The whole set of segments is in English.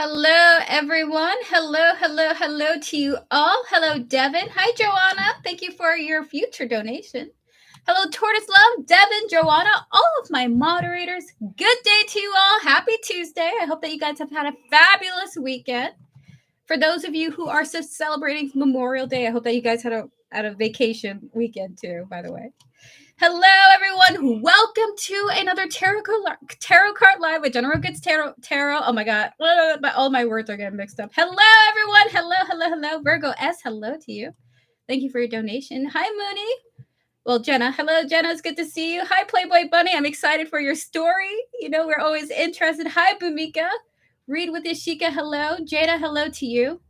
Hello, everyone. Hello to you all. Hello, Devin. Hi, Joanna. Thank you for your future donation. Hello, Tortoise Love, Devin, Joanna, all of my moderators. Good day to you all. Happy Tuesday. I hope that you guys have had a fabulous weekend. For those of you who are celebrating Memorial Day, I hope that you guys had a vacation weekend too, by the way. Hello, everyone. Welcome to another Tarot Card Live with General Goods Tarot. Oh my God. All my words are getting mixed up. Hello, everyone. Hello. Virgo S, hello to you. Thank you for your donation. Hi, Mooney. Well, Jenna. Hello, Jenna. It's good to see you. Hi, Playboy Bunny. I'm excited for your story. You know, we're always interested. Hi, Bumika. Read with Ishika. Hello. Jada, hello to you.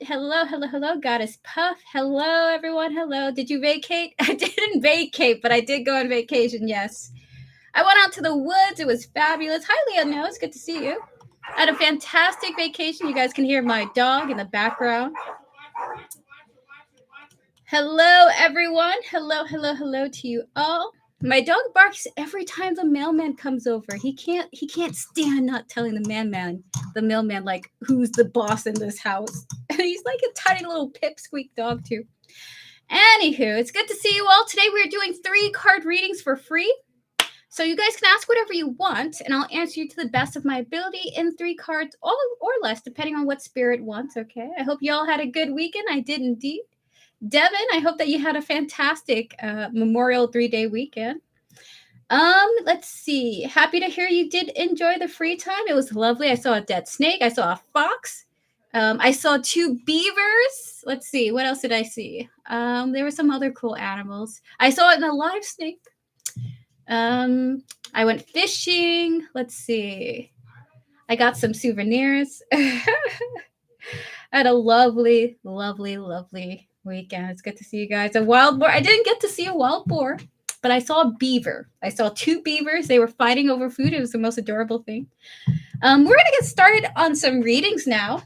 Hello. Hello, Goddess Puff. Hello, everyone. Hello. Did you vacate? I didn't vacate, but I did go on vacation, yes. I went out to the woods. It was fabulous. Hi, Leonel. It's good to see you. I had a fantastic vacation. You guys can hear my dog in the background. Hello, everyone. Hello to you all. My dog barks every time the mailman comes over. He can't stand not telling the mailman, like, who's the boss in this house. And he's like a tiny little pipsqueak dog too. Anywho, it's good to see you all. Today we're doing 3 card readings for free. So you guys can ask whatever you want, and I'll answer you to the best of my ability in 3 cards or less, depending on what spirit wants, okay? I hope you all had a good weekend. I did indeed. Devin, I hope that you had a fantastic Memorial 3-day weekend. Let's see. Happy to hear you did enjoy the free time. It was lovely. I saw a dead snake. I saw a fox. I saw 2 beavers. Let's see. What else did I see? There were some other cool animals. I saw it in a live snake. I went fishing. Let's see. I got some souvenirs. I had a lovely weekend. It's good to see you guys. A wild boar. I didn't get to see a wild boar, but I saw a beaver. I saw 2 beavers. They were fighting over food. It was the most adorable thing. We're going to get started on some readings now.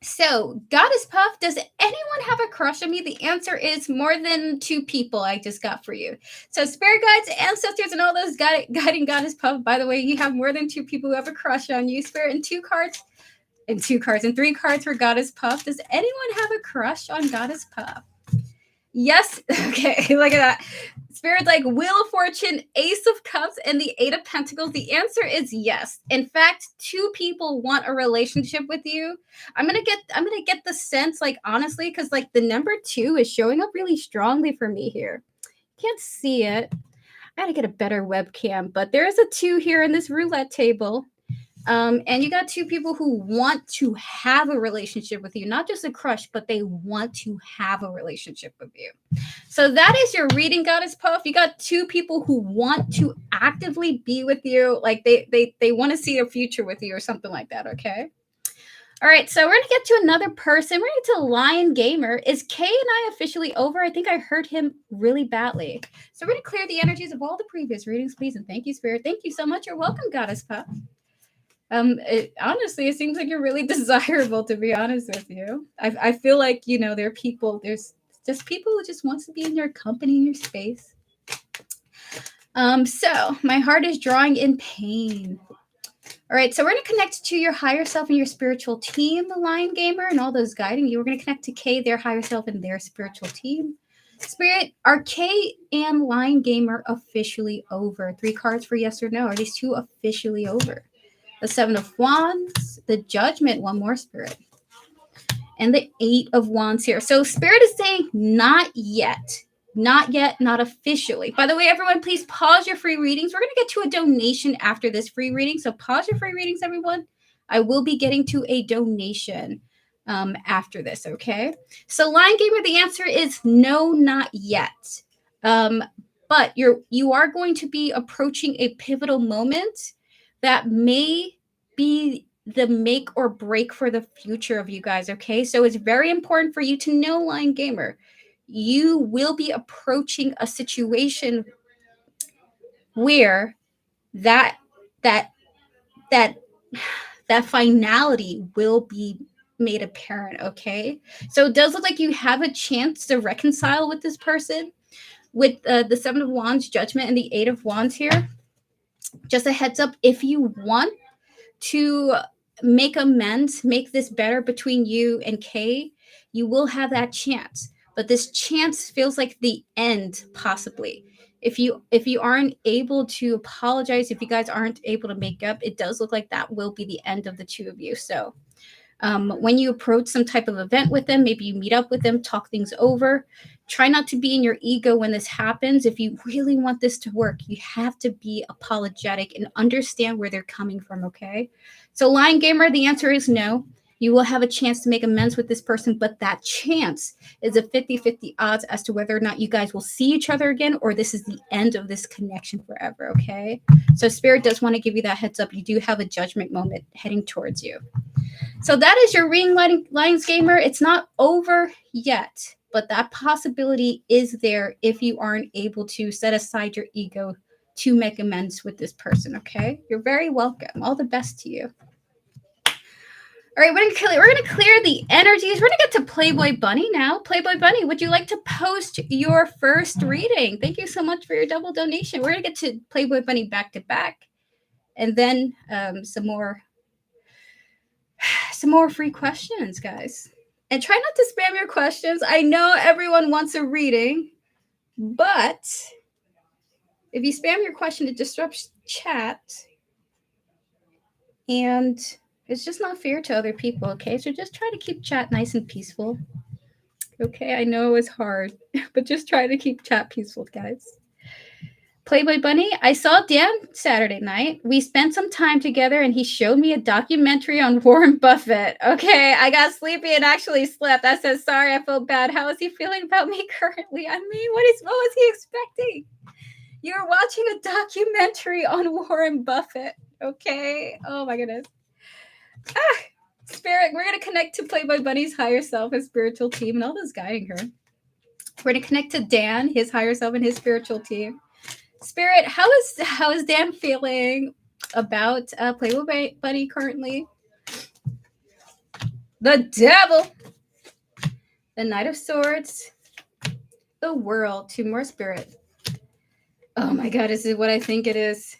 So, Goddess Puff, does anyone have a crush on me? The answer is more than 2 people I just got for you. So, spirit guides, ancestors, and all those guiding Goddess Puff. By the way, you have more than 2 people who have a crush on you. Spirit, and 3 cards for Goddess Puff. Does anyone have a crush on Goddess Puff? Yes. Okay, look at that. Spirit's like Wheel of Fortune, Ace of Cups, and the 8 of Pentacles. The answer is yes. In fact, 2 people want a relationship with you. I'm gonna get the sense, like, honestly, because like the number 2 is showing up really strongly for me here. Can't see it. I gotta get a better webcam, but there is a 2 here in this roulette table. And you got 2 people who want to have a relationship with you, not just a crush, but they want to have a relationship with you. So that is your reading, Goddess Puff. You got 2 people who want to actively be with you, like they want to see a future with you or something like that, okay? All right, so we're going to get to another person. We're going to get to Lion Gamer. Is Kay and I officially over? I think I heard him really badly. So we're going to clear the energies of all the previous readings, please, and thank you, Spirit. Thank you so much. You're welcome, Goddess Puff. Honestly, it seems like you're really desirable, to be honest with you. I feel like, you know, there's just people who just wants to be in your company, in your space. So my heart is drawing in pain. All right, so we're going to connect to your higher self and your spiritual team, the Lion Gamer, and all those guiding you. We're going to connect to Kay, their higher self, and their spiritual team. Spirit, are Kay and Lion Gamer officially over? 3 cards for yes or no. Are these 2 officially over? The 7 of Wands, the Judgment, one more, Spirit, and the 8 of Wands here. So Spirit is saying not yet, not officially. By the way, everyone, please pause your free readings. We're going to get to a donation after this free reading, so pause your free readings, everyone. I will be getting to a donation after this, okay? So Lion Gamer, the answer is no, not yet. But you are going to be approaching a pivotal moment that may be the make or break for the future of you guys, okay? So it's very important for you to know, Lion Gamer, you will be approaching a situation where that finality will be made apparent, okay? So it does look like you have a chance to reconcile with this person with the 7 of Wands, Judgment, and the 8 of Wands here. Just a heads up, if you want to make amends, make this better between you and Kay, you will have that chance. But this chance feels like the end, possibly. If you aren't able to apologize, if you guys aren't able to make up, it does look like that will be the end of the two of you. So when you approach some type of event with them, maybe you meet up with them, talk things over. Try not to be in your ego when this happens. If you really want this to work, you have to be apologetic and understand where they're coming from, okay? So, Lion Gamer, the answer is no. You will have a chance to make amends with this person, but that chance is a 50-50 odds as to whether or not you guys will see each other again or this is the end of this connection forever, okay? So, Spirit does want to give you that heads up. You do have a judgment moment heading towards you. So that is your reading, Lions Gamer. It's not over yet, but that possibility is there if you aren't able to set aside your ego to make amends with this person, okay? You're very welcome. All the best to you. All right, we're gonna clear the energies. We're gonna get to Playboy Bunny now. Playboy Bunny, would you like to post your first reading? Thank you so much for your double donation. We're gonna get to Playboy Bunny back to back, and then some more free questions, guys. And try not to spam your questions. I know everyone wants a reading, but if you spam your question, it disrupts chat. And it's just not fair to other people, okay? So just try to keep chat nice and peaceful. Okay, I know it's hard, but just try to keep chat peaceful, guys. Playboy Bunny, I saw Dan Saturday night. We spent some time together and he showed me a documentary on Warren Buffett. Okay, I got sleepy and actually slept. I said, sorry, I felt bad. How is he feeling about me currently? I mean, what was he expecting? You're watching a documentary on Warren Buffett. Okay, oh my goodness. Spirit, we're going to connect to Playboy Bunny's higher self, his spiritual team, and all this guiding her. We're going to connect to Dan, his higher self, and his spiritual team. Spirit, how is Dan feeling about Playboy Bunny currently? The Devil, the Knight of Swords, the World, two more Spirit. Oh my God, is it what I think it is?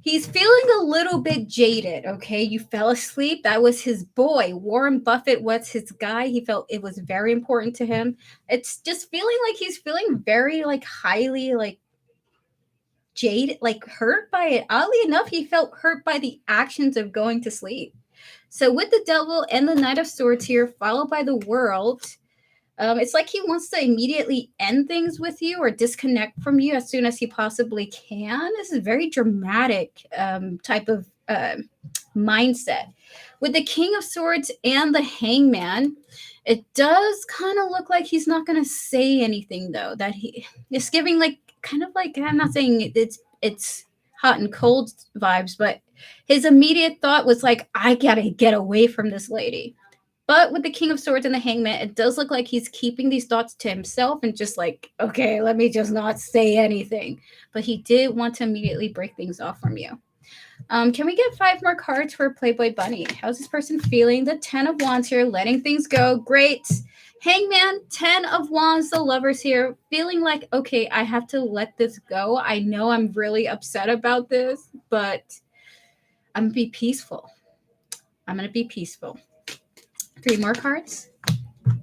He's feeling a little bit jaded, okay? You fell asleep. That was his boy. Warren Buffett was his guy. He felt it was very important to him. It's just feeling like he's feeling very highly jaded, hurt by it. Oddly enough, he felt hurt by the actions of going to sleep. So with the Devil and the Knight of Swords here, followed by the World, it's like he wants to immediately end things with you or disconnect from you as soon as he possibly can. This is very dramatic type of mindset. With the King of Swords and the Hangman, it does kind of look like he's not going to say anything, though. That it's giving I'm not saying it's hot and cold vibes, but his immediate thought was I gotta get away from this lady. But with the King of Swords and the Hangman, it does look like he's keeping these thoughts to himself and just okay, let me just not say anything. But he did want to immediately break things off from you. Can we get 5 more cards for Playboy Bunny? How's this person feeling? The 10 of Wands here, letting things go. Great. Hangman, 10 of Wands, the Lovers here, feeling okay, I have to let this go. I know I'm really upset about this, but I'm going to be peaceful. 3 more cards.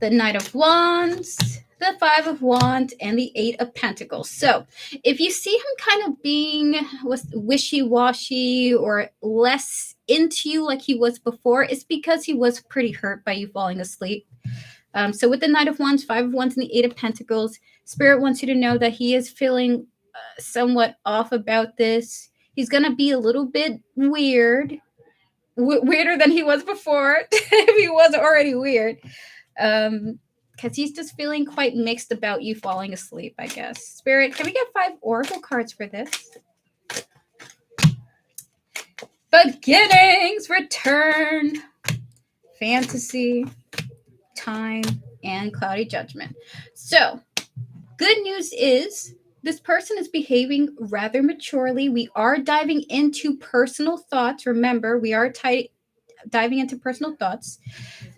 The Knight of Wands, the 5 of Wands, and the 8 of Pentacles. So if you see him kind of being wishy-washy or less into you like he was before, it's because he was pretty hurt by you falling asleep. So with the Knight of Wands, 5 of Wands, and the 8 of Pentacles, Spirit wants you to know that he is feeling somewhat off about this. He's going to be a little bit weirder than he was before, if he was already weird. Because he's just feeling quite mixed about you falling asleep, I guess. Spirit, can we get 5 Oracle cards for this? Beginnings, return, fantasy, time, and cloudy judgment. So, good news is this person is behaving rather maturely. We are diving into personal thoughts. Remember, we are diving into personal thoughts.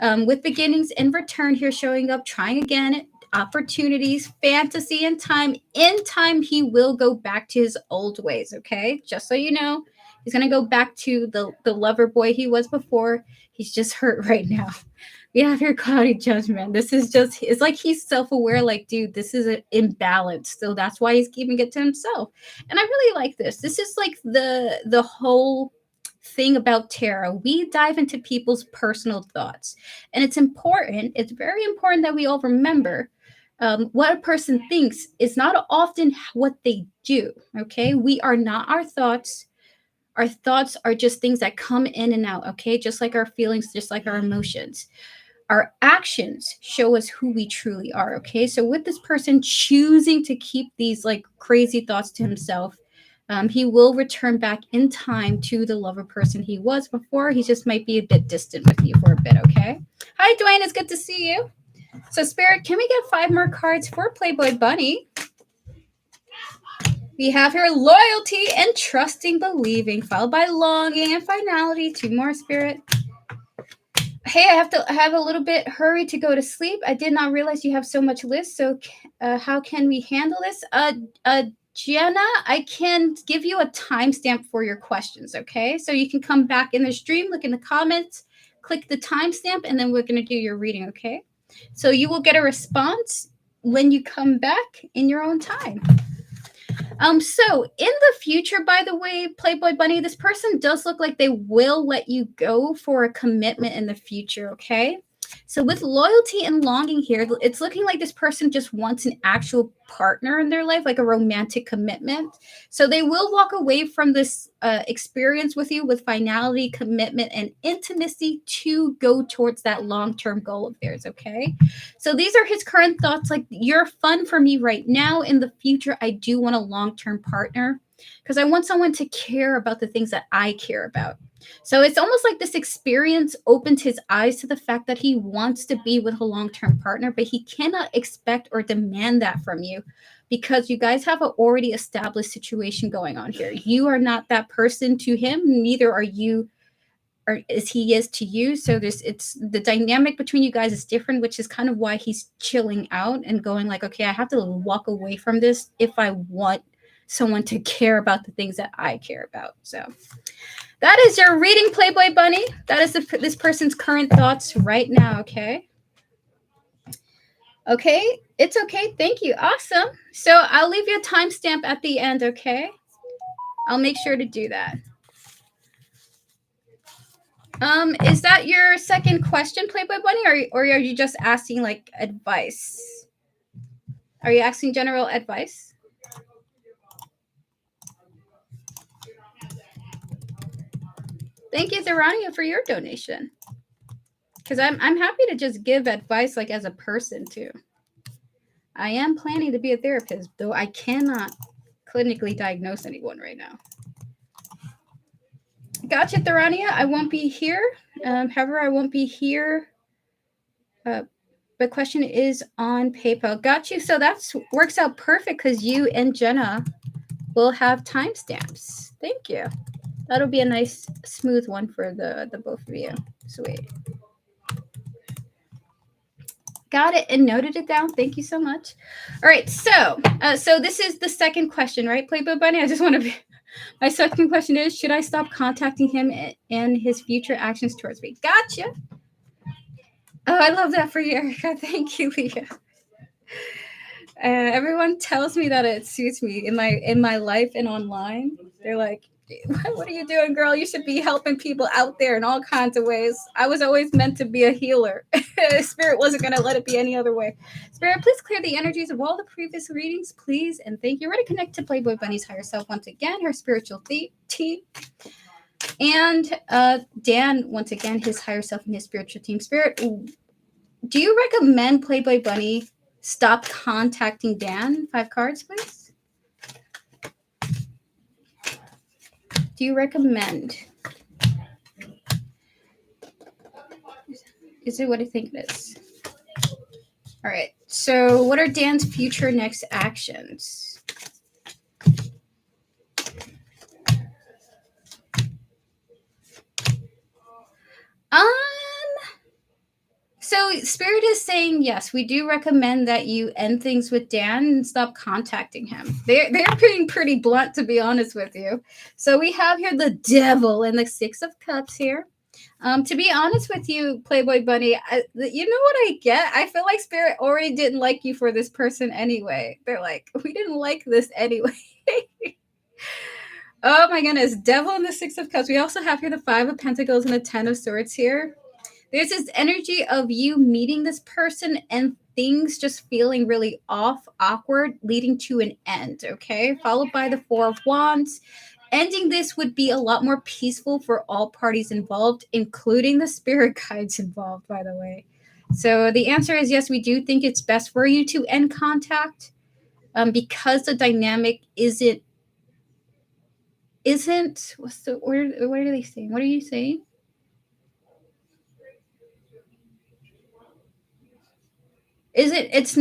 With beginnings and return here showing up, trying again, opportunities, fantasy, and time. In time, he will go back to his old ways, okay? Just so you know, he's going to go back to the lover boy he was before. He's just hurt right now. We have your cloudy judgment. This is just, it's like he's self-aware, like, dude, this is an imbalance. So that's why he's keeping it to himself. And I really like this. This is like the whole thing about tarot. We dive into people's personal thoughts. And it's important, it's very important that we all remember what a person thinks is not often what they do, okay? We are not our thoughts. Our thoughts are just things that come in and out, okay? Just like our feelings, just like our emotions. Our actions show us who we truly are, okay? So with this person choosing to keep these like crazy thoughts to himself, he will return back in time to the lover person he was before. He just might be a bit distant with you for a bit, okay? Hi, Dwayne. It's good to see you. So, Spirit, can we get 5 more cards for Playboy Bunny? We have here loyalty and trusting, believing, followed by longing and finality. 2 more, Spirit. Hey, I have a little bit hurry to go to sleep. I did not realize you have so much list. So how can we handle this? Jenna, I can give you a timestamp for your questions, okay? So you can come back in the stream, look in the comments, click the timestamp, and then we're going to do your reading, okay? So you will get a response when you come back in your own time. So in the future, by the way, Playboy Bunny, this person does look like they will let you go for a commitment in the future, okay? So with loyalty and longing here, it's looking like this person just wants an actual partner in their life, like a romantic commitment. So they will walk away from this experience with you with finality, commitment, and intimacy to go towards that long-term goal of theirs, okay? So these are his current thoughts, like, you're fun for me right now. In the future, I do want a long-term partner because I want someone to care about the things that I care about. So it's almost like this experience opened his eyes to the fact that he wants to be with a long-term partner, but he cannot expect or demand that from you because you guys have an already established situation going on here. You are not that person to him, neither are you or as he is to you. So it's the dynamic between you guys is different, which is kind of why he's chilling out and going like, okay, I have to walk away from this if I want someone to care about the things that I care about. So that is your reading, Playboy Bunny. That is this person's current thoughts right now, okay? Okay, it's okay. Thank you. Awesome. So I'll leave you a timestamp at the end, okay? I'll make sure to do that. Is that your second question, Playboy Bunny, or are you just asking like advice? Are you asking general advice? Thank you, Zerania, for your donation. Because I'm happy to just give advice like as a person too. I am planning to be a therapist, though I cannot clinically diagnose anyone right now. Gotcha, Therania. I won't be here. However, I won't be here. The question is on PayPal. Got you. So that works out perfect because you and Jenna will have timestamps. Thank you. That'll be a nice, smooth one for the both of you. Sweet. Got it and noted it down. Thank you so much. All right. So this is the second question, right, Playboy Bunny? I just want to be... My second question is, should I stop contacting him and his future actions towards me? Gotcha. Oh, I love that for you, Erica. Thank you, Leah. Everyone tells me that it suits me in my life and online. They're like, what are you doing, girl? You should be helping people out there in all kinds of ways. I was always meant to be a healer. Spirit wasn't going to let it be any other way. Spirit, please clear the energies of all the previous readings, please. And thank you. We're going to connect to Playboy Bunny's higher self once again, her spiritual team. And Dan, once again, his higher self and his spiritual team. Spirit, do you recommend Playboy Bunny stop contacting Dan? 5 cards, please. Do you recommend? Is it what I think it is? All right. So what are Dan's future next actions? So Spirit is saying, yes, we do recommend that you end things with Dan and stop contacting him. They're being pretty blunt, to be honest with you. So we have here the Devil and the Six of Cups here. To be honest with you, Playboy Bunny, you know what I get? I feel like Spirit already didn't like you for this person anyway. They're like, we didn't like this anyway. Oh my goodness. Devil and the Six of Cups. We also have here the Five of Pentacles and the Ten of Swords here. There's this energy of you meeting this person and things just feeling really off, awkward, leading to an end, okay? Followed by the Four of Wands. Ending this would be a lot more peaceful for all parties involved, including the spirit guides involved, by the way. So the answer is yes, we do think it's best for you to end contact because the dynamic isn't what's the word? What are they saying? What are you saying? It's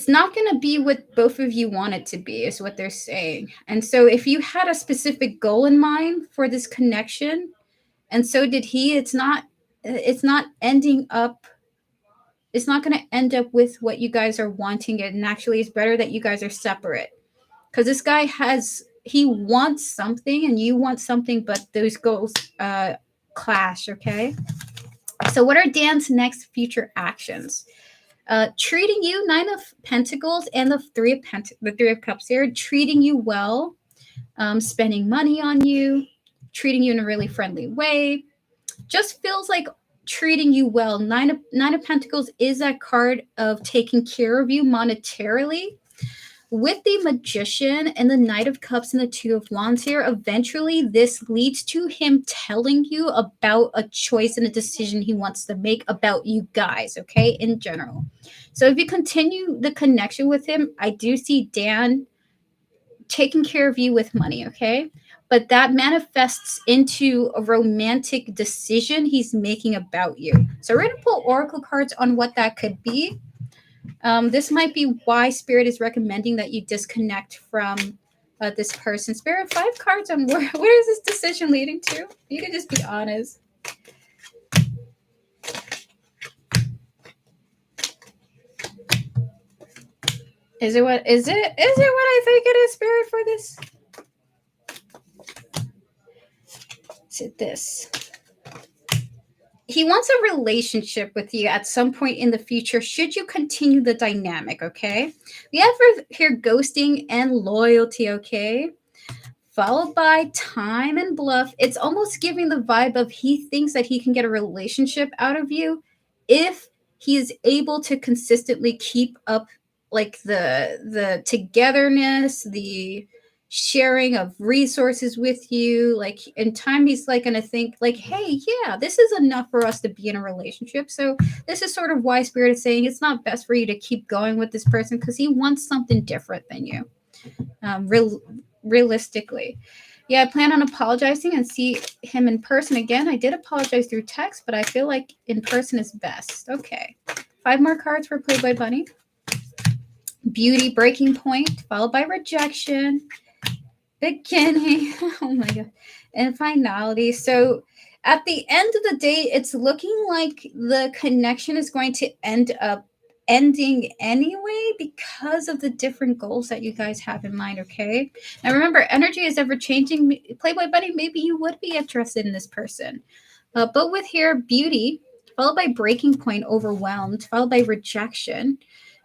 not going to be what both of you want it to be, is what they're saying. And so if you had a specific goal in mind for this connection, and so did he, it's not ending up, it's not going to end up with what you guys are wanting it. And actually it's better that you guys are separate, because this guy he wants something and you want something, but those goals clash. Okay, so what are Dan's next future actions? Treating you, Nine of Pentacles and the Three of Cups here, treating you well, spending money on you, treating you in a really friendly way. Just feels like treating you well. Nine of Pentacles is that card of taking care of you monetarily. With the Magician and the Knight of Cups and the Two of Wands here, eventually this leads to him telling you about a choice and a decision he wants to make about you guys, okay, in general. So if you continue the connection with him, I do see Dan taking care of you with money, okay? But that manifests into a romantic decision he's making about you. So we're going to pull oracle cards on what that could be. This might be why Spirit is recommending that you disconnect from this person. Spirit, 5 cards on where is this decision leading to? You can just be honest. Is it what I think it is, Spirit, for this? Is it this? He wants a relationship with you at some point in the future, should you continue the dynamic, okay? We have here ghosting and loyalty, okay? Followed by time and bluff. It's almost giving the vibe of he thinks that he can get a relationship out of you if he is able to consistently keep up like the togetherness, the sharing of resources with you. Like in time, he's like going to think like, hey, yeah, this is enough for us to be in a relationship. So this is sort of why Spirit is saying it's not best for you to keep going with this person, because he wants something different than you. Realistically. Yeah, I plan on apologizing and see him in person again. I did apologize through text, but I feel like in person is best. Okay. 5 more cards for Playboy Bunny. Beauty, breaking point, followed by rejection, beginning, oh my god, and finality. So at the end of the day, it's looking like the connection is going to end up ending anyway because of the different goals that you guys have in mind, okay? Now remember, energy is ever changing. Playboy Bunny, maybe you would be interested in this person. But with here, beauty, followed by breaking point, overwhelmed, followed by rejection,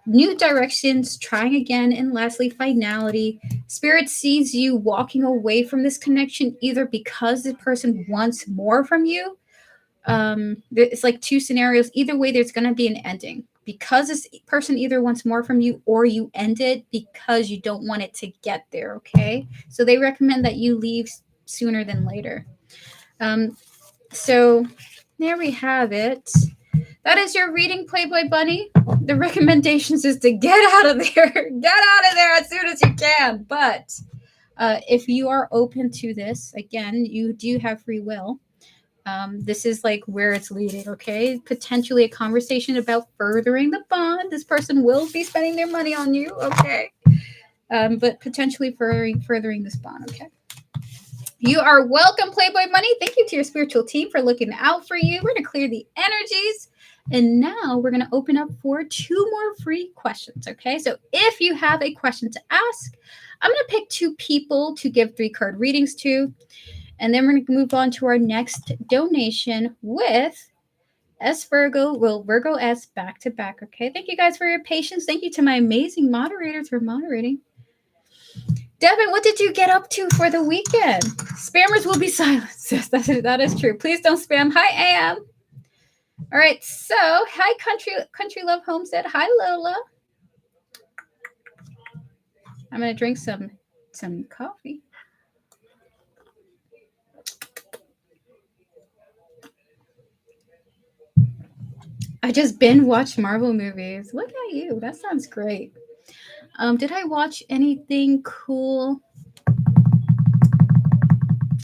new directions, trying again, and lastly, finality. Spirit sees you walking away from this connection either because the person wants more from you. It's like 2 scenarios. Either way, there's going to be an ending because this person either wants more from you or you end it because you don't want it to get there, okay? So they recommend that you leave sooner than later. So there we have it. That is your reading, Playboy Bunny. The recommendations is to get out of there. Get out of there as soon as you can. But if you are open to this, again, you do have free will. This is like where it's leading, okay? Potentially a conversation about furthering the bond. This person will be spending their money on you, okay? But potentially furthering this bond, okay? You are welcome, Playboy Money. Thank you to your spiritual team for looking out for you. We're going to clear the energies. And now we're going to open up for 2 more free questions, okay? So if you have a question to ask, I'm going to pick 2 people to give 3-card readings to. And then we're going to move on to our next donation with S Virgo. Will Virgo S back to back, okay? Thank you guys for your patience. Thank you to my amazing moderators for moderating. Devin, what did you get up to for the weekend? Spammers will be silenced. Yes, that is true. Please don't spam. Hi, AM. All right, so hi, Country Love Homestead. Hi, Lola. I'm gonna drink some coffee. I just binge watched Marvel movies. Look at you. That sounds great. Did I watch anything cool?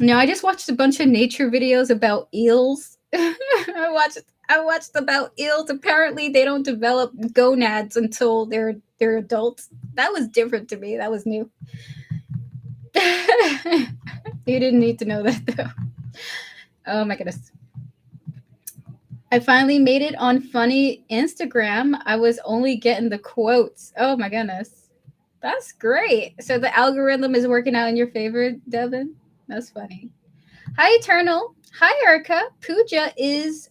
No, I just watched a bunch of nature videos about eels. I watched about eels. Apparently, they don't develop gonads until they're adults. That was different to me. That was new. You didn't need to know that though. Oh my goodness. I finally made it on funny Instagram. I was only getting the quotes. Oh my goodness. That's great. So the algorithm is working out in your favor, Devin? That's funny. Hi, Eternal. Hi, Erica. Pooja is...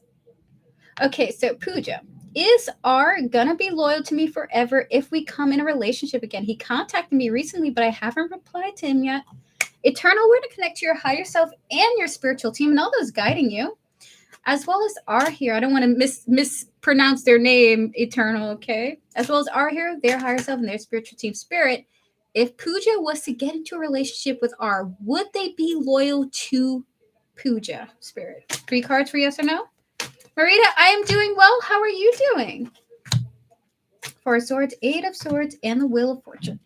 Okay, so Pooja. Is R gonna be loyal to me forever if we come in a relationship again? He contacted me recently, but I haven't replied to him yet. Eternal, we're to connect to your higher self and your spiritual team and all those guiding you, as well as R here. I don't want to mispronounce their name, Eternal, okay? As well as R here, their higher self and their spiritual team Spirit. If Pooja was to get into a relationship with R, would they be loyal to Pooja, Spirit? 3 cards for yes or no? Marita, I am doing well. How are you doing? 4 of Swords, 8 of Swords, and the Wheel of Fortune.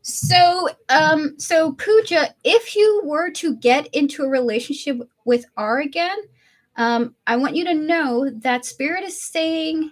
So Pooja, if you were to get into a relationship with R again, I want you to know that Spirit is saying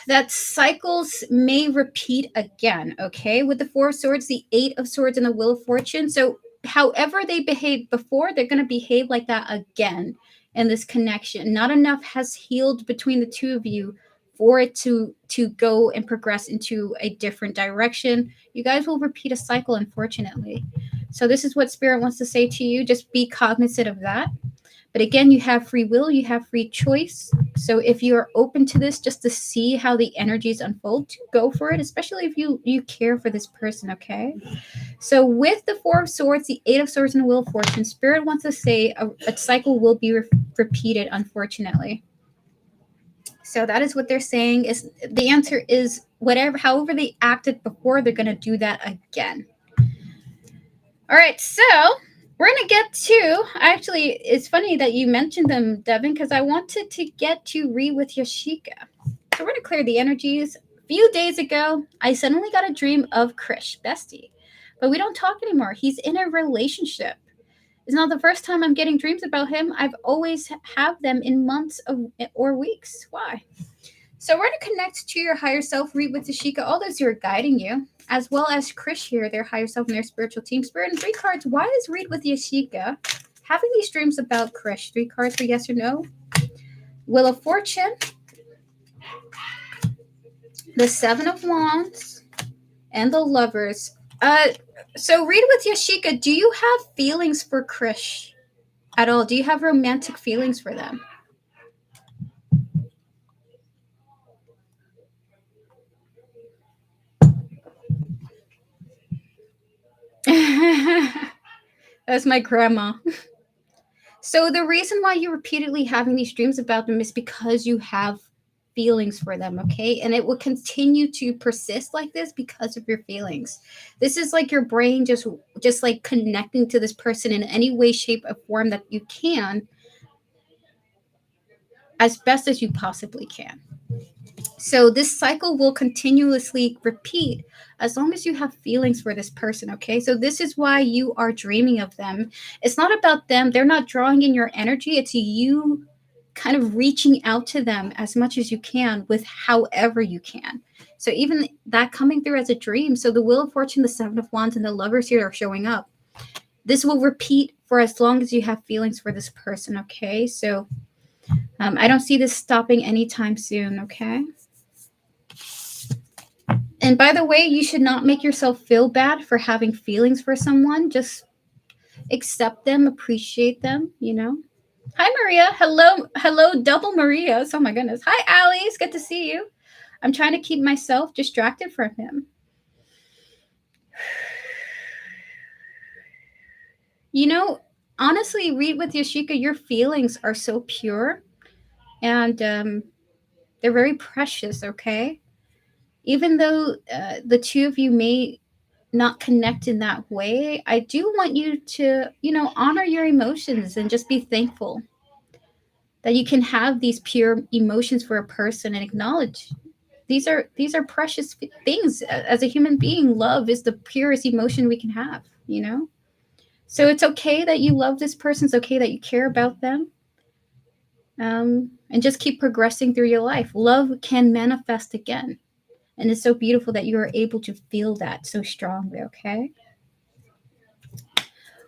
that cycles may repeat again, okay? With the 4 of Swords, the 8 of Swords, and the Wheel of Fortune. So however they behaved before, they're going to behave like that again in this connection. Not enough has healed between the 2 of you for it to go and progress into a different direction. You guys will repeat a cycle, unfortunately. So this is what Spirit wants to say to you. Just be cognizant of that. But again, you have free will, you have free choice. So if you are open to this, just to see how the energies unfold, go for it, especially if you care for this person, okay? So with the 4 of Swords, the 8 of Swords, and the Wheel of Fortune, Spirit wants to say a cycle will be repeated, unfortunately. So that is what they're saying. Is the answer is however they acted before, they're going to do that again. All right, so we're going to get to, actually, it's funny that you mentioned them, Devin, because I wanted to get to read with Yashika. So we're going to clear the energies. A few days ago, I suddenly got a dream of Krish, bestie. But we don't talk anymore. He's in a relationship. It's not the first time I'm getting dreams about him. I've always have them in months or weeks. Why? So we're going to connect to your higher self, read with Yashika, all those who are guiding you, as well as Krish here, their higher self and their spiritual team. Spirit, and 3 cards. Why is read with Yashika having these dreams about Krish? 3 cards for yes or no. Wheel of Fortune, the 7 of Wands, and the Lovers. So read with Yashika. Do you have feelings for Krish at all? Do you have romantic feelings for them? That's my grandma. So the reason why you're repeatedly having these dreams about them is because you have feelings for them, okay? And it will continue to persist like this because of your feelings. This is like your brain just like connecting to this person in any way, shape, or form that you can, as best as you possibly can. So this cycle will continuously repeat as long as you have feelings for this person, okay? So this is why you are dreaming of them. It's not about them. They're not drawing in your energy. It's you kind of reaching out to them as much as you can with however you can. So even that coming through as a dream. So the Wheel of Fortune, the 7 of Wands, and the Lovers here are showing up. This will repeat for as long as you have feelings for this person, okay? So I don't see this stopping anytime soon, okay? And by the way, you should not make yourself feel bad for having feelings for someone. Just accept them, appreciate them, you know? Hi, Maria. Hello, double Marias. Oh, my goodness. Hi, Allie. It's good to see you. I'm trying to keep myself distracted from him. You know, honestly, read with Yashika, your feelings are so pure and they're very precious, okay? Even though the two of you may not connect in that way, I do want you to, you know, honor your emotions and just be thankful that you can have these pure emotions for a person and acknowledge these are precious things. As a human being, love is the purest emotion we can have, you know? So it's okay that you love this person. It's okay that you care about them. And just keep progressing through your life. Love can manifest again. And it's so beautiful that you are able to feel that so strongly, okay?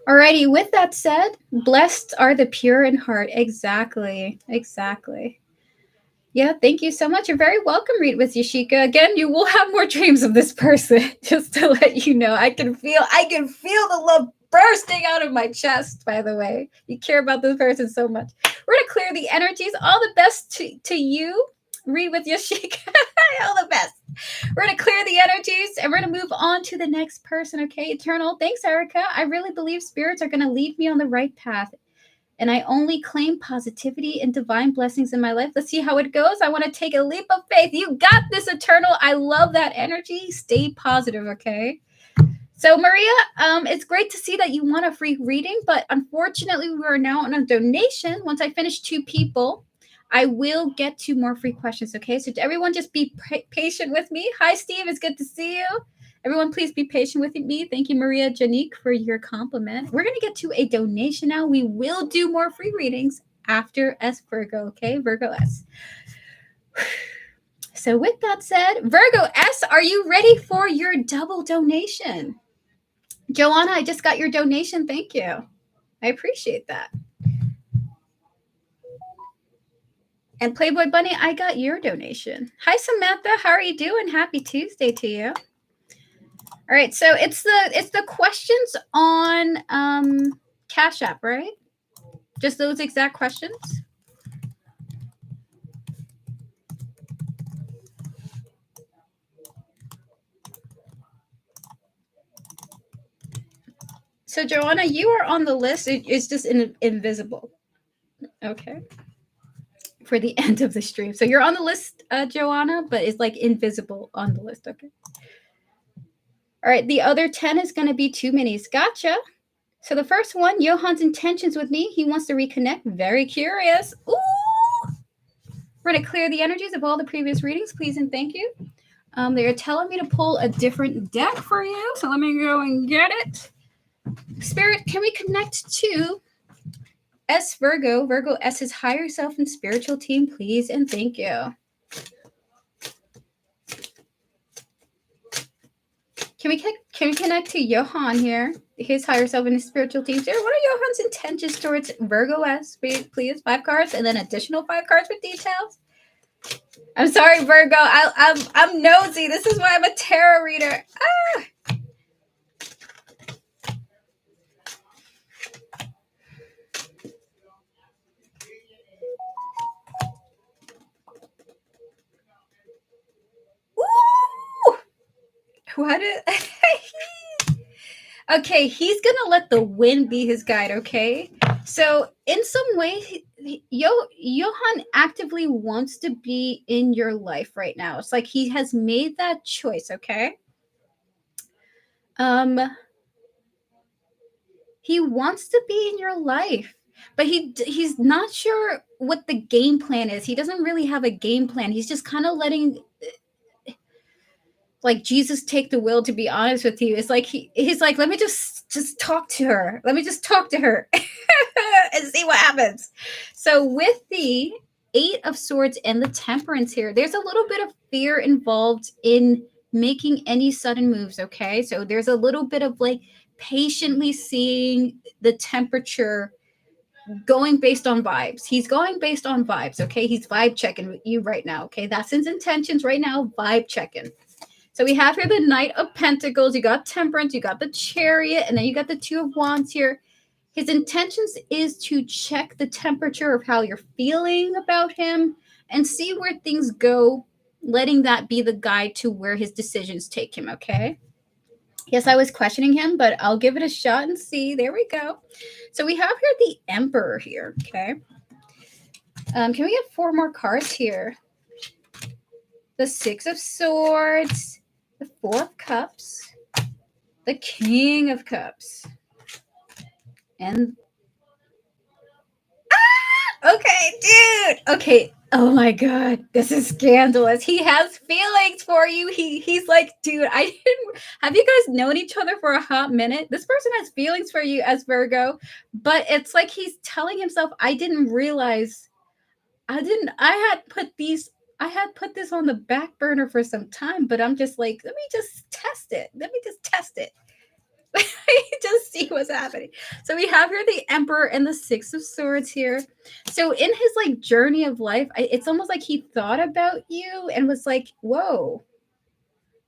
Alrighty, with that said, blessed are the pure in heart. Exactly. Yeah, thank you so much. You're very welcome, Read with Yashika. Again, you will have more dreams of this person, just to let you know. I can feel the love bursting out of my chest, by the way. You care about this person so much. We're going to clear the energies. All the best to you, Read with Yashika. All the best. We're going to clear the energies and we're going to move on to the next person, okay? Eternal. Thanks, Erica. I really believe spirits are going to lead me on the right path. And I only claim positivity and divine blessings in my life. Let's see how it goes. I want to take a leap of faith. You got this, Eternal. I love that energy. Stay positive, okay? So, Maria, it's great to see that you want a free reading, but unfortunately, we are now on a donation. Once I finish 2 people, I will get 2 more free questions, okay? So, everyone just be patient with me. Hi, Steve. It's good to see you. Everyone, please be patient with me. Thank you, Maria Janique, for your compliment. We're going to get to a donation now. We will do more free readings after S Virgo, okay? Virgo S. So with that said, Virgo S, are you ready for your double donation? Joanna, I just got your donation. Thank you. I appreciate that. And Playboy Bunny, I got your donation. Hi, Samantha. How are you doing? Happy Tuesday to you. All right, so it's the questions on Cash App, right? Just those exact questions. So Joanna, you are on the list. It's just invisible. Okay. For the end of the stream. So you're on the list, Joanna, but it's like invisible on the list. Okay. All right. The other 10 is going to be 2 minis. Gotcha. So the first one, Johan's intentions with me. He wants to reconnect. Very curious. Ooh. We're going to clear the energies of all the previous readings, please and thank you. They are telling me to pull a different deck for you. So let me go and get it. Spirit, can we connect to S Virgo, Virgo S's higher self and spiritual team, please and thank you. Can we connect to Johan here, his higher self and his spiritual team? What are Johan's intentions towards Virgo S? Please, 5 cards and then additional 5 cards with details. I'm sorry, Virgo. I'm nosy. This is why I'm a tarot reader. Ah. Ooh. What is Okay, he's gonna let the wind be his guide, okay? So in some way, Johan actively wants to be in your life right now. It's like he has made that choice, okay? He wants to be in your life, but he's not sure what the game plan is. He doesn't really have a game plan. He's just kind of letting like Jesus take the wheel, to be honest with you. It's like he's like, let me just talk to her. Let me just talk to her and see what happens. So with the 8 of Swords and the Temperance here, there's a little bit of fear involved in making any sudden moves, okay? So there's a little bit of like patiently seeing the temperature going based on vibes. He's going based on vibes, okay? He's vibe checking with you right now, okay? That's his intentions right now, vibe checking. So we have here the Knight of Pentacles, you got Temperance, you got the Chariot, and then you got the Two of Wands here. His intentions is to check the temperature of how you're feeling about him and see where things go, letting that be the guide to where his decisions take him, okay? Yes, I was questioning him, but I'll give it a shot and see. There we go. So we have here the Emperor here, okay? Can we get 4 more cards here? The Six of Swords, the Four of Cups, the King of Cups, and okay, dude. Okay. Oh my god, this is scandalous. He has feelings for you. He's like, dude, I didn't have you guys known each other for a hot minute? This person has feelings for you as Virgo, but it's like he's telling himself, I didn't realize I had put this on the back burner for some time, but I'm just like, let me just test it. Let me just test it. Just see what's happening. So we have here the Emperor and the Six of Swords here. So in his like journey of life, it's almost like he thought about you and was like, "Whoa,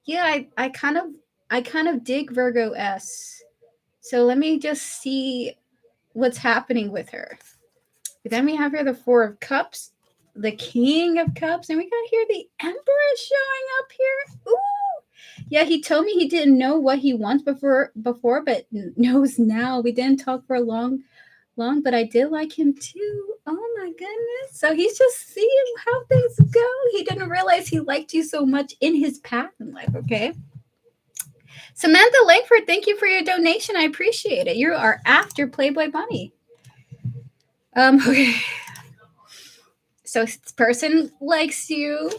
yeah, I kind of dig Virgo S. So let me just see what's happening with her." But then we have here the Four of Cups, the King of Cups, and we got here the Emperor showing up here. Ooh. Yeah, he told me he didn't know what he wants before, but knows now. We didn't talk for long, but I did like him too. Oh my goodness. So he's just seeing how things go. He didn't realize he liked you so much in his path in life, okay? Samantha Langford, thank you for your donation. I appreciate it. You are after Playboy Bunny. Okay. So this person likes you.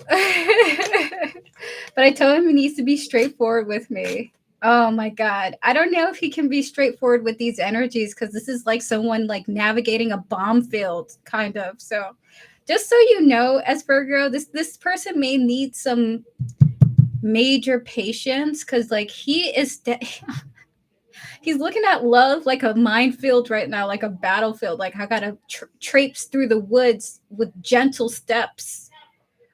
But I told him he needs to be straightforward with me. Oh my god. I don't know if he can be straightforward with these energies because this is like someone like navigating a bomb field, kind of. So just so you know, as Virgo, this person may need some major patience because like he is he's looking at love like a minefield right now, like a battlefield. Like I gotta traipse through the woods with gentle steps,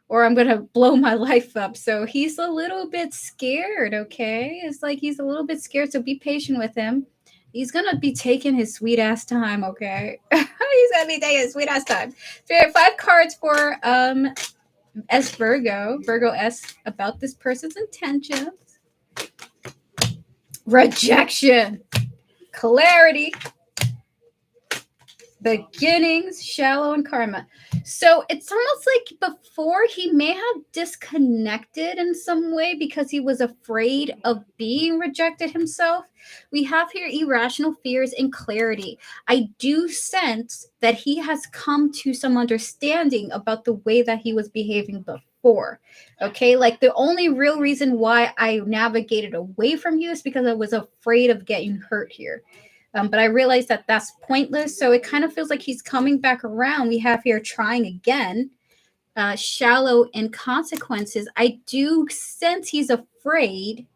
or I'm gonna blow my life up. So he's a little bit scared. Okay, it's like he's a little bit scared. So be patient with him. He's gonna be taking his sweet ass time. Okay, he's gonna be taking his sweet ass time. So we have 5 cards for S Virgo S about this person's intentions. Rejection, clarity, beginnings, shallow, and karma. So it's almost like before he may have disconnected in some way because he was afraid of being rejected himself. We have here irrational fears and clarity. I do sense that he has come to some understanding about the way that he was behaving before. Okay, like the only real reason why I navigated away from you is because I was afraid of getting hurt here. But I realized that that's pointless. So it kind of feels like he's coming back around. We have here trying again, shallow in consequences. I do sense he's afraid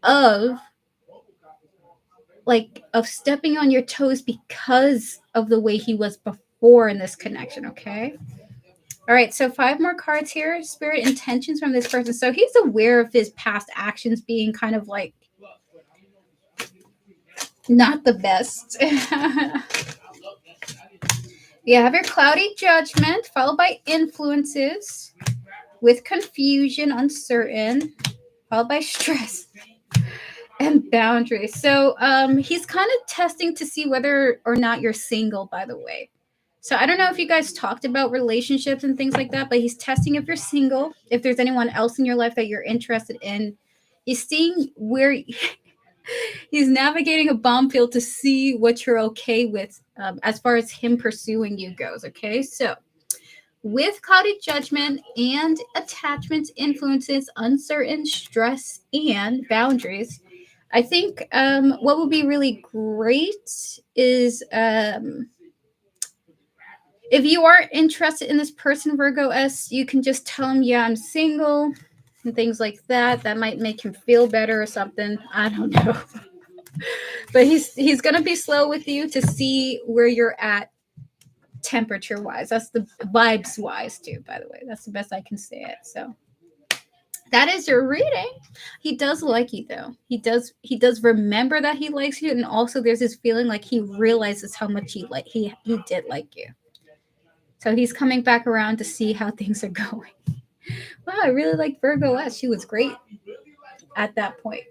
of stepping on your toes because of the way he was before in this connection. Okay. All right. So 5 more cards here. Spirit intentions from this person. So he's aware of his past actions being kind of like not the best. You have your cloudy judgment, followed by influences, with confusion, uncertain, followed by stress and boundaries. So he's kind of testing to see whether or not you're single, by the way. So I don't know if you guys talked about relationships and things like that, but he's testing if you're single, if there's anyone else in your life that you're interested in. He's seeing where he's navigating a bomb field to see what you're okay with as far as him pursuing you goes. Okay, so with clouded judgment and attachments, influences, uncertain, stress, and boundaries, I think what would be really great is if you are interested in this person, Virgo S, you can just tell him, yeah, I'm single. and things like that. That might make him feel better or something. I don't know. But he's gonna be slow with you to see where you're at temperature wise. That's the vibes wise too, by the way. That's the best I can say it. So that is your reading. He does like you though. He does remember that he likes you, and also there's this feeling like he realizes how much he did like you. So he's coming back around to see how things are going. Wow, I really liked Virgo S. She was great at that point.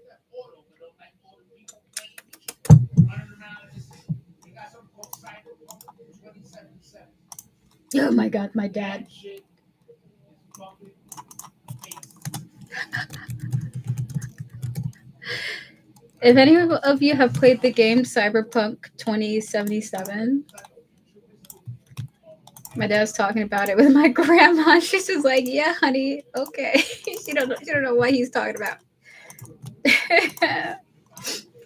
Oh my god, my dad. If any of you have played the game Cyberpunk 2077, my dad's talking about it with my grandma. She's just like, "Yeah, honey, okay." She don't know what he's talking about. Hi,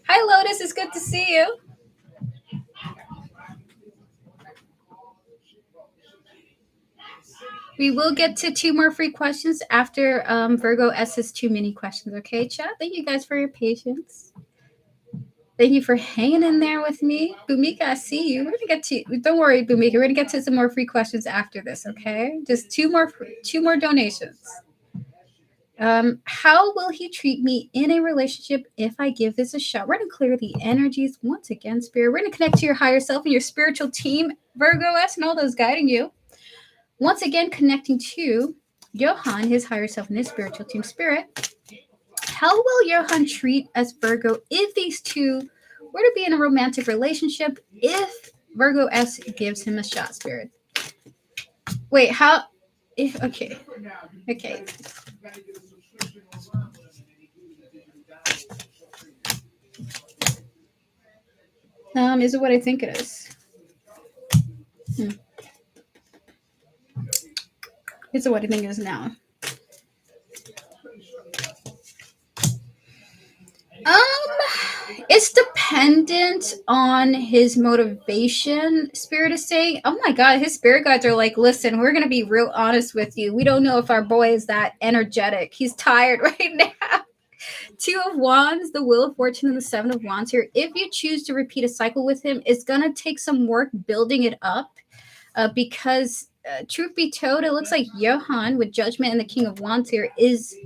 Lotus. It's good to see you. We will get to 2 more free questions after Virgo S's 2 mini questions. Okay, chat. Thank you guys for your patience. Thank you for hanging in there with me. Bumika, I see you. We're gonna get to. Don't worry, Bumika. We're gonna get to some more free questions after this. Okay, just 2 more donations. How will he treat me in a relationship if I give this a shot? We're gonna clear the energies once again, Spirit. We're gonna connect to your higher self and your spiritual team, Virgo S, and all those guiding you. Once again, connecting to Johan, his higher self, and his spiritual team, Spirit. How will Johan treat us, Virgo, if these two were to be in a romantic relationship? If Virgo S gives him a shot, Spirit. Wait, how? If okay. Is it what I think it is? Is it what I think it is now? It's dependent on his motivation. Spirit is saying, oh my god, his spirit guides are like, listen, we're gonna be real honest with you. We don't know if our boy is that energetic. He's tired right now. 2 of Wands, the Wheel of Fortune, and the 7 of Wands here. If you choose to repeat a cycle with him, it's gonna take some work building it up, because truth be told, it looks like Johan with Judgment and the King of Wands here is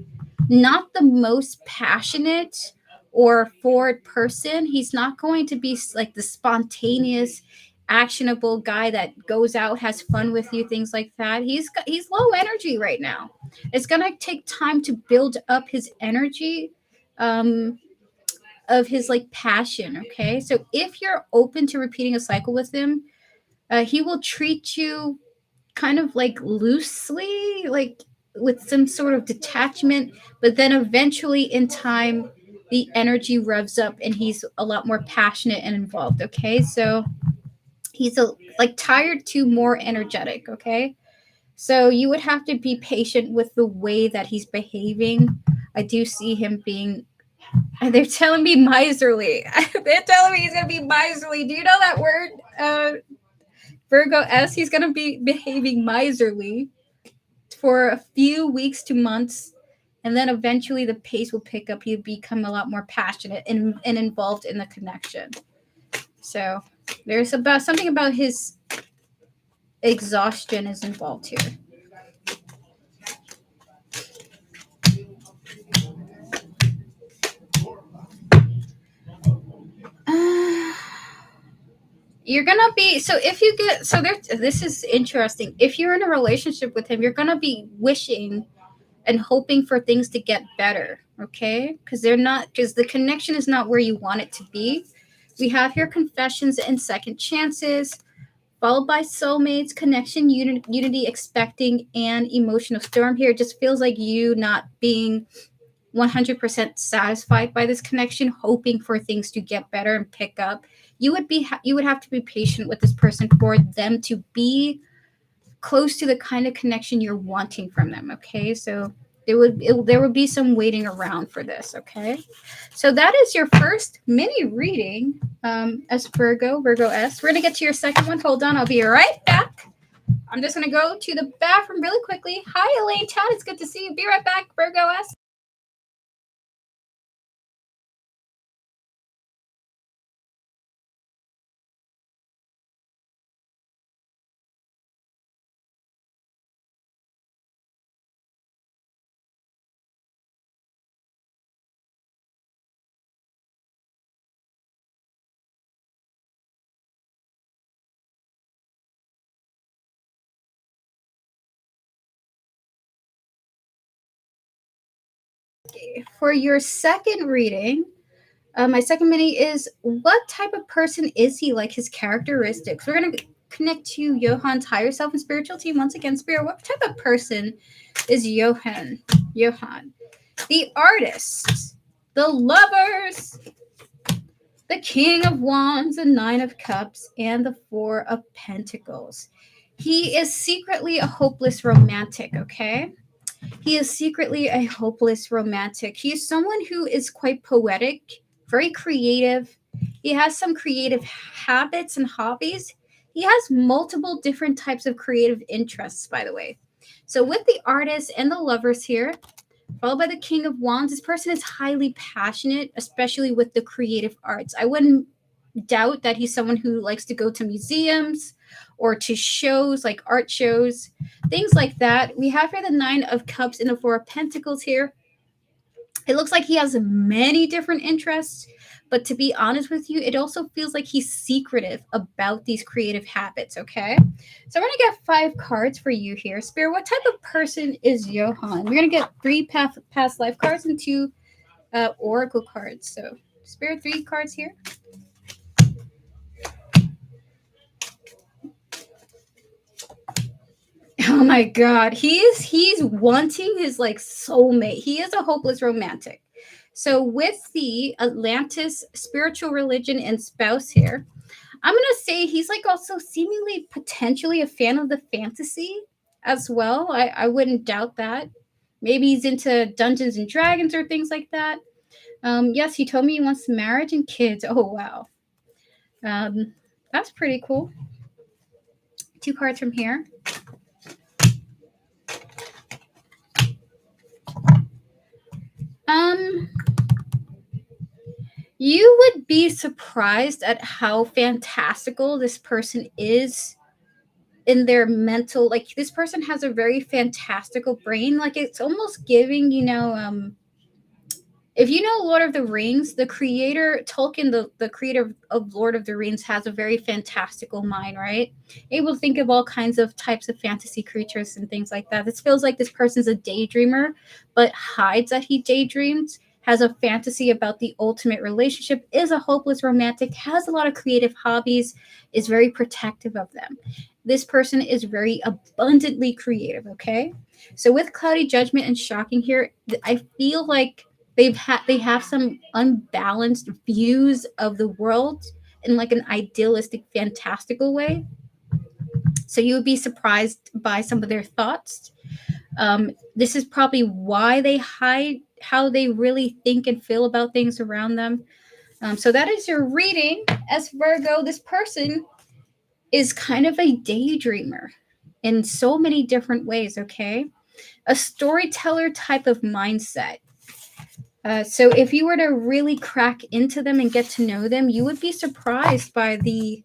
not the most passionate or forward person. He's not going to be like the spontaneous, actionable guy that goes out, has fun with you, things like that. He's low energy right now. It's gonna take time to build up his energy, of his like passion. Okay, so if you're open to repeating a cycle with him, he will treat you kind of like loosely, like with some sort of detachment, but then eventually in time the energy revs up and he's a lot more passionate and involved. Okay, so he's like tired to more energetic. Okay, so you would have to be patient with the way that he's behaving. I do see him being, they're telling me miserly. They're telling me he's gonna be miserly. Do you know that word, Virgo S? He's gonna be behaving miserly for a few weeks to months, and then eventually the pace will pick up. He'll become a lot more passionate and involved in the connection. So there's about something about his exhaustion is involved here. You're gonna be, so if you get, so there, this is interesting. If you're in a relationship with him, you're gonna be wishing and hoping for things to get better. Okay, because the connection is not where you want it to be. We have here confessions and second chances, followed by soulmates, connection, unity, expecting, and emotional storm. Here it just feels like you not being 100% satisfied by this connection, hoping for things to get better and pick up. You would have to be patient with this person for them to be close to the kind of connection you're wanting from them. Okay, so there would be some waiting around for this. Okay, so that is your first mini reading, as Virgo S. We're gonna get to your second one. Hold on, I'll be right back. I'm just going to go to the bathroom really quickly. Hi, Elaine Chat. It's good to see you. Be right back, Virgo S. For your second reading, my second mini is what type of person is he, like his characteristics. We're going to connect to Johan's higher self and spiritual team once again. Spirit, what type of person is Johan? The artist, the lovers, the King of Wands, the Nine of Cups, and the Four of Pentacles. He is secretly a hopeless romantic, okay? He is secretly a hopeless romantic. He is someone who is quite poetic, very creative. He has some creative habits and hobbies. He has multiple different types of creative interests, by the way. So, with the artists and the lovers here, followed by the King of Wands, this person is highly passionate, especially with the creative arts. I wouldn't doubt that he's someone who likes to go to museums or to shows like art shows, things like that. We have here the Nine of Cups and the Four of Pentacles here. It looks like he has many different interests, but to be honest with you, it also feels like he's secretive about these creative habits, okay? So I'm going to get 5 cards for you here. Spirit, what type of person is Johan? We're going to get 3 past life cards and 2 oracle cards. So Spirit, 3 cards here. Oh my god, he's wanting his like soulmate. He is a hopeless romantic. So with the Atlantis spiritual religion and spouse here, I'm gonna say he's like also seemingly potentially a fan of the fantasy as well. I wouldn't doubt that. Maybe he's into Dungeons and Dragons or things like that. Yes, he told me he wants marriage and kids. Oh wow, that's pretty cool. 2 cards from here. You would be surprised at how fantastical this person is in their mental, like this person has a very fantastical brain. Like it's almost giving, if you know Lord of the Rings, the creator Tolkien, the creator of Lord of the Rings, has a very fantastical mind, right? Able to think of all kinds of types of fantasy creatures and things like that. This feels like this person's a daydreamer, but hides that he daydreams, has a fantasy about the ultimate relationship, is a hopeless romantic, has a lot of creative hobbies, is very protective of them. This person is very abundantly creative, okay? So with cloudy judgment and shocking here, I feel like they have some unbalanced views of the world in like an idealistic fantastical way, so you would be surprised by some of their thoughts. This is probably why they hide how they really think and feel about things around them. So that is your reading. As Virgo, this person is kind of a daydreamer in so many different ways, okay? A storyteller type of mindset. So if you were to really crack into them and get to know them, you would be surprised by the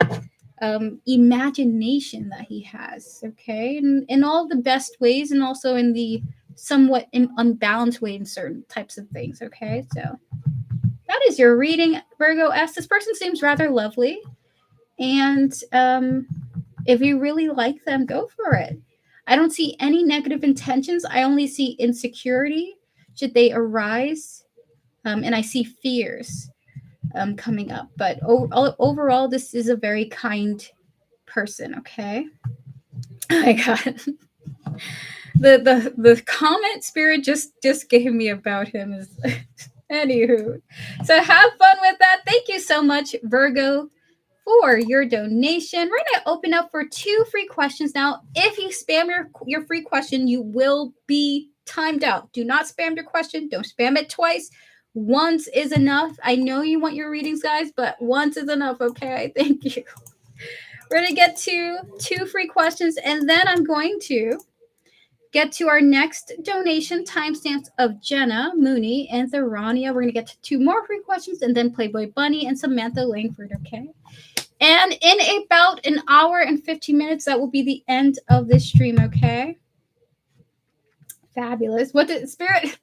imagination that he has, okay? In all the best ways and also in the somewhat unbalanced way in certain types of things, okay? So that is your reading, Virgo S. This person seems rather lovely. And if you really like them, go for it. I don't see any negative intentions. I only see insecurity should they arise. And I see fears coming up. But overall, this is a very kind person, okay? I got the comment Spirit just gave me about him is anywho. So have fun with that. Thank you so much, Virgo, for your donation. We're gonna open up for 2 free questions now. If you spam your free question, you will be timed out. Do not spam your question. Don't spam it twice. Once is enough. I know you want your readings, guys, but once is enough, okay? Thank you. We're going to get to 2 free questions, and then I'm going to get to our next donation timestamps of Jenna, Mooney, and Therania. We're going to get to 2 more free questions, and then Playboy Bunny and Samantha Langford, okay? And in about an hour and 15 minutes, that will be the end of this stream, okay? Fabulous. What did Spirit...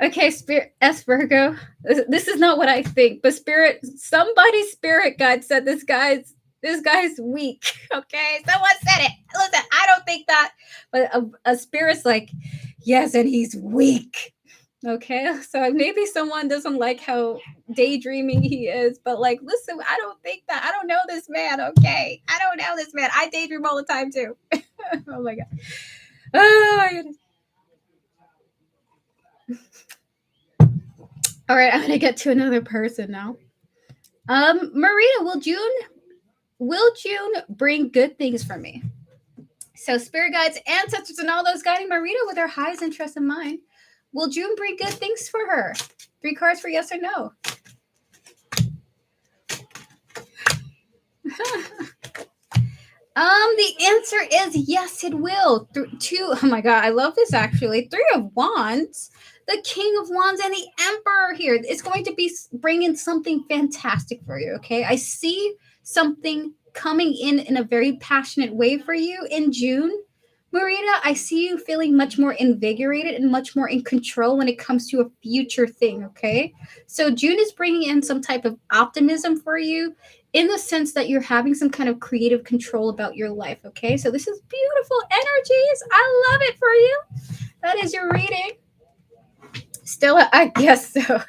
Okay, Spirit S Virgo. This is not what I think, but somebody's spirit guide said this guy's weak. Okay, someone said it. Listen, I don't think that, but a spirit's like, yes, and he's weak. Okay, so maybe someone doesn't like how daydreaming he is, but like, listen, I don't think that. I don't know this man. Okay, I don't know this man. I daydream all the time too. Oh my god. Oh my goodness. All right, I'm gonna get to another person now. Marita, will June bring good things for me? So spirit guides, ancestors, and all those guiding Marita with her highest interest in mind. Will June bring good things for her? 3 cards for yes or no. The answer is yes, it will. 2. Oh my god, I love this actually. 3 of Wands, the King of Wands, and the Emperor here. It's going to be bringing something fantastic for you. Okay, I see something coming in a very passionate way for you in June. Marita, I see you feeling much more invigorated and much more in control when it comes to a future thing, okay? So June is bringing in some type of optimism for you in the sense that you're having some kind of creative control about your life, okay? So this is beautiful energies. I love it for you. That is your reading. Stella, I guess so.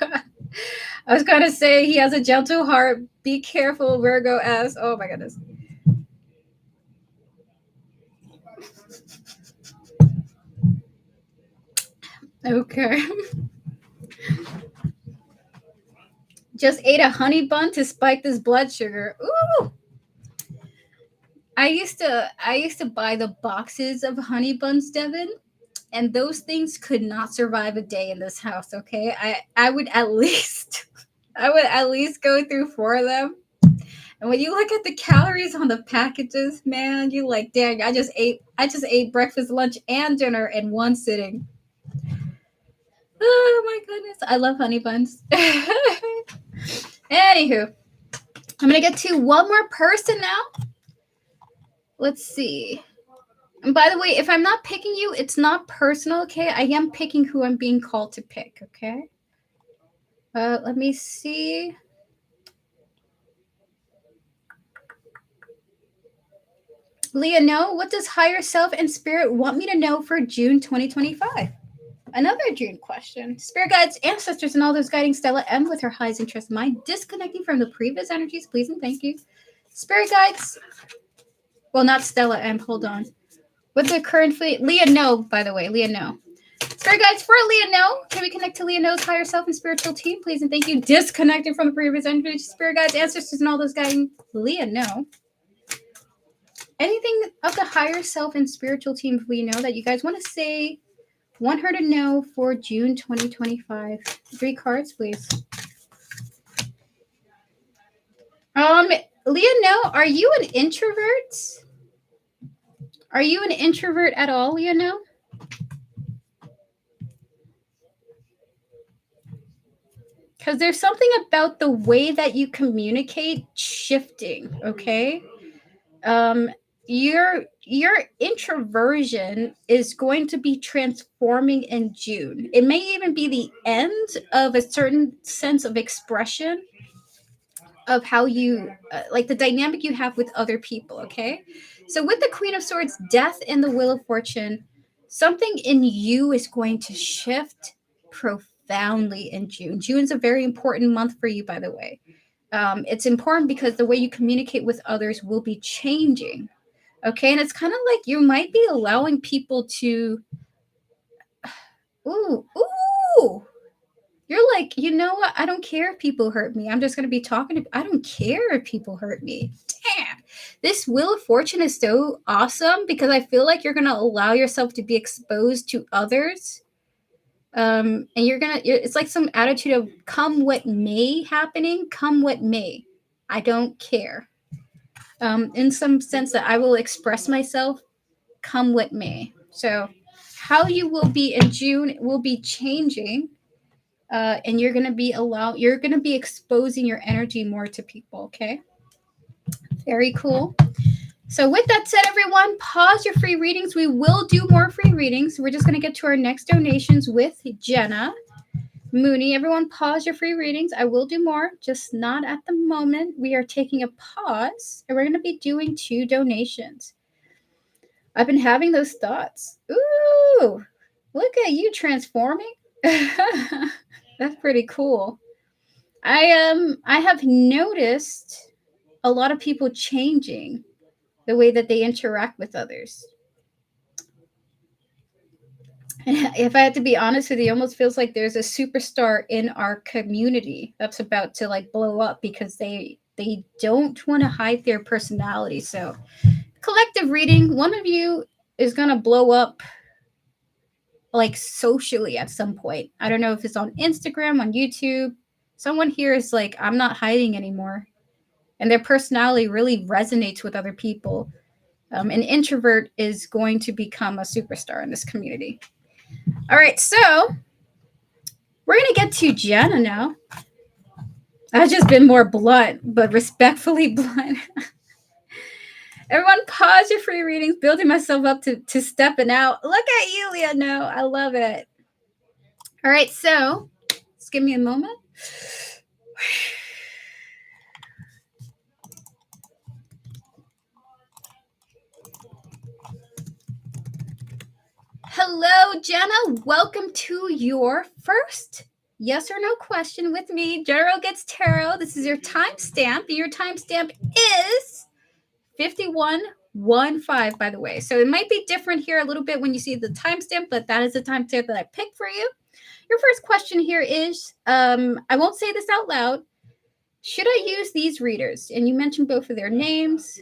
I was going to say he has a gentle heart. Be careful, Virgo S. Oh my goodness. Okay. Just ate a honey bun to spike this blood sugar. Ooh. I used to buy the boxes of honey buns, Devin, and those things could not survive a day in this house, okay? I would at least go through 4 of them. And when you look at the calories on the packages, man, you like, dang, I just ate breakfast, lunch, and dinner in one sitting. Oh my goodness. I love honey buns. Anywho, I'm going to get to one more person now. Let's see. And by the way, if I'm not picking you, it's not personal, okay? I am picking who I'm being called to pick, okay? Let me see. Leah, no. What does higher self and spirit want me to know for June 2025? Another June question. Spirit guides, ancestors, and all those guiding Stella M with her highest interest in mind, disconnecting from the previous energies, please and thank you. Spirit guides, well, not Stella M, hold on. With the current fleet, Leah, no, by the way, Leah, no. Spirit guides for Leah, no. Can we connect to Leah, no's higher self and spiritual team, please and thank you. Disconnecting from the previous energies, spirit guides, ancestors, and all those guiding Leah, no. Anything of the higher self and spiritual team of Leah, no, that you guys want to say? Want her to know for June 2025. 3 cards, please. Leah, no. Are you an introvert? Are you an introvert at all, Leah, no? Because there's something about the way that you communicate shifting, okay? Your introversion is going to be transforming in June. It may even be the end of a certain sense of expression of how you like the dynamic you have with other people, okay? So with the Queen of Swords, death, and the Wheel of Fortune, something in you is going to shift profoundly in June. June's a very important month for you, by the way. It's important because the way you communicate with others will be changing. Okay, and it's kind of like you might be allowing people to, ooh, you're like, you know what? I don't care if people hurt me. I'm just going to be talking to, I don't care if people hurt me. Damn. This Wheel of Fortune is so awesome because I feel like you're going to allow yourself to be exposed to others. And it's like some attitude of come what may happening, come what may. I don't care. in some sense that I will express myself. Come with me. So how you will be in June will be changing. And you're going to be exposing your energy more to people. Okay. Very cool. So with that said, everyone, pause your free readings. We will do more free readings. We're just going to get to our next donations with Jenna Mooney. Everyone, pause your free readings. I will do more, just not at the moment. We are taking a pause, and we're going to be doing 2 donations. I've been having those thoughts. Ooh, look at you transforming. That's pretty cool. I have noticed a lot of people changing the way that they interact with others. If I had to be honest with you, it almost feels like there's a superstar in our community that's about to like blow up because they don't want to hide their personality. So, collective reading, one of you is going to blow up like socially at some point. I don't know if it's on Instagram, on YouTube. Someone here is like, I'm not hiding anymore. And their personality really resonates with other people. An introvert is going to become a superstar in this community. All right, so we're going to get to Jenna now. I've just been more blunt, but respectfully blunt. Everyone, pause your free readings, building myself up to stepping out. Look at you, Leonor. I love it. All right, so just give me a moment. Hello, Jenna. Welcome to your first yes or no question with me. General Gets Tarot. This is your timestamp. Your timestamp is 5115, by the way. So it might be different here a little bit when you see the timestamp, but that is the timestamp that I picked for you. Your first question here is, I won't say this out loud. Should I use these readers? And you mentioned both of their names.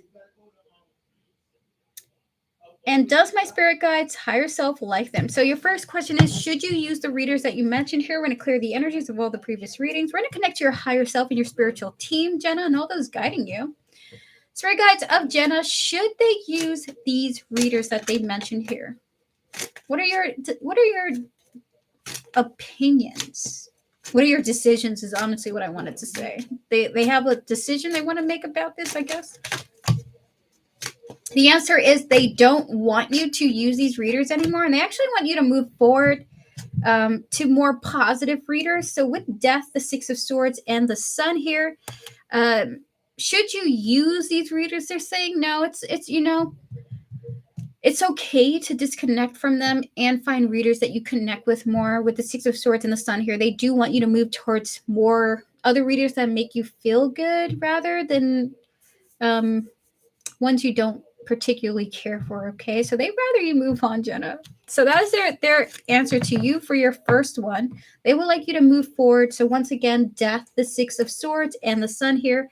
And does my spirit guides, higher self, like them? So your first question is, should you use the readers that you mentioned here? We're going to clear the energies of all the previous readings. We're going to connect to your higher self and your spiritual team, Jenna, and all those guiding you. Spirit guides of Jenna, should they use these readers that they mentioned here? What are your opinions? What are your decisions is honestly what I wanted to say. They have a decision they want to make about this, I guess. The answer is they don't want you to use these readers anymore, and they actually want you to move forward to more positive readers. So with Death, the Six of Swords, and the Sun here, should you use these readers? They're saying no. It's okay to disconnect from them and find readers that you connect with more. With the Six of Swords and the Sun here, they do want you to move towards more other readers that make you feel good rather than ones you don't particularly care for. Okay, so they'd rather you move on, Jenna. So that is their answer to you for your first one. They would like you to move forward. So once again, Death, the Six of Swords, and the Sun here,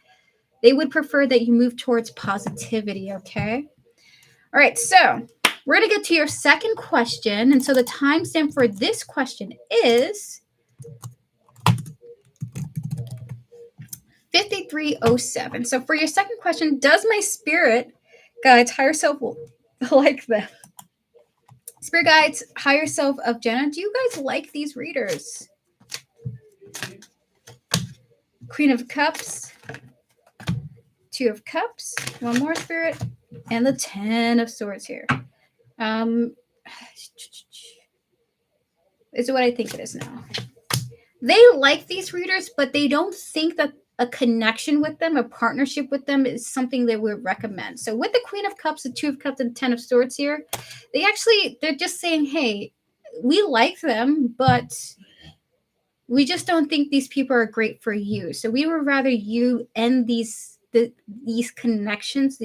they would prefer that you move towards positivity. Okay. All right, so we're going to get to your second question. And so the timestamp for this question is 5307. So for your second question, does my spirit guides, higher self, like them? Spirit guides, higher self of Jenna, do you guys like these readers? Queen of Cups, Two of Cups, one more spirit, and the 10 of Swords here. Is what I think it is now. They like these readers, but they don't think that a connection with them, a partnership with them is something they would recommend. So with the Queen of Cups, the Two of Cups, and 10 of Swords here, they're just saying, hey, we like them, but we just don't think these people are great for you. So we would rather you end these connections,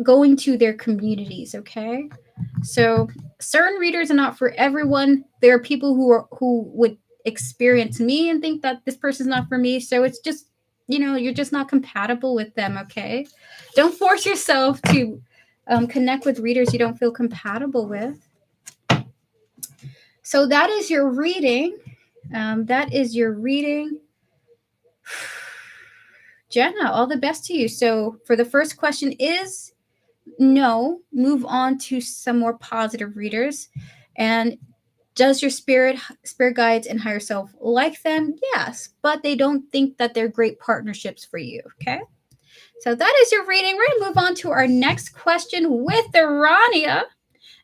going to their communities, okay? So certain readers are not for everyone. There are people who would experience me and think that this person's not for me. So it's just, you're just not compatible with them, okay? Don't force yourself to connect with readers you don't feel compatible with. So that is your reading. Jenna, all the best to you. So for the first question is no, move on to some more positive readers. And does your spirit guides and higher self like them? Yes, but they don't think that they're great partnerships for you, okay? So that is your reading. We're going to move on to our next question with the Rania.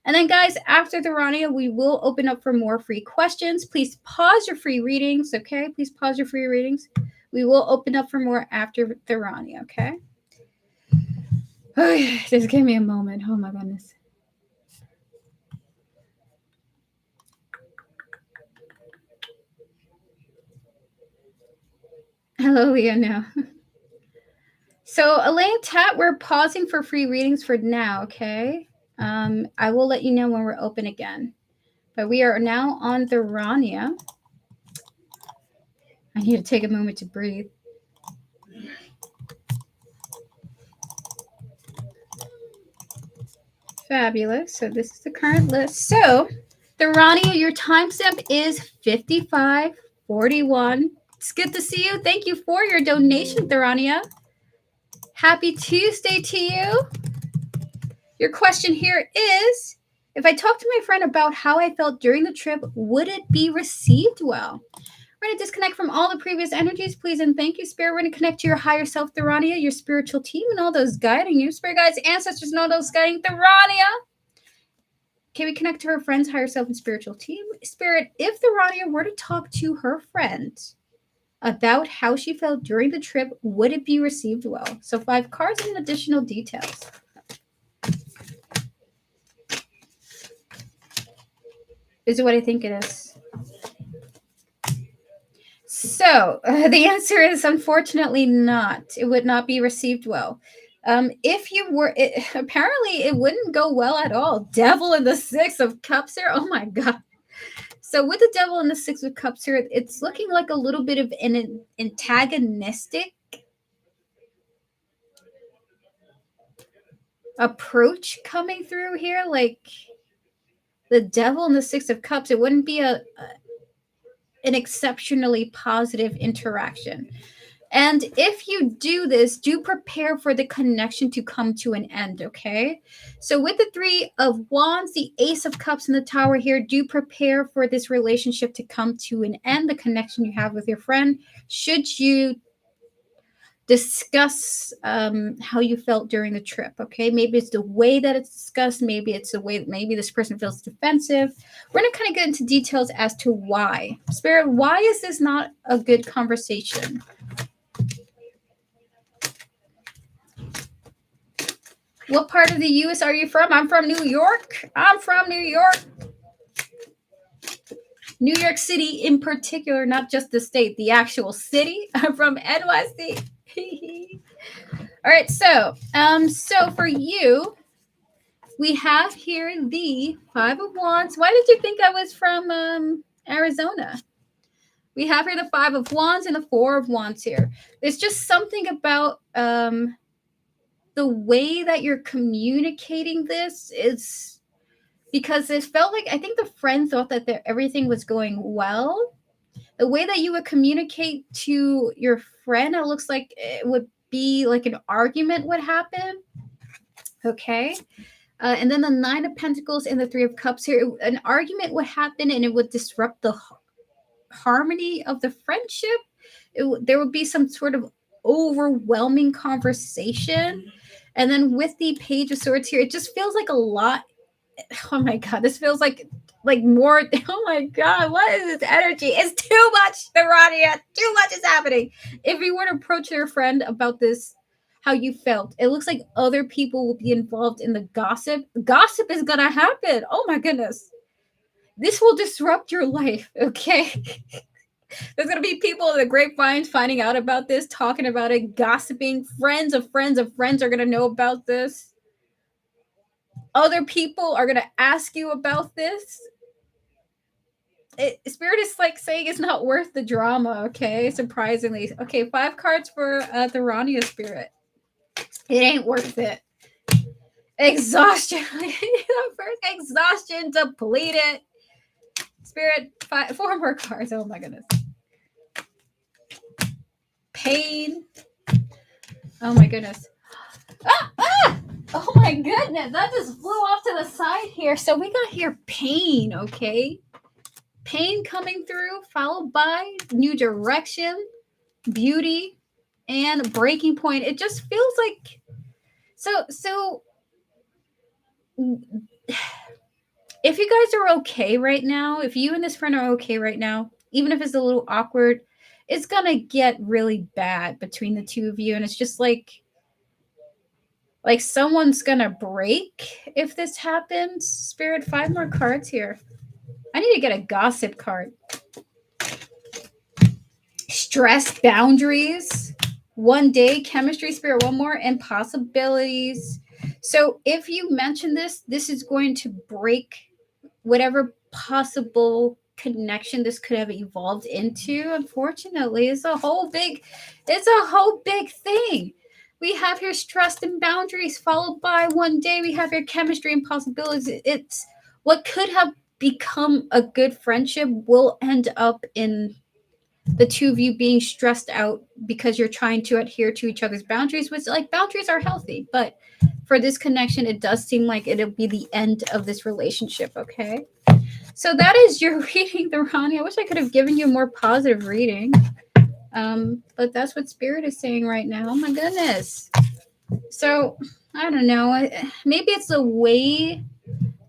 And then, guys, after the Rania, we will open up for more free questions. Please pause your free readings, okay? Please pause your free readings. We will open up for more after the Rania, okay? Okay, just give me a moment. Oh, my goodness. Hello, Leah, now. So, Elaine Tat, we're pausing for free readings for now, okay? I will let you know when we're open again. But we are now on the Rania. I need to take a moment to breathe. Fabulous. So this is the current list. So, the Rania, your timestamp is 55:41. It's good to see you. Thank you for your donation, Tharania. Happy Tuesday to you. Your question here is, if I talk to my friend about how I felt during the trip, would it be received well? We're going to disconnect from all the previous energies, please, and thank you, Spirit. We're going to connect to your higher self, Tharania, your spiritual team, and all those guiding you. Spirit guides, ancestors, and all those guiding Tharania. Can we connect to her friend's higher self and spiritual team? Spirit, if the Rania were to talk to her friend about how she felt during the trip, would it be received well? So 5 cards and additional details. This is what I think it is. So the answer is unfortunately not. It would not be received well. If you were, apparently it wouldn't go well at all. Devil in the 6 of Cups here. Oh my God. So with the Devil in the 6 of Cups here, it's looking like a little bit of an antagonistic approach coming through here. Like the Devil in the 6 of Cups, it wouldn't be an exceptionally positive interaction. And if you do this, do prepare for the connection to come to an end, okay? So with the 3 of Wands, the Ace of Cups, and the Tower here, do prepare for this relationship to come to an end, the connection you have with your friend. Should you discuss how you felt during the trip, okay? Maybe it's the way that it's discussed. Maybe it's the way that maybe this person feels defensive. We're going to kind of get into details as to why. Spirit, why is this not a good conversation? What part of the U.S. are you from? I'm from New York. I'm from New York. New York City in particular, not just the state, the actual city. I'm from NYC. All right, so for you, we have here the 5 of Wands. Why did you think I was from Arizona? We have here the 5 of Wands and the 4 of Wands here. There's just something about the way that you're communicating this is because it felt like I think the friend thought that everything was going well. The way that you would communicate to your friend, it looks like it would be like an argument would happen. Okay. And then the 9 of Pentacles and the 3 of Cups here, an argument would happen and it would disrupt the harmony of the friendship. There would be some sort of overwhelming conversation. And then with the Page of Swords here, it just feels like a lot. Oh my God, this feels like more. Oh my God, what is this energy? It's too much, Tharania. Too much is happening. If you were to approach your friend about this, how you felt, it looks like other people will be involved in the gossip. Gossip is gonna happen. Oh my goodness. This will disrupt your life, okay? There's going to be people in the grapevines finding out about this, talking about it, gossiping. Friends of friends of friends are going to know about this. Other people are going to ask you about this. Spirit is like saying it's not worth the drama, okay? Surprisingly. Okay, 5 cards for the Rania Spirit. It ain't worth it. Exhaustion. Exhaustion, depleted. Spirit, 4 more cards. Oh my goodness. Pain, Oh my goodness. Ah! Ah! Oh my goodness. That just flew off to the side here. So we got here pain, okay? Pain coming through, followed by new direction, beauty, and breaking point. It just feels like so if you guys are okay right now, if you and this friend are okay right now, even if it's a little awkward, it's gonna get really bad between the two of you, and it's just like someone's gonna break if this happens. Spirit, 5 more cards here. I need to get a gossip card. Stress, boundaries, 1 day, chemistry, spirit, 1 more, and possibilities. So if you mention this, this is going to break whatever possible connection this could have evolved into. Unfortunately, it's a whole big thing. We have here stress and boundaries, followed by 1 day. We have here chemistry and possibilities. It's what could have become a good friendship will end up in the two of you being stressed out because you're trying to adhere to each other's boundaries, which, like, boundaries are healthy, but for this connection, it does seem like it'll be the end of this relationship. Okay, so that is your reading, Ronnie. I wish I could have given you a more positive reading, but that's what Spirit is saying right now. Oh my goodness. So I don't know, maybe it's the way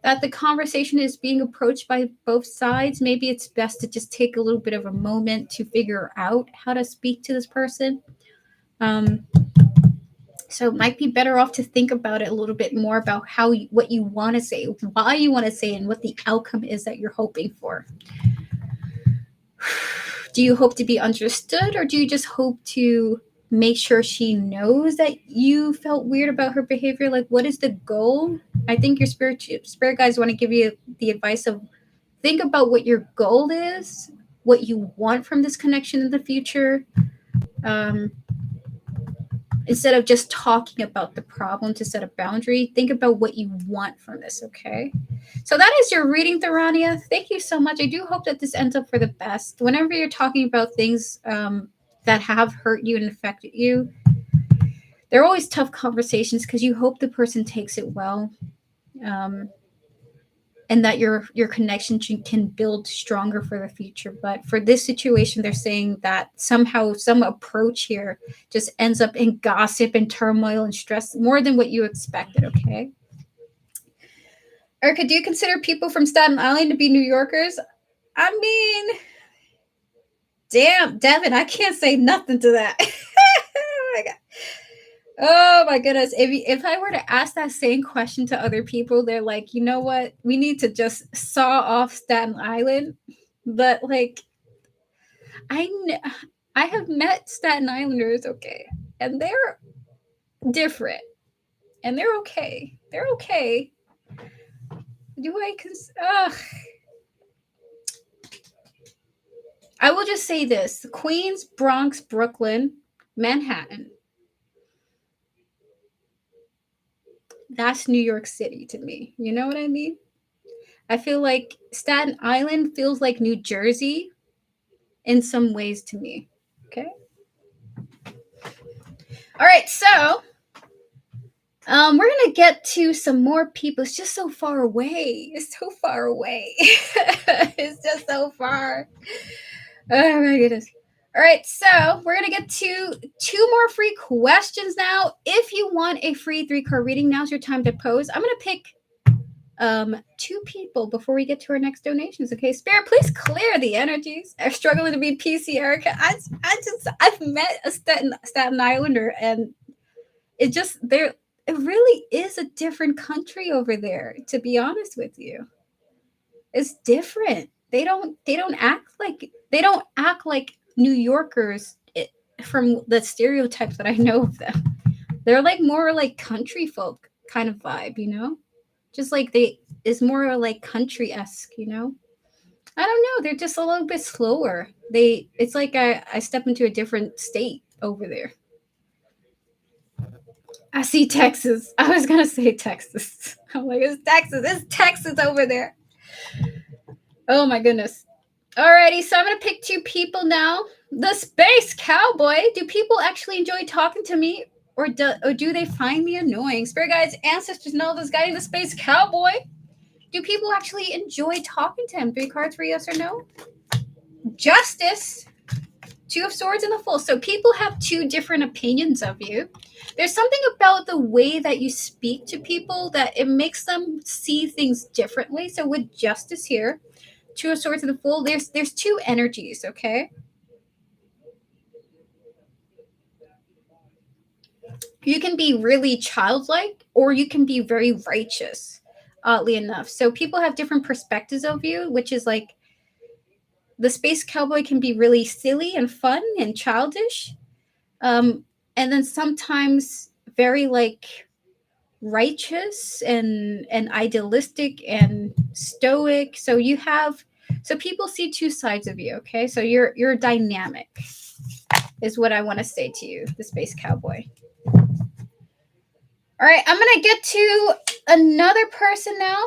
that the conversation is being approached by both sides. Maybe it's best to just take a little bit of a moment to figure out how to speak to this person. So it might be better off to think about it a little bit more about what you want to say, why you want to say, and what the outcome is that you're hoping for. Do you hope to be understood, or do you just hope to make sure she knows that you felt weird about her behavior? Like, what is the goal? I think your spirit guides want to give you the advice of think about what your goal is, what you want from this connection in the future. Instead of just talking about the problem to set a boundary, think about what you want from this, okay? So that is your reading, Tharania. Thank you so much. I do hope that this ends up for the best. Whenever you're talking about things that have hurt you and affected you, they're always tough conversations because you hope the person takes it well. And that your connection can build stronger for the future. But for this situation, they're saying that somehow some approach here just ends up in gossip and turmoil and stress more than what you expected. Okay, Erica, do you consider people from Staten Island to be New Yorkers? I mean, damn, Devin, I can't say nothing to that. Oh my god. Oh my goodness. If I were to ask that same question to other people, they're like, you know what? We need to just saw off Staten Island. But like, I have met Staten Islanders, okay, and they're different, and they're okay. They're okay. Do I I will just say this: Queens, Bronx, Brooklyn, Manhattan. That's New York City to me. You know what I mean? I feel like Staten Island feels like New Jersey in some ways to me. Okay. All right. So, we're gonna get to some more people. It's just so far away. It's so far away. It's just so far. Oh my goodness. All right, so we're gonna get to 2 more free questions now. If you want a free 3-card reading, now's your time to pose. I'm gonna pick 2 people before we get to our next donations. Okay, Spirit, please clear the energies. I'm struggling to be PC, Erica. I've met a Staten Islander, and it really is a different country over there. To be honest with you, it's different. They don't act like New Yorkers from the stereotypes that I know of them. They're like more like country folk kind of vibe, you know? Just like it's more like country-esque, you know? I don't know. They're just a little bit slower. It's like I step into a different state over there. I see Texas. I was gonna say Texas. I'm like, it's Texas. It's Texas over there. Oh my goodness. Alrighty, so I'm gonna pick 2 people now. The Space Cowboy. Do people actually enjoy talking to me? Or do they find me annoying? Spirit guides, ancestors, know this guy in the space cowboy. Do people actually enjoy talking to him? 3 cards for yes or no. Justice. 2 of swords and the Fool. So people have 2 different opinions of you. There's something about the way that you speak to people that it makes them see things differently. So with justice here, 2 of swords and the Fool, there's 2 energies, okay? You can be really childlike or you can be very righteous, oddly enough. So people have different perspectives of you, which is like the space cowboy can be really silly and fun and childish. And then sometimes very like righteous and idealistic and stoic. So people see 2 sides of you, okay? So you're dynamic is what I want to say to you, the space cowboy. All right, I'm going to get to another person now.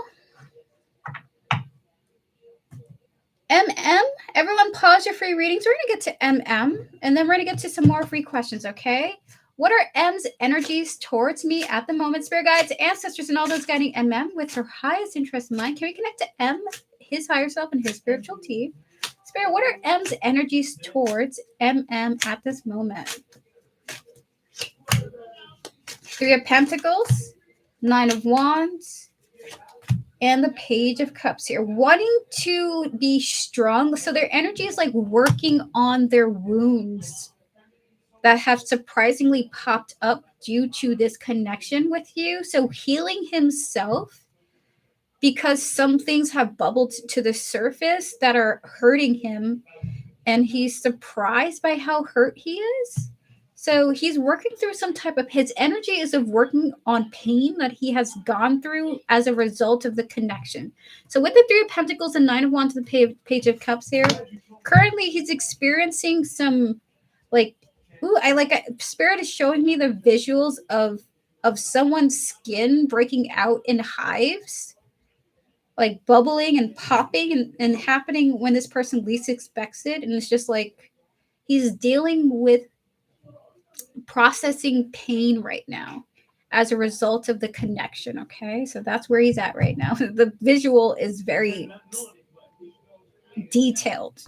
MM, everyone pause your free readings. We're going to get to MM, and then we're going to get to some more free questions, okay? What are M's energies towards me at the moment? Spirit guides, ancestors, and all those guiding MM with her highest interest in mind. Can we connect to M, his higher self, and his spiritual team? Spirit, what are M's energies towards MM at this moment? 3 of Pentacles, 9 of Wands, and the Page of Cups here. Wanting to be strong. So their energy is like working on their wounds that have surprisingly popped up due to this connection with you. So healing himself because some things have bubbled to the surface that are hurting him. And he's surprised by how hurt he is. So he's working through some type of, his energy is of working on pain that he has gone through as a result of the connection. So with the 3 of Pentacles and 9 of Wands and the Page of Cups here, currently he's experiencing some like, Spirit is showing me the visuals of someone's skin breaking out in hives, like bubbling and popping and happening when this person least expects it. And it's just like, he's dealing with processing pain right now as a result of the connection. Okay, so that's where he's at right now. The visual is very detailed.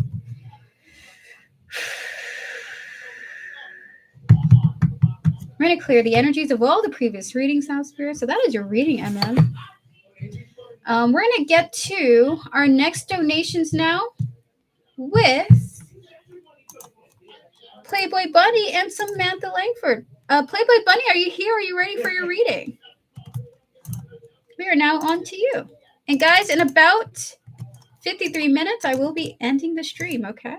I'm going to clear the energies of all the previous readings now, Spirit. So that is your reading, MM. We're going to get to our next donations now with Playboy Bunny and Samantha Langford. Playboy Bunny, are you here? Are you ready for your reading? We are now on to you. And guys, in about 53 minutes, I will be ending the stream, okay?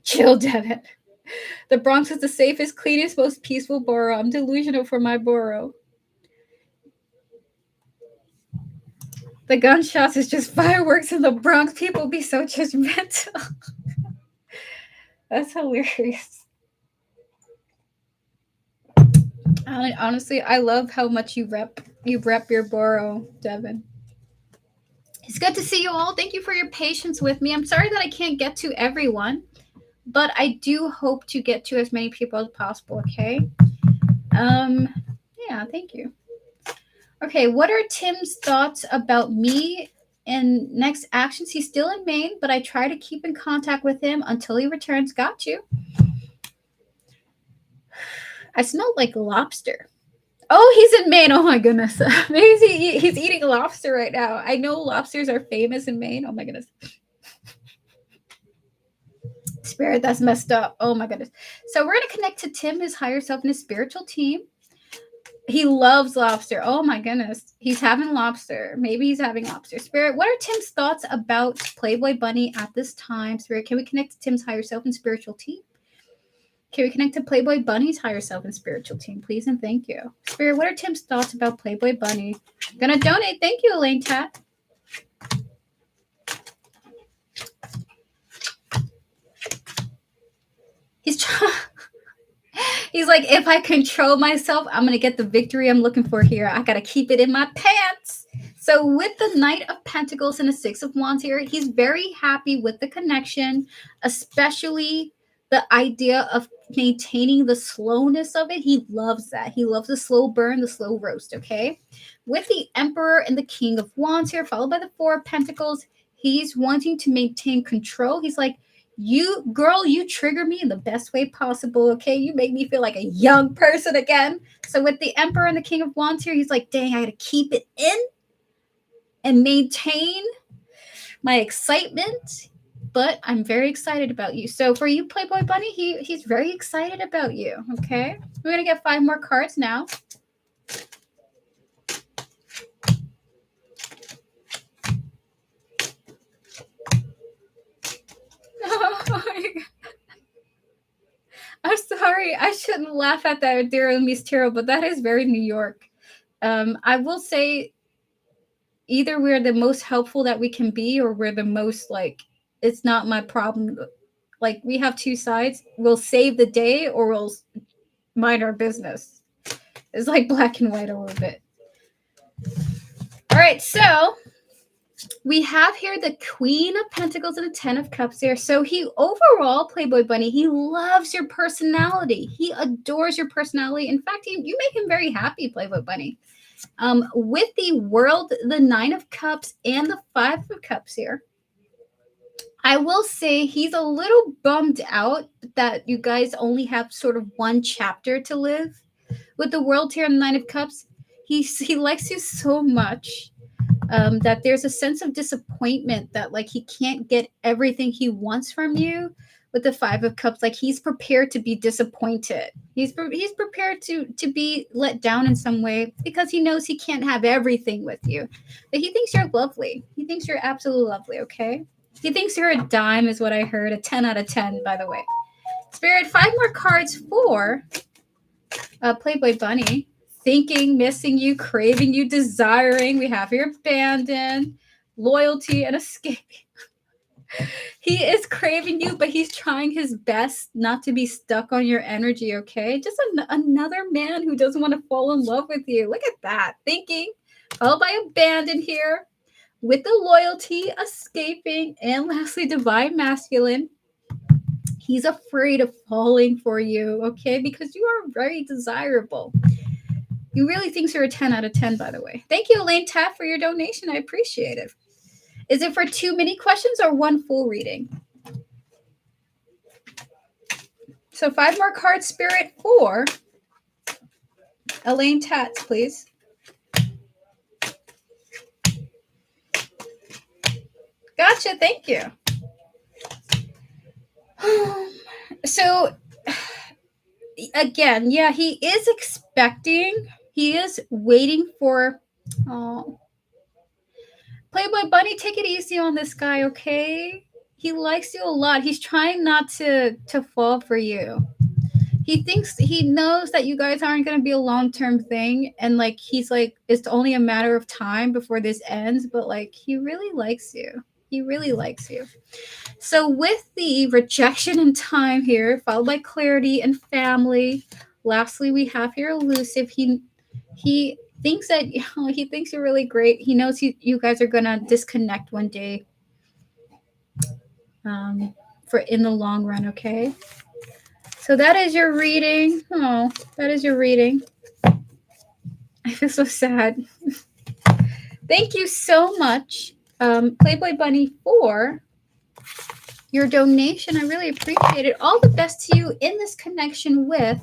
Chill, Devin. The Bronx is the safest, cleanest, most peaceful borough. I'm delusional for my borough. The gunshots is just fireworks in the Bronx. People be so judgmental. That's hilarious. Honestly, I love how much you rep your borough, Devin. It's good to see you all. Thank you for your patience with me. I'm sorry that I can't get to everyone, but I do hope to get to as many people as possible, okay? Yeah, thank you. Okay, what are Tim's thoughts about me and next actions? He's still in Maine, but I try to keep in contact with him until he returns. Got you. I smell like lobster. Oh, he's in Maine. Oh my goodness. Maybe he's eating lobster right now. I know lobsters are famous in Maine. Oh my goodness. Spirit, that's messed up. Oh my goodness. So we're going to connect to Tim, his higher self, and his spiritual team. He loves lobster. Oh my goodness. He's having lobster. Maybe he's having lobster. Spirit, what are Tim's thoughts about Playboy Bunny at this time? Spirit, can we connect to Tim's higher self and spiritual team? Can we connect to Playboy Bunny's higher self and spiritual team, please? And thank you. Spirit, what are Tim's thoughts about Playboy Bunny? Gonna donate. Thank you, Elaine Tat. He's like, if I control myself, I'm going to get the victory I'm looking for here. I got to keep it in my pants. So with the Knight of Pentacles and the 6 of Wands here, he's very happy with the connection, especially the idea of maintaining the slowness of it, he loves that. He loves the slow burn, the slow roast, okay? With the Emperor and the King of Wands here, followed by the Four of Pentacles, he's wanting to maintain control. He's like, you, girl, you trigger me in the best way possible, okay? You make me feel like a young person again. So with the Emperor and the King of Wands here, he's like, dang, I gotta keep it in and maintain my excitement, but I'm very excited about you. So for you, Playboy Bunny, he's very excited about you, okay? We're going to get 5 more cards now. I'm sorry. I shouldn't laugh at that, Dear Mistero, but that is very New York. I will say either we're the most helpful that we can be or we're the most, like, it's not my problem. Like, we have 2 sides. We'll save the day or we'll mind our business. It's like black and white a little bit. All right, so we have here the Queen of Pentacles and the 10 of Cups here. So he overall, Playboy Bunny, he loves your personality. He adores your personality. In fact, you make him very happy, Playboy Bunny. With the World, the 9 of Cups, and the 5 of Cups here, I will say he's a little bummed out that you guys only have sort of 1 chapter to live. With the World here and the 9 of Cups, he likes you so much that there's a sense of disappointment that, like, he can't get everything he wants from you. With the 5 of Cups, like, he's prepared to be disappointed. He's prepared to be let down in some way because he knows he can't have everything with you. But he thinks you're lovely. He thinks you're absolutely lovely, okay? He thinks you're a dime is what I heard. A 10 out of 10, by the way. Spirit, 5 more cards for Playboy Bunny. Thinking, missing you, craving you, desiring. We have here abandon, loyalty, and escape. He is craving you, but he's trying his best not to be stuck on your energy, okay? Just another man who doesn't want to fall in love with you. Look at that. Thinking, followed by abandon here. With the loyalty, escaping, and lastly, divine masculine. He's afraid of falling for you, okay? Because you are very desirable. He really thinks you're a 10 out of 10, by the way. Thank you, Elaine Taff, for your donation. I appreciate it. Is it for 2 mini questions or 1 full reading? So 5 more cards, Spirit, for Elaine Tats, please. Gotcha. Thank you. So, again, yeah, he is expecting, he is waiting for, Playboy Bunny, take it easy on this guy, okay? He likes you a lot. He's trying not to fall for you. He knows that you guys aren't going to be a long-term thing, and, like, he's like, it's only a matter of time before this ends, but, like, he really likes you. He really likes you. So with the rejection and time here, followed by clarity and family, lastly, we have here elusive. He thinks that he thinks you're really great. He knows you guys are gonna disconnect one day. For in the long run, okay. So that is your reading. Oh, that is your reading. I feel so sad. Thank you so much, Playboy Bunny, for your donation. I really appreciate it. All the best to you in this connection with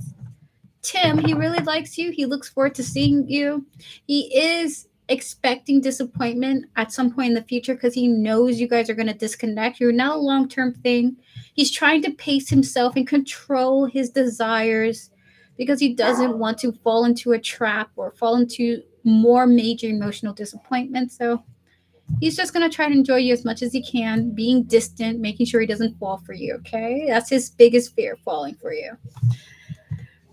Tim. He really likes you. He looks forward to seeing you. He is expecting disappointment at some point in the future because he knows you guys are going to disconnect. You're not a long-term thing. He's trying to pace himself and control his desires because he doesn't want to fall into a trap or fall into more major emotional disappointment. So he's just going to try to enjoy you as much as he can, being distant, making sure he doesn't fall for you, okay? That's his biggest fear, falling for you.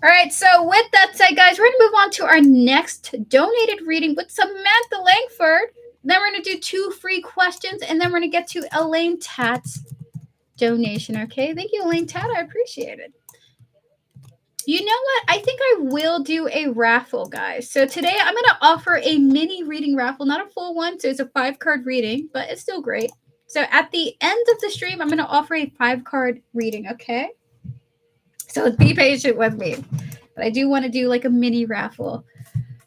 All right, so with that said, guys, we're going to move on to our next donated reading with Samantha Langford. Then we're going to do 2 free questions, and then we're going to get to Elaine Tat's donation, okay? Thank you, Elaine Tat. I appreciate it. You know what? I think I will do a raffle, guys. So today I'm going to offer a mini reading raffle, not a full one. So it's a 5-card reading, but it's still great. So at the end of the stream, I'm going to offer a 5-card reading, okay? So be patient with me. But I do want to do like a mini raffle.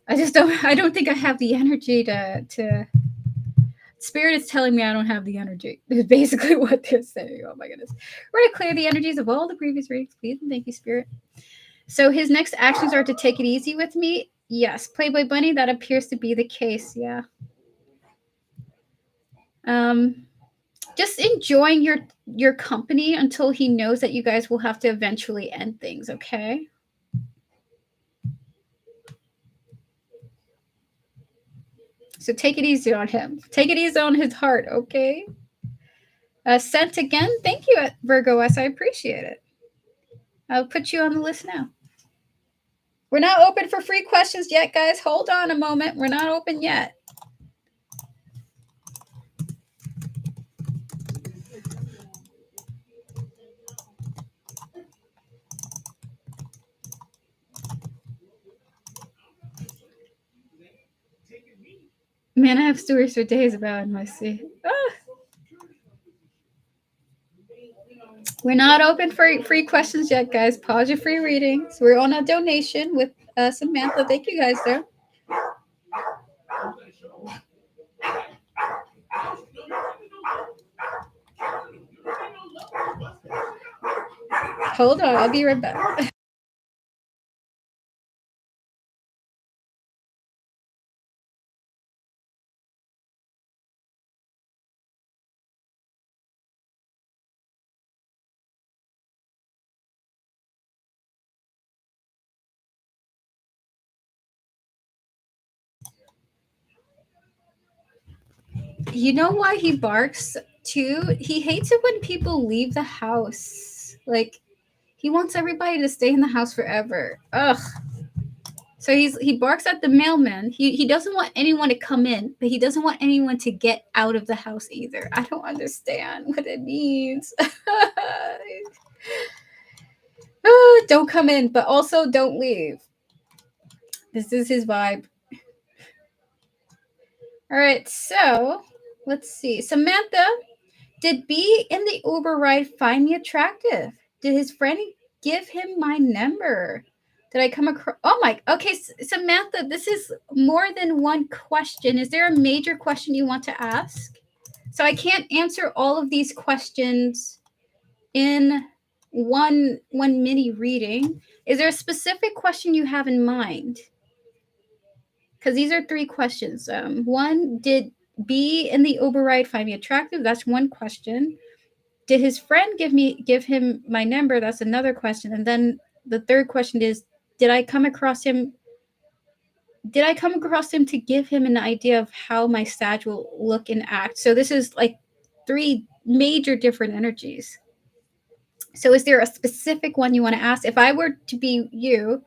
I don't think I have the energy to Spirit is telling me I don't have the energy. Is basically what they're saying. Oh my goodness. We're going to clear the energies of all the previous readings, please. And thank you, Spirit. So his next actions are to take it easy with me. Yes. Playboy Bunny, that appears to be the case. Yeah. Just enjoying your company until he knows that you guys will have to eventually end things, okay? So take it easy on him. Take it easy on his heart, okay? Sent again. Thank you, Virgo S. I appreciate it. I'll put you on the list now. We're not open for free questions yet, guys. Hold on a moment. We're not open yet. Man, I have stories for days about NYC. Ah. We're not open for free questions yet, guys. Pause your free readings. We're on a donation with Samantha. Thank you guys, there. Hold on. I'll be right back. You know why he barks too? He hates it when people leave the house. Like, he wants everybody to stay in the house forever. Ugh. So he barks at the mailman. He doesn't want anyone to come in, but he doesn't want anyone to get out of the house either. I don't understand what it means. Don't come in, but also don't leave. This is his vibe. All right, so let's see. Samantha, did B in the Uber ride find me attractive? Did his friend give him my number? Did I come across? Oh my. Okay, Samantha, this is more than one question. Is there a major question you want to ask? So I can't answer all of these questions in one mini reading. Is there a specific question you have in mind? Because these are 3 questions. One, did B in the Uber ride find me attractive? That's one question. Did his friend give him my number? That's another question. And then the third question is, did I come across him to give him an idea of how my Sag will look and act? So this is like 3 major different energies. So is there a specific one you want to ask? If I were to be you,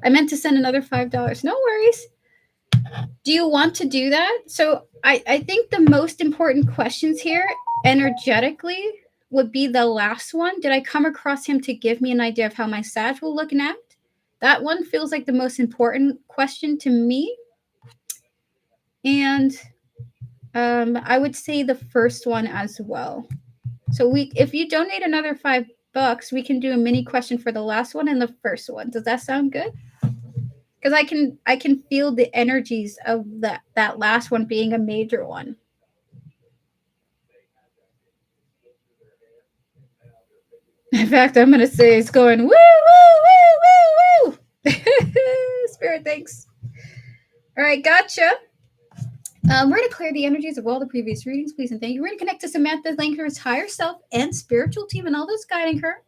I meant to send another $5. No worries. Do you want to do that? So I think the most important questions here energetically would be the last one. Did I come across him to give me an idea of how my Sag will look and act? That one feels like the most important question to me. And I would say the first one as well. So if you donate another $5, we can do a mini question for the last one and the first one. Does that sound good? Because I can feel the energies of that last one being a major one. In fact, I'm gonna say it's going woo woo woo woo woo. Spirit, thanks. All right, gotcha. We're going to clear the energies of all the previous readings, please and thank you. We're going to connect to Samantha Lanker's higher self and spiritual team and all those guiding her,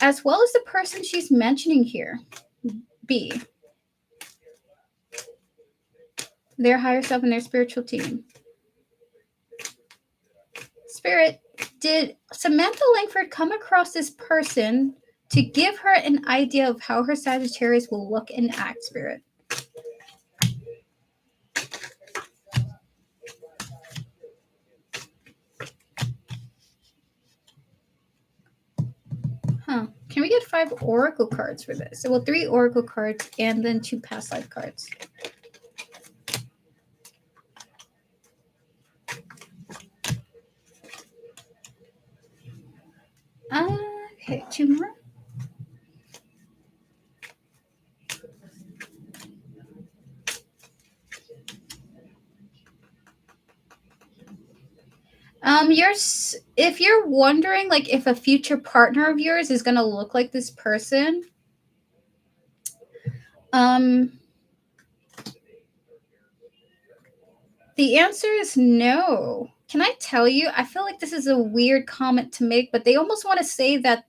as well as the person she's mentioning here, B. Their higher self and their spiritual team. Spirit, did Samantha Langford come across this person to give her an idea of how her Sagittarius will look and act, Spirit? Huh. Can we get 5 oracle cards for this? So, well, 3 oracle cards and then 2 past life cards. Okay, two more. If you're wondering, like, if a future partner of yours is gonna look like this person, um, the answer is no. Can I tell you? I feel like this is a weird comment to make, but they almost want to say that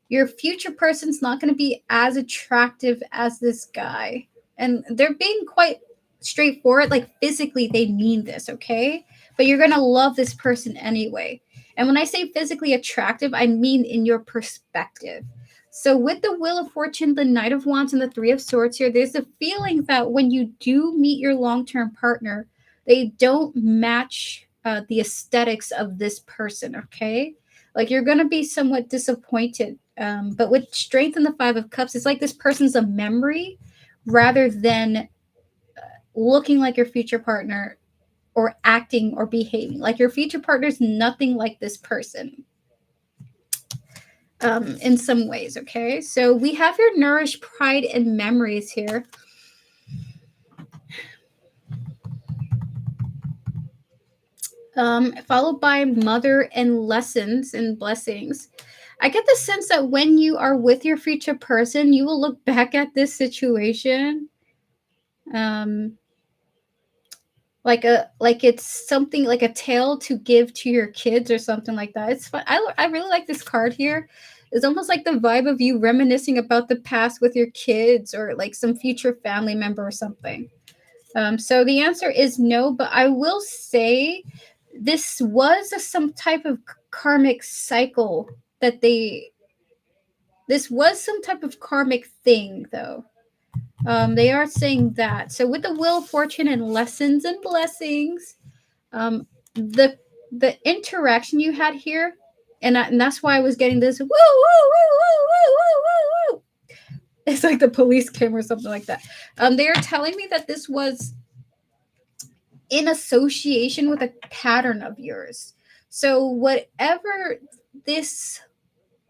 your future person's not going to be as attractive as this guy. And they're being quite straightforward. Like physically, they mean this, okay? But you're going to love this person anyway. And when I say physically attractive, I mean in your perspective. So with the Wheel of Fortune, the Knight of Wands, and the Three of Swords here, there's a feeling that when you do meet your long-term partner, they don't match the aesthetics of this person, okay? Like you're going to be somewhat disappointed. But with Strength and the Five of Cups, it's like this person's a memory rather than looking like your future partner or acting or behaving. Like your future partner's nothing like this person in some ways, okay? So we have your Nourish, Pride, and Memories here. Followed by Mother and Lessons and Blessings. I get the sense that when you are with your future person, you will look back at this situation um, like it's something like a tale to give to your kids or something like that. It's fun. I really like this card here. It's almost like the vibe of you reminiscing about the past with your kids or like some future family member or something. So the answer is no, but I will say this was some type of karmic cycle that this was some type of karmic thing though. They are saying that. So with the Wheel of Fortune and Lessons and Blessings, um, the interaction you had here, and that's why I was getting this woo woo woo woo woo woo woo woo. It's like the police came or something like that. They are telling me that this was in association with a pattern of yours. So this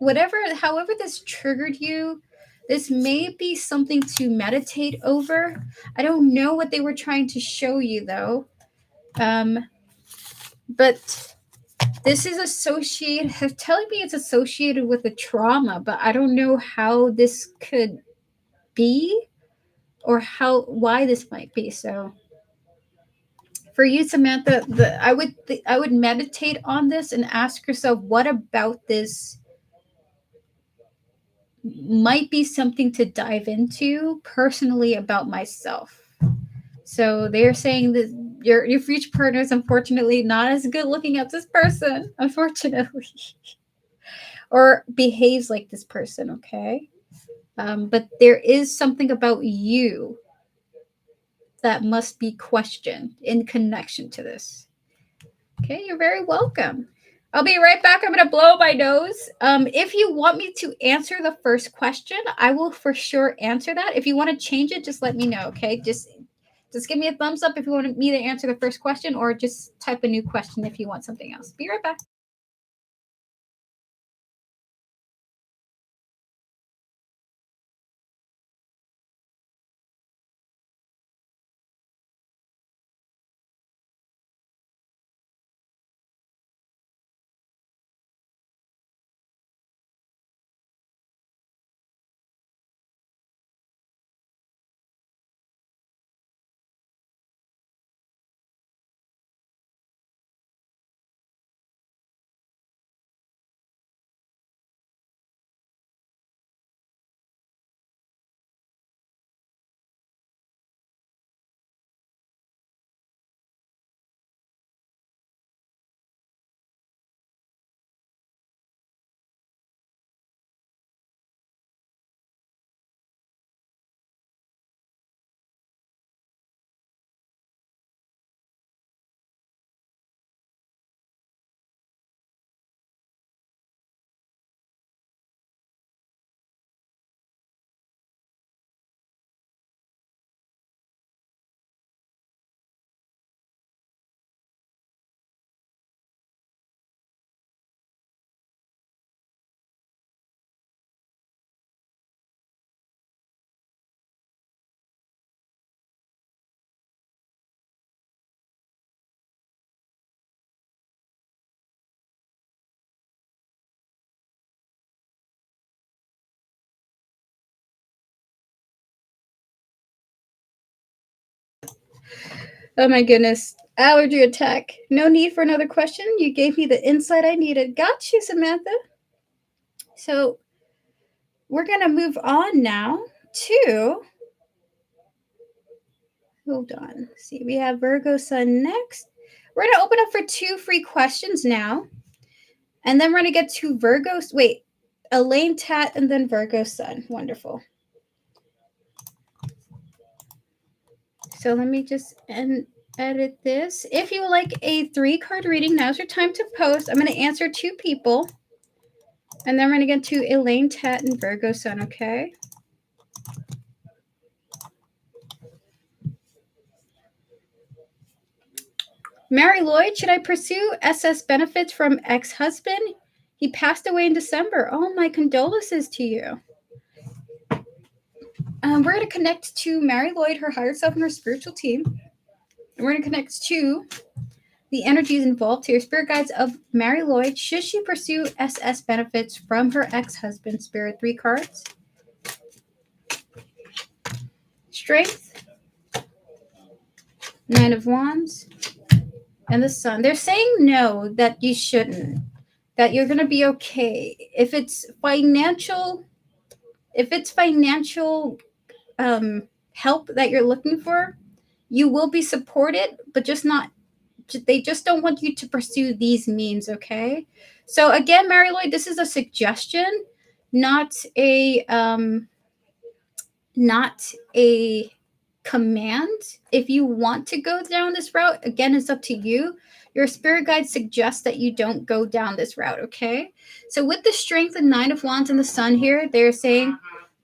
however this triggered you, this may be something to meditate over. I don't know what they were trying to show you though. But this is associated telling me it's associated with a trauma, but I don't know how this could be or why this might be. So for you, Samantha, I would meditate on this and ask yourself, what about this might be something to dive into personally about myself. So they're saying that your future partner is unfortunately not as good looking as this person, unfortunately, or behaves like this person. Okay, but there is something about you that must be questioned in connection to this. Okay, you're very welcome. I'll be right back. I'm going to blow my nose. If you want me to answer the first question, I will for sure answer that. If you want to change it, just let me know, okay? Just give me a thumbs up if you want me to answer the first question, or just type a new question if you want something else. Be right back. Oh my goodness. Allergy attack. No need for another question. You gave me the insight I needed. Got you, Samantha. So we're going to move on now to. Hold on. See, we have Virgo Sun next. We're going to open up for 2 free questions now. And then we're going to get to Virgo. Wait, Elaine Tat and then Virgo Sun. Wonderful. So let me just edit this. If you would like a 3-card reading, now's your time to post. I'm going to answer 2 people. And then we're going to get to Elaine Tat and Virgo Sun, okay? Mary Lloyd, should I pursue SS benefits from ex-husband? He passed away in December. Oh, my condolences to you. We're going to connect to Mary Lloyd, her higher self, and her spiritual team. And we're going to connect to the energies involved here. Spirit guides of Mary Lloyd. Should she pursue SS benefits from her ex-husband? Spirit, 3 cards. Strength. 9 of Wands. And the Sun. They're saying no, that you shouldn't. That you're going to be okay. If it's financial help that you're looking for, you will be supported, but they just don't want you to pursue these means, okay? So again, Mary Lloyd, this is a suggestion, not a command. If you want to go down this route, again, it's up to you. Your spirit guide suggests that you don't go down this route, okay? So with the Strength and 9 of Wands and the Sun here, they're saying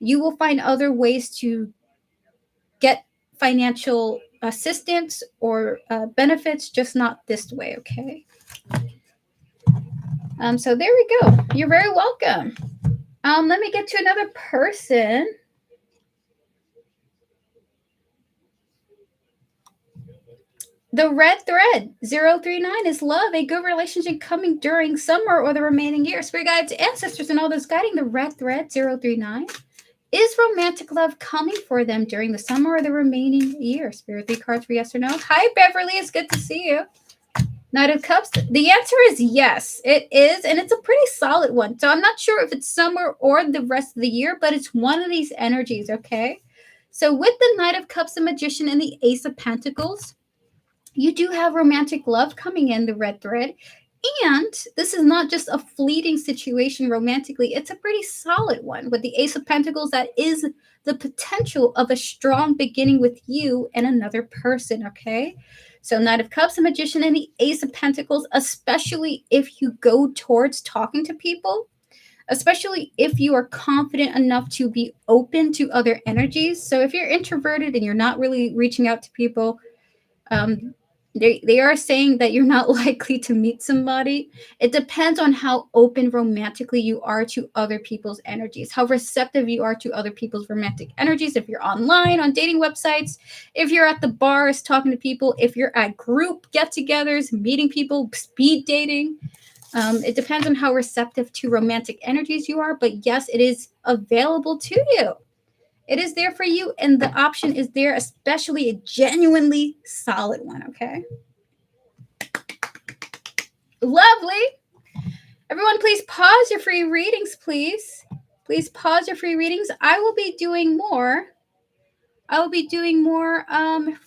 you will find other ways to get financial assistance or benefits, just not this way, okay? So there we go. You're very welcome. Let me get to another person. The red thread 039 is love, a good relationship coming during summer or the remaining year. Spirit guides, ancestors, and all those guiding the red thread 039. Is romantic love coming for them during the summer or the remaining year? Spirit, 3 cards for yes or no. Hi, Beverly. It's good to see you. Knight of Cups. The answer is yes, it is, and it's a pretty solid one. So I'm not sure if it's summer or the rest of the year, but it's one of these energies, okay? So with the Knight of Cups, the Magician, and the Ace of Pentacles, you do have romantic love coming in, the red thread. And this is not just a fleeting situation romantically. It's a pretty solid one. With the Ace of Pentacles, that is the potential of a strong beginning with you and another person, okay? So Knight of Cups, the Magician, and the Ace of Pentacles, especially if you go towards talking to people, especially if you are confident enough to be open to other energies. So if you're introverted and you're not really reaching out to people, they are saying that you're not likely to meet somebody. It depends on how open romantically you are to other people's energies, how receptive you are to other people's romantic energies. If you're online on dating websites, if you're at the bars talking to people, if you're at group get-togethers, meeting people, speed dating. It depends on how receptive to romantic energies you are. But yes, it is available to you. It is there for you, and the option is there, especially a genuinely solid one, okay? Lovely. Everyone, please pause your free readings, please. Please pause your free readings. I will be doing more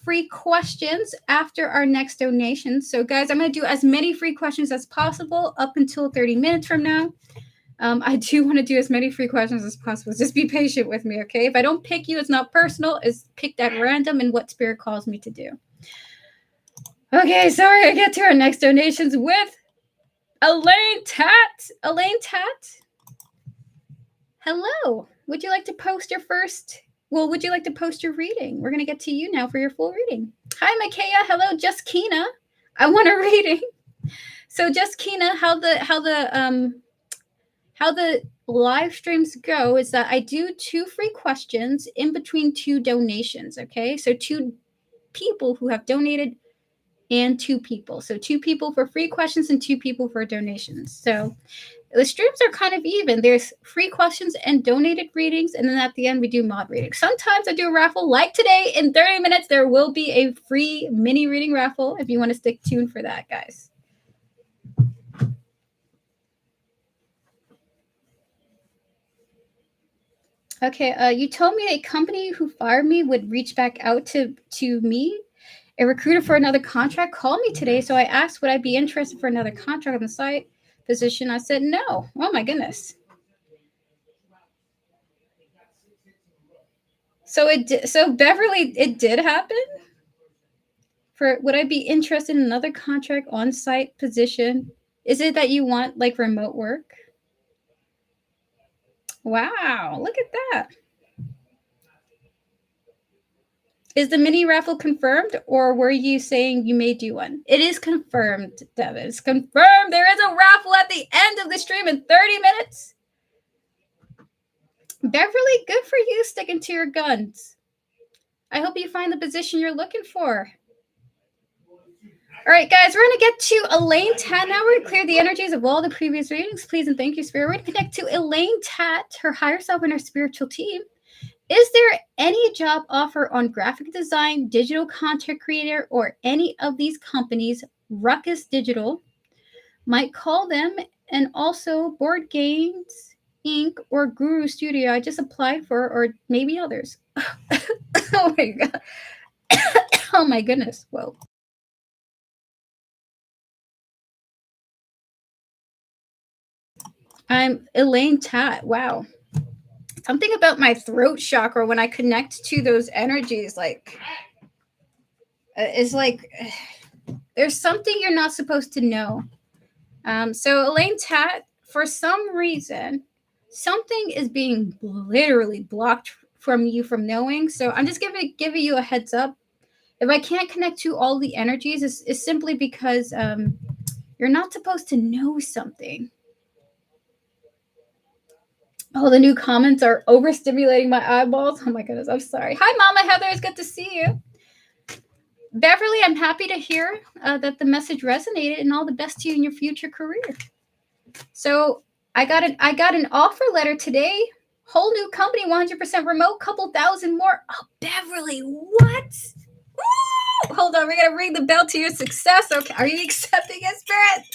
free questions after our next donation. So, guys, I'm going to do as many free questions as possible up until 30 minutes from now. I do want to do as many free questions as possible. Just be patient with me, okay? If I don't pick you, it's not personal. It's picked at random and what Spirit calls me to do. Okay, sorry, I get to our next donations with Elaine Tat. Elaine Tat, hello. Would you like to post your reading? We're going to get to you now for your full reading. Hi, Micaiah. Hello, Just Kina. I want a reading. So, Just Kina, how the live streams go is that I do 2 free questions in between 2 donations, okay? So 2 people who have donated and 2 people. So 2 people for free questions and 2 people for donations. So the streams are kind of even. There's free questions and donated readings, and then at the end we do mod readings. Sometimes I do a raffle, like today. In 30 minutes, there will be a free mini reading raffle if you want to stick tuned for that, guys. Okay, you told me a company who fired me would reach back out to me. A recruiter for another contract called me today, so I asked would I be interested for another contract on the site position. I said no. Oh my goodness. So Beverly, it did happen? For would I be interested in another contract on-site position? Is it that you want like remote work? Wow, look at that. Is the mini raffle confirmed, or were you saying you may do one? It is confirmed, Devin. It's confirmed. There is a raffle at the end of the stream in 30 minutes. Beverly, good for you sticking to your guns. I hope you find the position you're looking for. All right, guys, we're going to get to Elaine Tat now. We're going to clear the energies of all the previous readings. Please and thank you, Spirit. We're going to connect to Elaine Tat, her higher self, and her spiritual team. Is there any job offer on graphic design, digital content creator, or any of these companies, Ruckus Digital, might call them, and also Board Games, Inc., or Guru Studio I just applied for, or maybe others? Oh my God. Oh my goodness. Whoa. I'm Elaine Tat. Wow. Something about my throat chakra when I connect to those energies, like, is like, there's something you're not supposed to know. So Elaine Tat, for some reason, something is being literally blocked from you from knowing. So I'm just giving you a heads up. If I can't connect to all the energies, it's simply because you're not supposed to know something. Oh, the new comments are overstimulating my eyeballs. Oh my goodness, I'm sorry. Hi, Mama Heather. It's good to see you. Beverly, I'm happy to hear that the message resonated, and all the best to you in your future career. So I got an offer letter today. Whole new company, 100% remote, couple thousand more. Oh, Beverly, what? Woo! Hold on, we're gonna ring the bell to your success. Okay, are you accepting it, Spirit?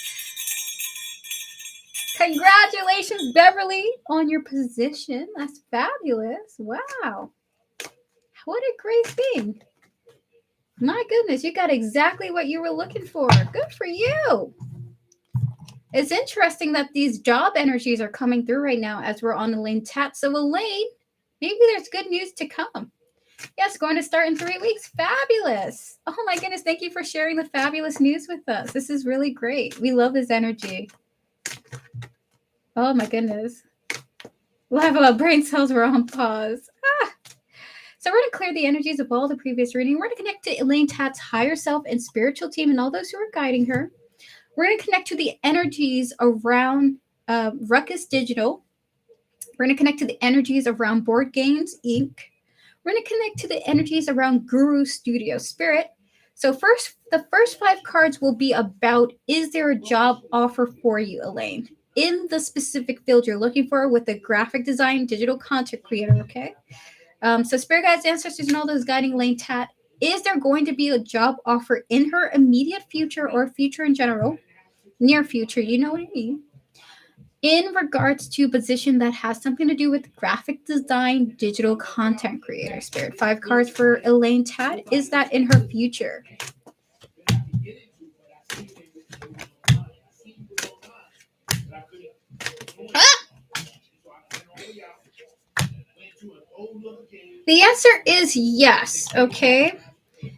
Congratulations, Beverly, on your position. That's fabulous. Wow. What a great thing. My goodness, you got exactly what you were looking for. Good for you. It's interesting that these job energies are coming through right now as we're on Elaine Tat. So Elaine, maybe there's good news to come. Yes, going to start in 3 weeks. Fabulous. Oh my goodness, thank you for sharing the fabulous news with us. This is really great. We love this energy. Oh my goodness. Live brain cells were on pause. So we're going to clear the energies of all the previous reading. We're going to connect to Elaine Tat's higher self and spiritual team and all those who are guiding her. We're going to connect to the energies around Ruckus Digital. We're going to connect to the energies around Board Games, Inc. We're going to connect to the energies around Guru Studio Spirit. So first, the first 5 cards will be about, is there a job offer for you, Elaine, in the specific field you're looking for with the graphic design, digital content creator, okay? So Spirit Guides, Ancestors, and all those guiding Elaine Tat, is there going to be a job offer in her immediate future or future in general, near future, you know what I mean, in regards to a position that has something to do with graphic design, digital content creator? Spirit, 5 cards for Elaine Tat. Is that in her future? The answer is yes, okay?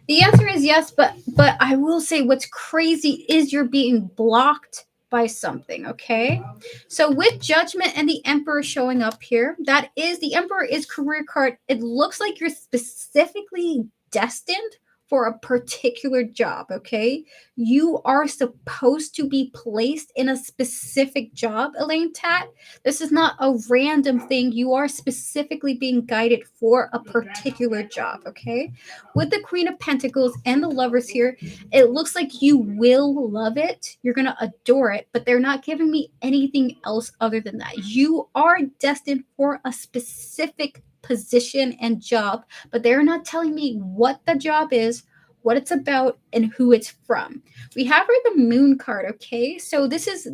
The answer is yes, but I will say what's crazy is you're being blocked by something, okay? So with Judgment and the Emperor showing up here, that is, the Emperor is career card. It looks like you're specifically destined for a particular job, okay? You are supposed to be placed in a specific job, Elaine Tat. This is not a random thing. You are specifically being guided for a particular job, okay? With the Queen of Pentacles and the Lovers here, it looks like you will love it. You're going to adore it, but they're not giving me anything else other than that. You are destined for a specific position and job, but they're not telling me what the job is, what it's about, and who it's from. We have her the Moon card, okay? So this is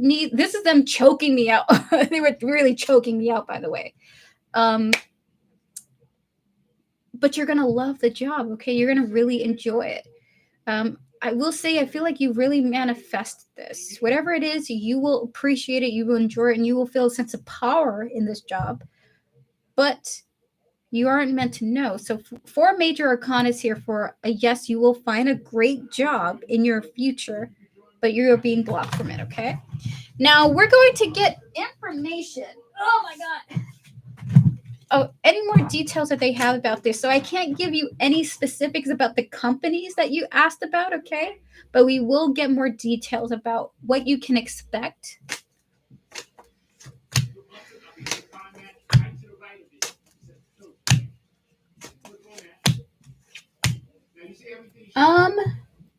them choking me out. They were really choking me out, by the way. But you're gonna love the job, okay? You're gonna really enjoy it. I will say, I feel like you really manifest this. Whatever it is, you will appreciate it, you will enjoy it, and you will feel a sense of power in this job. But you aren't meant to know. So 4 major arcana is here for a yes, you will find a great job in your future, but you're being blocked from it, okay? Now we're going to get information. Oh my God. Oh, any more details that they have about this. So I can't give you any specifics about the companies that you asked about, okay? But we will get more details about what you can expect.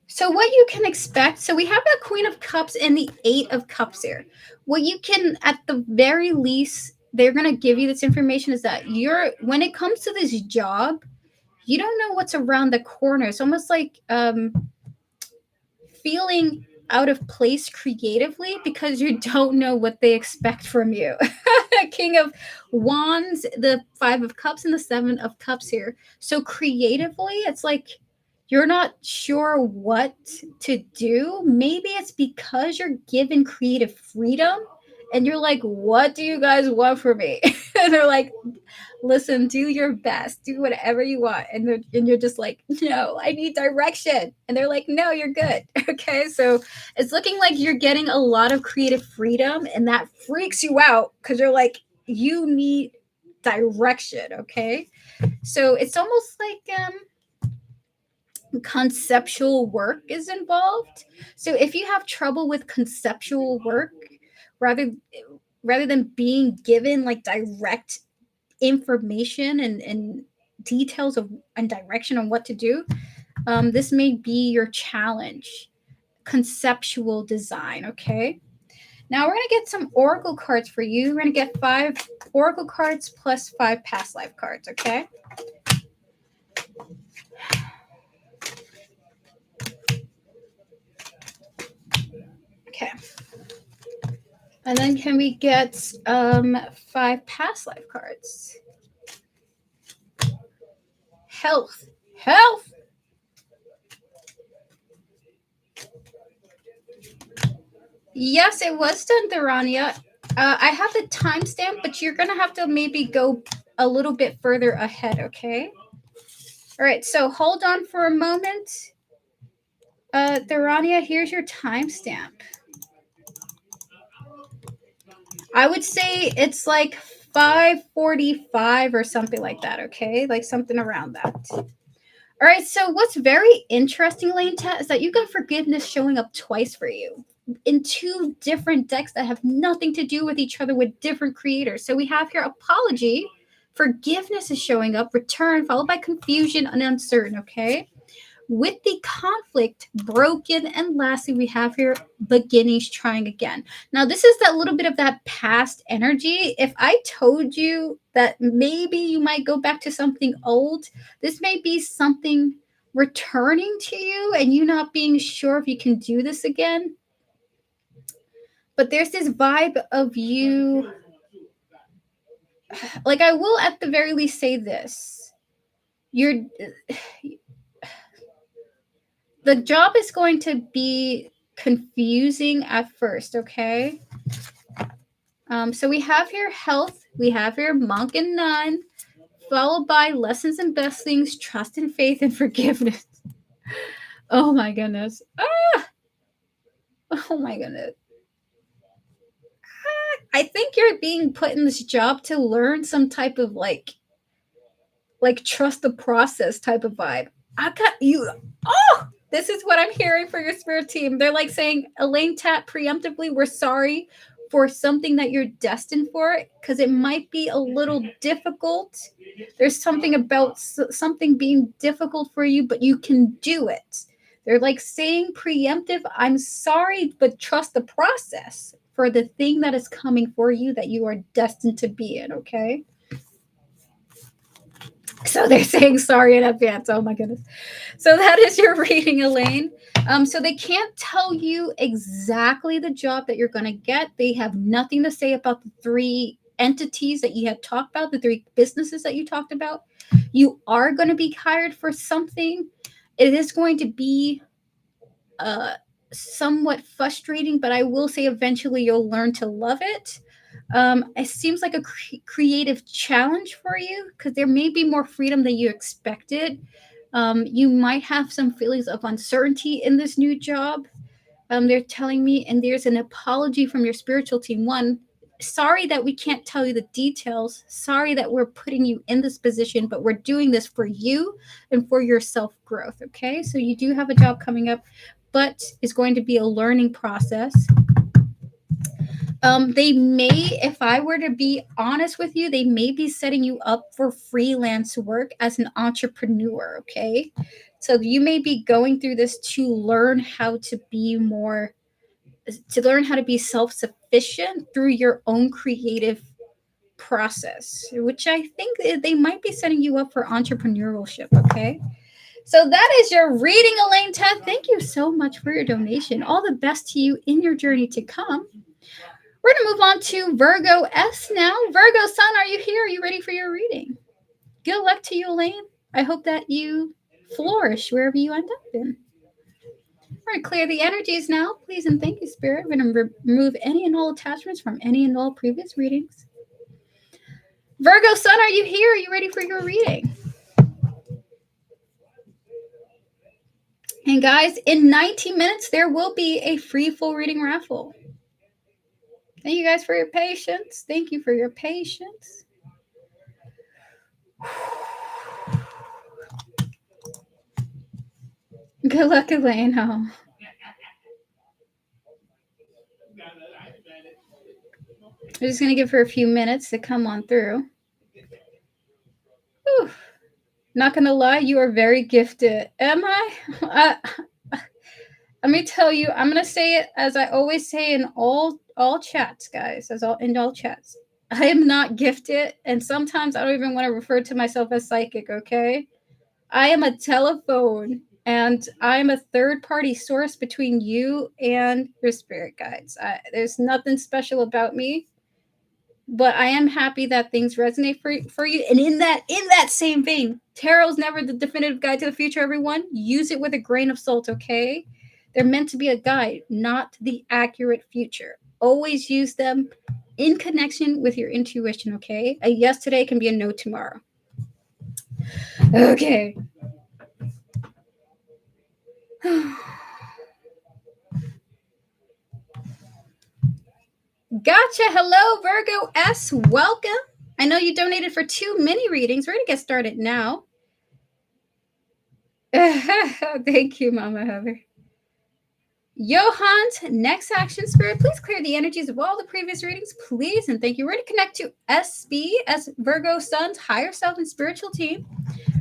So what you can expect, so we have the Queen of Cups and the 8 of Cups here. What you can, at the very least, they're going to give you this information is that when it comes to this job, you don't know what's around the corner. It's almost like feeling out of place creatively because you don't know what they expect from you. King of Wands, the 5 of Cups, and the 7 of Cups here. So creatively, it's like you're not sure what to do. Maybe it's because you're given creative freedom and you're like, what do you guys want from me? And they're like, listen, do your best, do whatever you want. And you're just like, no, I need direction. And they're like, no, you're good. Okay. So it's looking like you're getting a lot of creative freedom, and that freaks you out because you're like, you need direction. Okay. So it's almost like conceptual work is involved. So if you have trouble with conceptual work, rather than being given like direct information and details of and direction on what to do, this may be your challenge. Conceptual design. Okay. Now we're going to get some oracle cards for you. We're going to get 5 oracle cards plus 5 past life cards. Okay. Okay. And then can we get 5 past life cards? Health. Yes, it was done, Durania. I have the timestamp, but you're going to have to maybe go a little bit further ahead, okay? All right, so hold on for a moment. Durania, here's your timestamp. I would say it's like 5:45 or something like that, okay? Like something around that. All right, so what's very interesting, Lane Tat, is that you got forgiveness showing up twice for you in 2 different decks that have nothing to do with each other with different creators. So we have here apology, forgiveness is showing up, return, followed by confusion and uncertain, okay? With the conflict broken, and lastly, we have here beginnings, trying again. Now, this is that little bit of that past energy. If I told you that maybe you might go back to something old, this may be something returning to you and you not being sure if you can do this again. But there's this vibe of you, like, I will at the very least say this. The job is going to be confusing at first, okay? So we have here health, we have here monk and nun, followed by lessons and blessings, trust and faith and forgiveness. Oh my goodness. Oh my goodness. I think you're being put in this job to learn some type of like trust the process type of vibe. I got you. Oh, this is what I'm hearing for your spirit team. They're like saying, Elaine Tat, preemptively, we're sorry for something that you're destined for, because it might be a little difficult. There's something about something being difficult for you, but you can do it. They're like saying preemptive, I'm sorry, but trust the process for the thing that is coming for you that you are destined to be in, okay? So they're saying sorry in advance. Oh my goodness. So that is your reading, Elaine. So they can't tell you exactly the job that you're going to get. They have nothing to say about the 3 entities that you had talked about, the 3 businesses that you talked about. You are going to be hired for something. It is going to be somewhat frustrating, but I will say eventually you'll learn to love it. It seems like a creative challenge for you, because there may be more freedom than you expected. You might have some feelings of uncertainty in this new job. They're telling me, and there's an apology from your spiritual team. One, sorry that we can't tell you the details. Sorry that we're putting you in this position, but we're doing this for you and for your self growth. Okay, so you do have a job coming up, but it's going to be a learning process. They may, if I were to be honest with you, they may be setting you up for freelance work as an entrepreneur, okay? So you may be going through this to learn how to be more, to learn how to be self-sufficient through your own creative process, which I think they might be setting you up for entrepreneurship, okay? So that is your reading, Elaine Ted. Thank you so much for your donation. All the best to you in your journey to come. We're going to move on to Virgo S now. Virgo Sun, are you here? Are you ready for your reading? Good luck to you, Elaine. I hope that you flourish wherever you end up in. We're going to clear the energies now. Please and thank you, Spirit. We're going to remove any and all attachments from any and all previous readings. Virgo Sun, are you here? Are you ready for your reading? And guys, in 90 minutes, there will be a free full reading raffle. Thank you guys for your patience. Thank you for your patience. Good luck, Elaine. Oh. I'm just going to give her a few minutes to come on through. Whew. Not going to lie, you are very gifted. Am I? Let me tell you, I'm going to say it as I always say in all chats, guys, in all chats. I am not gifted, and sometimes I don't even want to refer to myself as psychic, okay? I am a telephone, and I am a third-party source between you and your spirit guides. There's nothing special about me, but I am happy that things resonate for you. And in that same vein, tarot's never the definitive guide to the future, everyone. Use it with a grain of salt, okay? They're meant to be a guide, not the accurate future. Always use them in connection with your intuition, okay? A yes today can be a no tomorrow. Okay. Gotcha. Hello, Virgo S. Welcome. I know you donated for 2 mini readings. We're going to get started now. Thank you, Mama Hover. Johann's next action, Spirit, please clear the energies of all the previous readings, please, and thank you. We're going to connect to SB, as Virgo Sun's higher self and spiritual team.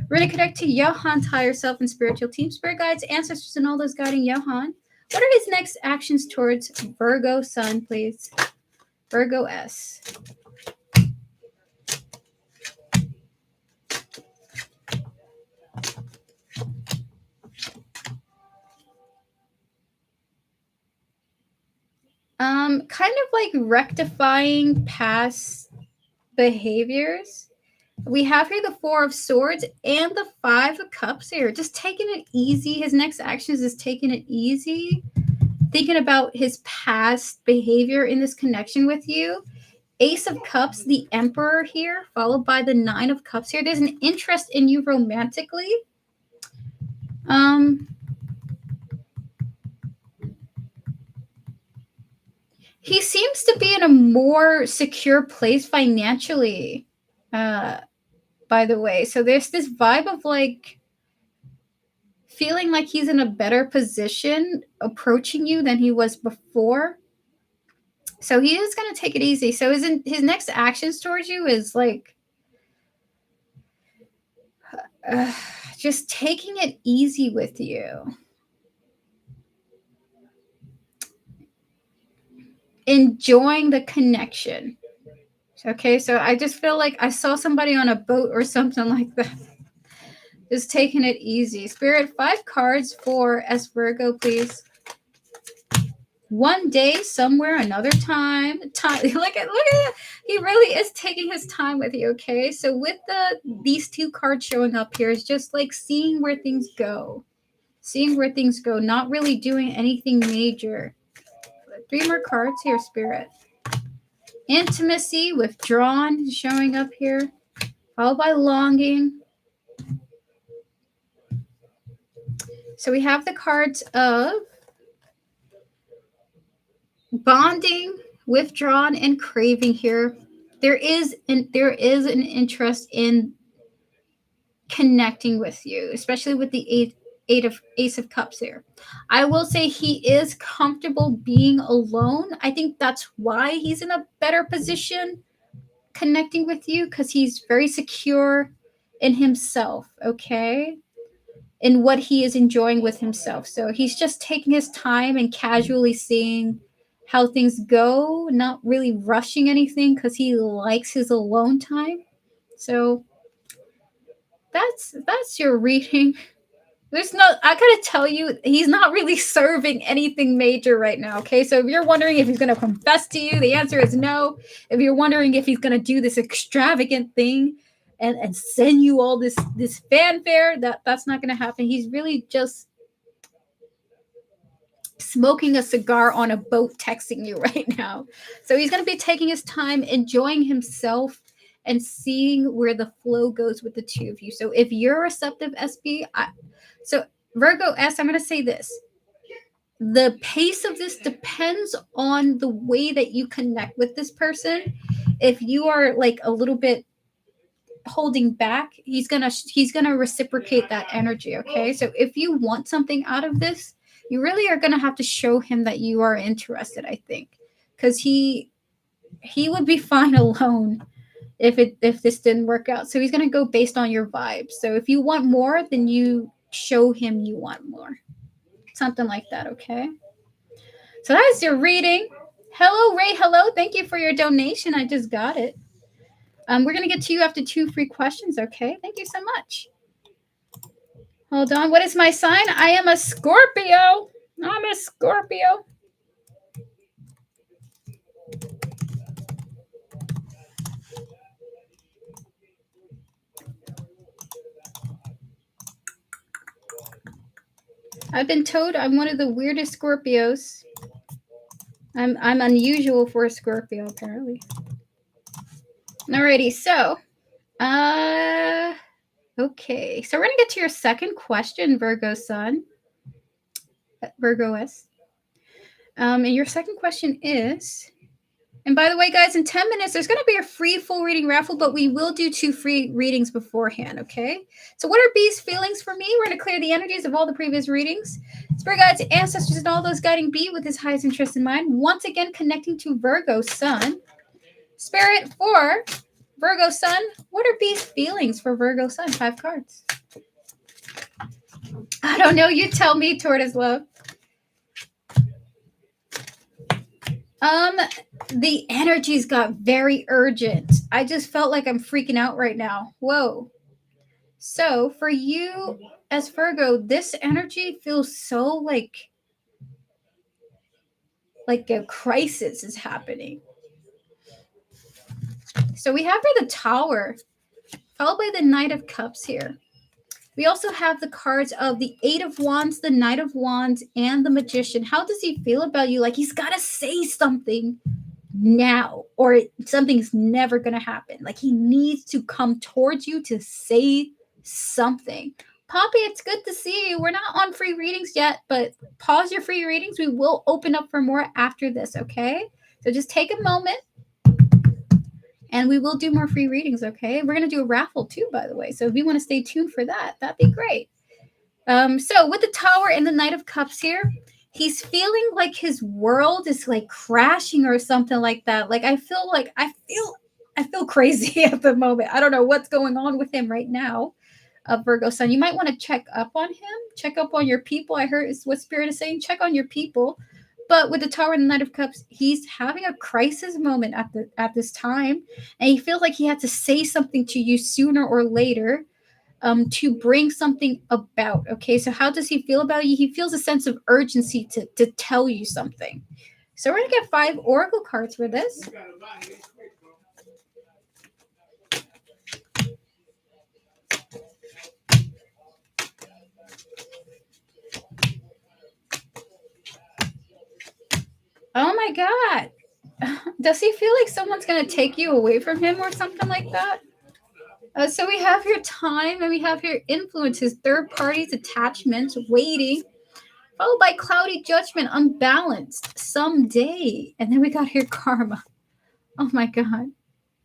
We're going to connect to Johann's higher self and spiritual team, spirit guides, ancestors, and all those guiding Johann. What are his next actions towards Virgo Sun, please? Virgo S. Kind of like rectifying past behaviors. We have here the 4 of Swords and the 5 of Cups here. Just taking it easy. His next actions is taking it easy. Thinking about his past behavior in this connection with you. Ace of Cups, the Emperor here, followed by the 9 of Cups here. There's an interest in you romantically. He seems to be in a more secure place financially, by the way. So there's this vibe of like feeling like he's in a better position approaching you than he was before. So he is going to take it easy. So his next actions towards you is like just taking it easy with you. Enjoying the connection. Okay, so I just feel like I saw somebody on a boat or something like that. Just taking it easy. Spirit, 5 cards for S Virgo, please. One day, somewhere, another time. Look at it. He really is taking his time with you, okay? So with these 2 cards showing up here is just like seeing where things go. Seeing where things go, not really doing anything major. 3 more cards here, Spirit. Intimacy, withdrawn, showing up here, followed by longing. So we have the cards of bonding, withdrawn, and craving here. There is an interest in connecting with you, especially with the Ace of Cups here. I will say he is comfortable being alone. I think that's why he's in a better position connecting with you, because he's very secure in himself, okay? In what he is enjoying with himself. So he's just taking his time and casually seeing how things go, not really rushing anything because he likes his alone time. So that's your reading. I gotta tell you, he's not really serving anything major right now, okay? So if you're wondering if he's gonna confess to you, the answer is no. If you're wondering if he's gonna do this extravagant thing and send you all this fanfare, that's not gonna happen. He's really just smoking a cigar on a boat texting you right now. So he's gonna be taking his time, enjoying himself, and seeing where the flow goes with the 2 of you. So if you're receptive, SB, so Virgo S, I'm going to say this. The pace of this depends on the way that you connect with this person. If you are like a little bit holding back, he's going to reciprocate that energy, okay? So if you want something out of this, you really are going to have to show him that you are interested, I think. Cuz he would be fine alone if this didn't work out. So he's going to go based on your vibe. So if you want more, then you show him you want more. Something like that, okay? So that is your reading. Hello, Ray. Hello. Thank you for your donation. I just got it. We're going to get to you after 2 free questions, okay? Thank you so much. Hold on. What is my sign? I am a Scorpio. I'm a Scorpio. I've been told I'm one of the weirdest Scorpios. I'm unusual for a Scorpio, apparently. Alrighty, so okay. So we're gonna get to your second question, Virgo Sun. Virgo S. And your second question is, and by the way, guys, in 10 minutes, there's going to be a free full reading raffle, but we will do 2 free readings beforehand, okay? So what are B's feelings for me? We're going to clear the energies of all the previous readings. Spirit guides, ancestors, and all those guiding B with his highest interest in mind. Once again, connecting to Virgo Sun. Spirit for Virgo Sun, what are B's feelings for Virgo Sun? 5 cards. I don't know. You tell me, Tortoise Love. The energies got very urgent. I just felt like I'm freaking out right now. Whoa. So for you as Virgo, this energy feels so like a crisis is happening. So we have here the Tower, followed by the Knight of Cups here. We also have the cards of the 8 of Wands, the Knight of Wands, and the Magician. How does he feel about you? Like he's got to say something now, or something's never going to happen. Like he needs to come towards you to say something. Poppy, it's good to see you. We're not on free readings yet, but pause your free readings. We will open up for more after this, okay? So just take a moment. And we will do more free readings, okay? We're going to do a raffle too, by the way. So if you want to stay tuned for that, that'd be great. So with the Tower and the Knight of Cups here, he's feeling like his world is like crashing or something like that. Like I feel crazy at the moment. I don't know what's going on with him right now. Virgo Sun, you might want to check up on him, check up on your people. I heard is what Spirit is saying. Check on your people. But with the Tower and the Knight of Cups, he's having a crisis moment at this time, and he feels like he had to say something to you sooner or later, to bring something about. Okay, so how does he feel about you? He feels a sense of urgency to tell you something. So we're gonna get 5 oracle cards for this. Oh my God. Does he feel like someone's going to take you away from him or something like that? So we have your time and we have your influences, third parties, attachments, waiting, followed by cloudy judgment, unbalanced, someday. And then we got here karma. Oh my God.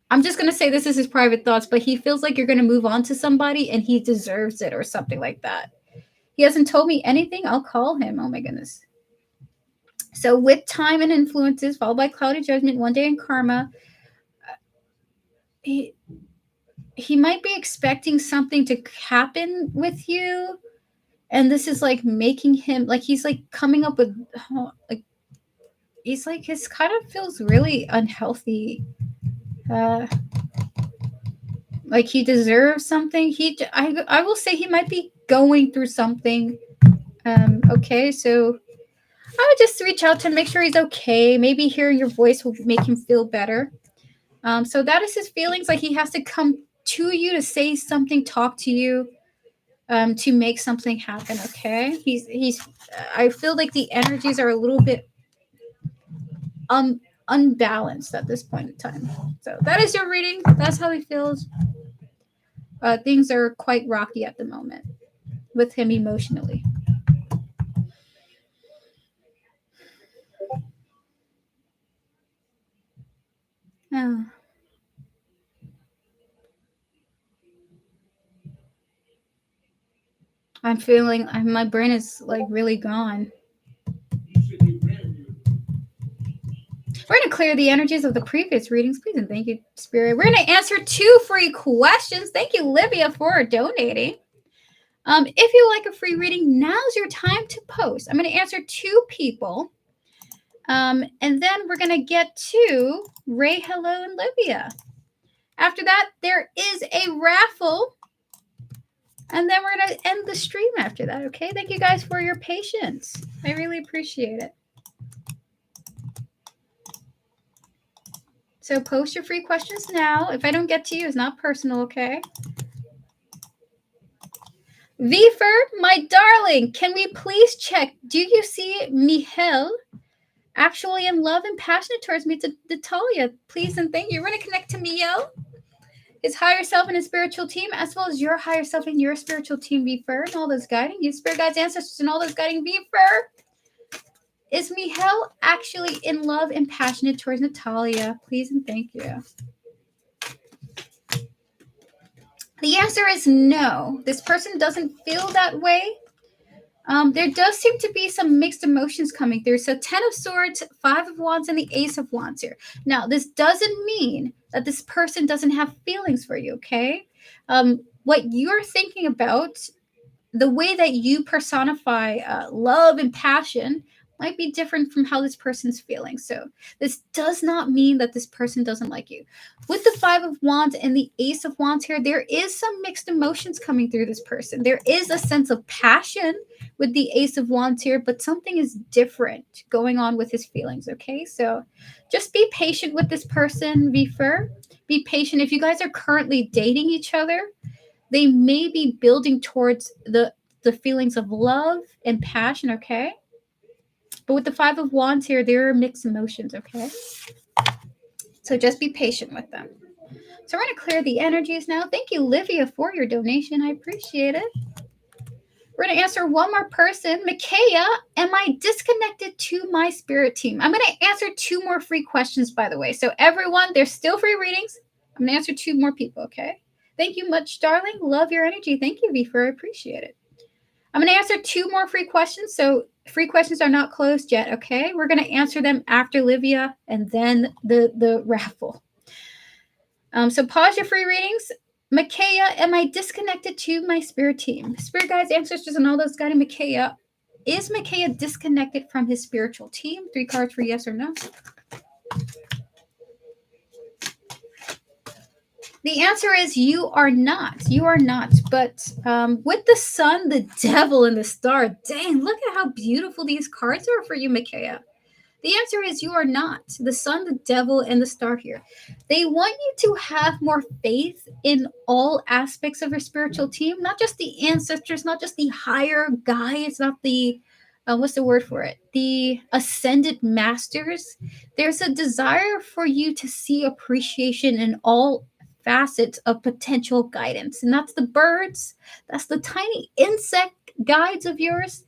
I'm just going to say this is his private thoughts, but he feels like you're going to move on to somebody and he deserves it or something like that. He hasn't told me anything. I'll call him. Oh my goodness. So with time and influences, followed by cloudy judgment, one day in karma, he might be expecting something to happen with you, and this is like making him like he's like coming up with like he's like his kind of feels really unhealthy. Like he deserves something. I will say he might be going through something. Okay, so I would just reach out to him, make sure he's okay. Maybe hearing your voice will make him feel better. So that is his feelings. Like he has to come to you to say something, talk to you, to make something happen. Okay, he's. I feel like the energies are a little bit unbalanced at this point in time. So that is your reading. That's how he feels. Things are quite rocky at the moment with him emotionally. Oh. I'm feeling my brain is like really gone. We're going to clear the energies of the previous readings, please, and thank you, Spirit. We're going to answer 2 free questions. Thank you, Livia, for donating. If you like a free reading, now's your time to post. I'm going to answer 2 people, and then we're going to get to Ray, Hello, and Livia. After that, there is a raffle, and then we're going to end the stream after that, okay? Thank you guys for your patience. I really appreciate it. So post your free questions now. If I don't get to you, it's not personal, okay? Vifer, my darling, can we please check? Do you see Michel actually in love and passionate towards me to Natalia? Please and thank you. We're going to connect to Michel, his higher self and his spiritual team, as well as your higher self and your spiritual team, Vifer, and all those guiding you, spirit guides, ancestors, and all those guiding Vifer. Is Michel actually in love and passionate towards Natalia? Please and thank you. The answer is no. This person doesn't feel that way. There does seem to be some mixed emotions coming through. So 10 of Swords, 5 of Wands, and the Ace of Wands here. Now, this doesn't mean that this person doesn't have feelings for you, okay? What you're thinking about, the way that you personify love and passion might be different from how this person's feeling. So this does not mean that this person doesn't like you. With the 5 of Wands and the Ace of Wands here, there is some mixed emotions coming through this person. There is a sense of passion with the Ace of Wands here, but something is different going on with his feelings, okay? So just be patient with this person, Vifer. Be patient. If you guys are currently dating each other, they may be building towards the feelings of love and passion, okay? But with the 5 of Wands here, there are mixed emotions, okay? So just be patient with them. So we're going to clear the energies now. Thank you, Livia, for your donation. I appreciate it. We're going to answer one more person. Micaiah, am I disconnected to my spirit team? I'm going to answer 2 more free questions, by the way. So everyone, there's still free readings. I'm going to answer 2 more people, okay? Thank you much, darling. Love your energy. Thank you, Vifer. I appreciate it. I'm going to answer 2 more free questions. So free questions are not closed yet, okay? We're going to answer them after Livia and then the raffle. So pause your free readings. Micaiah, am I disconnected to my spirit team? Spirit guides, ancestors, and all those guiding Micaiah. Is Micaiah disconnected from his spiritual team? 3 cards for yes or no. The answer is you are not. You are not. But with the sun, the devil, and the star, dang, look at how beautiful these cards are for you, Micaiah. The answer is you are not. The sun, the devil, and the star here. They want you to have more faith in all aspects of your spiritual team, not just the ancestors, not just the higher guides, not the, what's the word for it? The ascended masters. There's a desire for you to see appreciation in all facets of potential guidance. And that's the birds, that's the tiny insect guides of yours,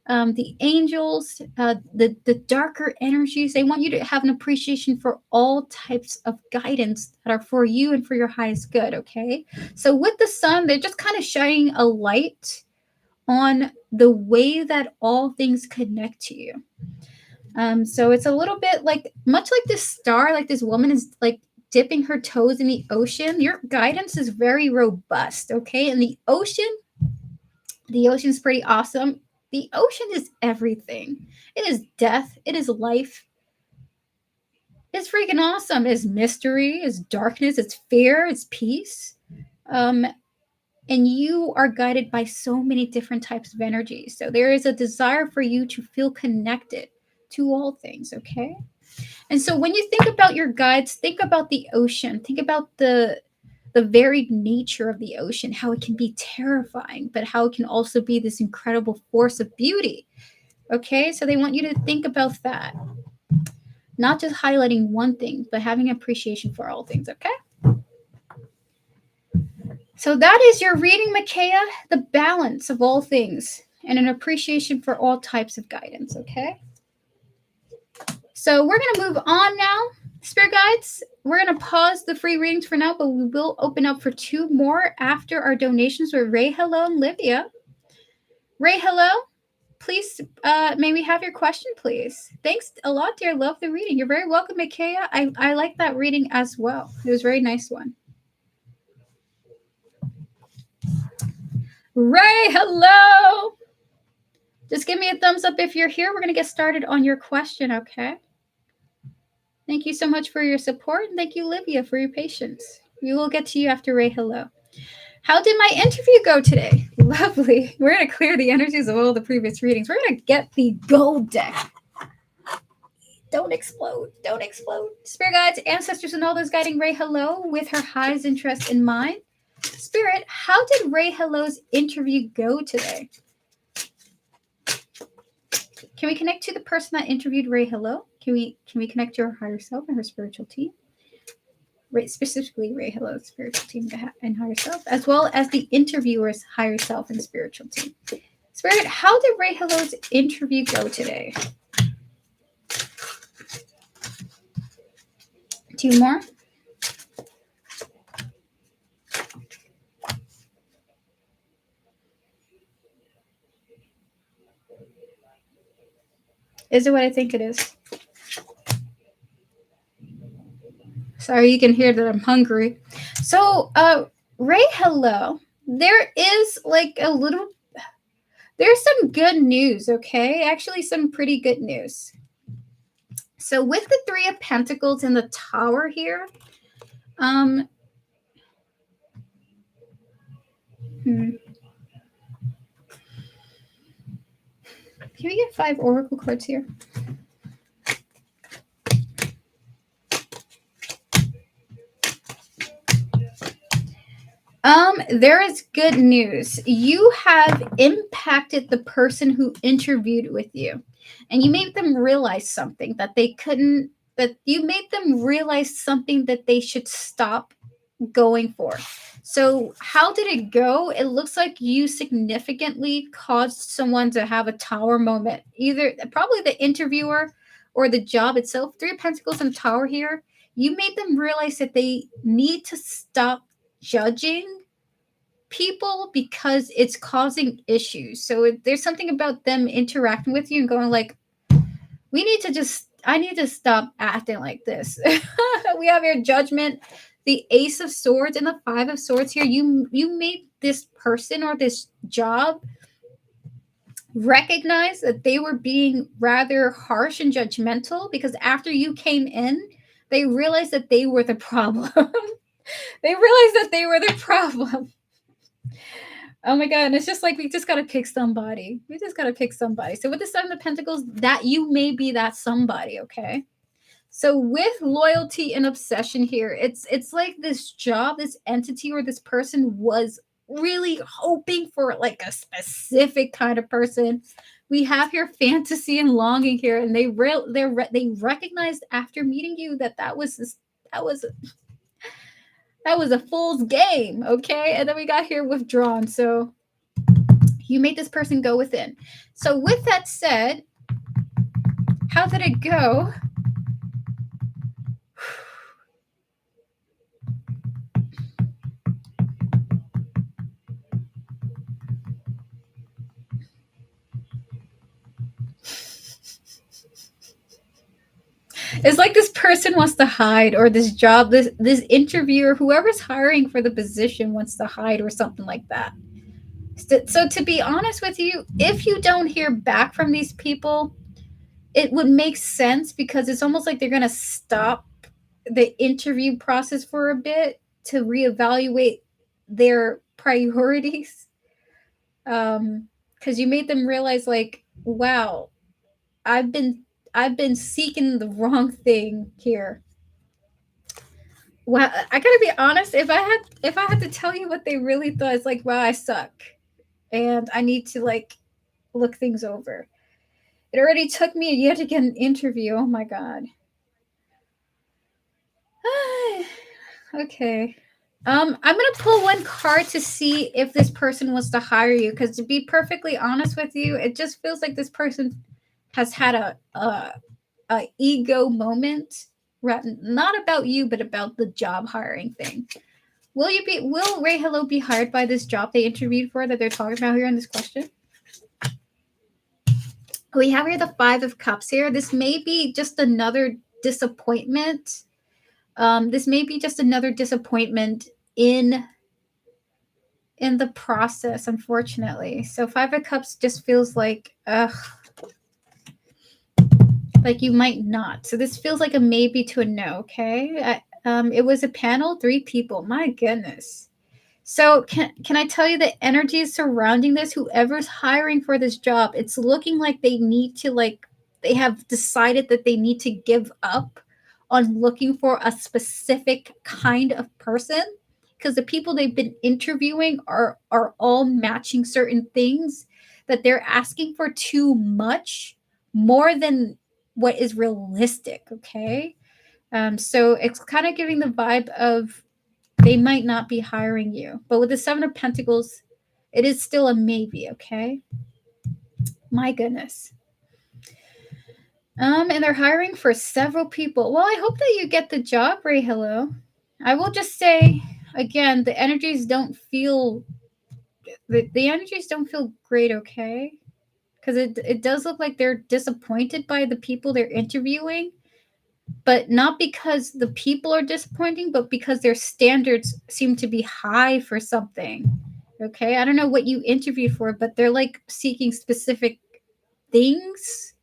the angels, the darker energies. They want you to have an appreciation for all types of guidance that are for you and for your highest good, okay? So with the sun, they're just kind of shining a light on the way that all things connect to you. So it's a little bit like, much like this star, like this woman is like dipping her toes in the ocean. Your guidance is very robust, okay? And the ocean's pretty awesome. The ocean is everything. It is death. It is life. It's freaking awesome. It's mystery. It's darkness. It's fear. It's peace. And you are guided by so many different types of energy. So there is a desire for you to feel connected to all things, okay? And so when you think about your guides, think about the ocean. Think about the varied nature of the ocean, how it can be terrifying, but how it can also be this incredible force of beauty. Okay, so they want you to think about that. Not just highlighting one thing, but having appreciation for all things, okay? So that is your reading, Micaiah, the balance of all things and an appreciation for all types of guidance, okay? So we're going to move on now. Spirit guides, we're going to pause the free readings for now, but we will open up for 2 more after our donations with Ray, hello, and Livia. Ray, hello. Please, may we have your question, please? Thanks a lot, dear. Love the reading. You're very welcome, Micaiah. I like that reading as well. It was a very nice one. Ray, hello. Just give me a thumbs up if you're here. We're going to get started on your question, okay? Thank you so much for your support, and thank you, Livia, for your patience. We will get to you after Ray, hello. How did my interview go today? Lovely. We're going to clear the energies of all the previous readings. We're going to get the gold deck. Don't explode. Don't explode. Spirit guides, ancestors, and all those guiding Ray hello with her highest interest in mind. Spirit, how did Ray hello's interview go today? Can we connect to the person that interviewed Ray hello? Can we connect to her higher self and her spiritual team? Specifically Ray hello's spiritual team and higher self, as well as the interviewer's higher self and spiritual team. Spirit, how did Ray hello's interview go today? 2 more. Is it what I think it is? Sorry, you can hear that I'm hungry. So, Ray, hello. There is like there's some good news, okay? Actually, some pretty good news. So with the 3 of Pentacles in the Tower here, can we get 5 Oracle cards here? There is good news. You have impacted the person who interviewed with you, and you made them realize something that they couldn't, that you made them realize something that they should stop going for. So how did it go? It looks like you significantly caused someone to have a tower moment, either probably the interviewer or the job itself. 3 of Pentacles and Tower here. You made them realize that they need to stop judging people because it's causing issues. So there's something about them interacting with you and going like, I need to stop acting like this. We have your Judgment, the Ace of Swords, and the Five of Swords here. You made this person or this job recognize that they were being rather harsh and judgmental, because after you came in, they realized that they were the problem. They realized that they were the problem. Oh my god, and it's just like we just gotta pick somebody. We just gotta pick somebody. So with the Seven of Pentacles, that you may be that somebody, okay? So with loyalty and obsession here, it's like this job, this entity, or this person was really hoping for like a specific kind of person. We have your fantasy and longing here, and they recognized after meeting you that that was a fool's game, okay? And then we got here withdrawn. So you made this person go within. So with that said, how did it go? It's like this person wants to hide, or this job, this interviewer, whoever's hiring for the position wants to hide, or something like that. So to be honest with you, if you don't hear back from these people, it would make sense, because it's almost like they're going to stop the interview process for a bit to reevaluate their priorities. Because you made them realize, like, wow, I've been seeking the wrong thing here. Well, I gotta be honest. If I had to tell you what they really thought, it's like, wow, I suck, and I need to like look things over. It already took me a year to get an interview. Oh my god. Okay. I'm gonna pull one card to see if this person wants to hire you. Because to be perfectly honest with you, it just feels like this person has had a ego moment, not about you, but about the job hiring thing. Will Ray Hello be hired by this job they interviewed for that they're talking about here in this question? We have here the Five of Cups here. This may be just another disappointment. This may be just another disappointment in the process, unfortunately. So Five of Cups just feels like, like you might not. So this feels like a maybe to a no, okay? It was a panel, 3 people. My goodness. So can I tell you the energies surrounding this? Whoever's hiring for this job, it's looking like they need to they have decided that they need to give up on looking for a specific kind of person, because the people they've been interviewing are all matching certain things, that they're asking for too much, more than what is realistic, okay? So it's kind of giving the vibe of they might not be hiring you. But with the Seven of Pentacles, it is still a maybe, okay? My goodness. And they're hiring for several people. Well, I hope that you get the job, Ray Hello. I will just say, again, the energies don't feel great, okay? Because it does look like they're disappointed by the people they're interviewing, but not because the people are disappointing, but because their standards seem to be high for something. Okay, I don't know what you interviewed for, but they're like seeking specific things,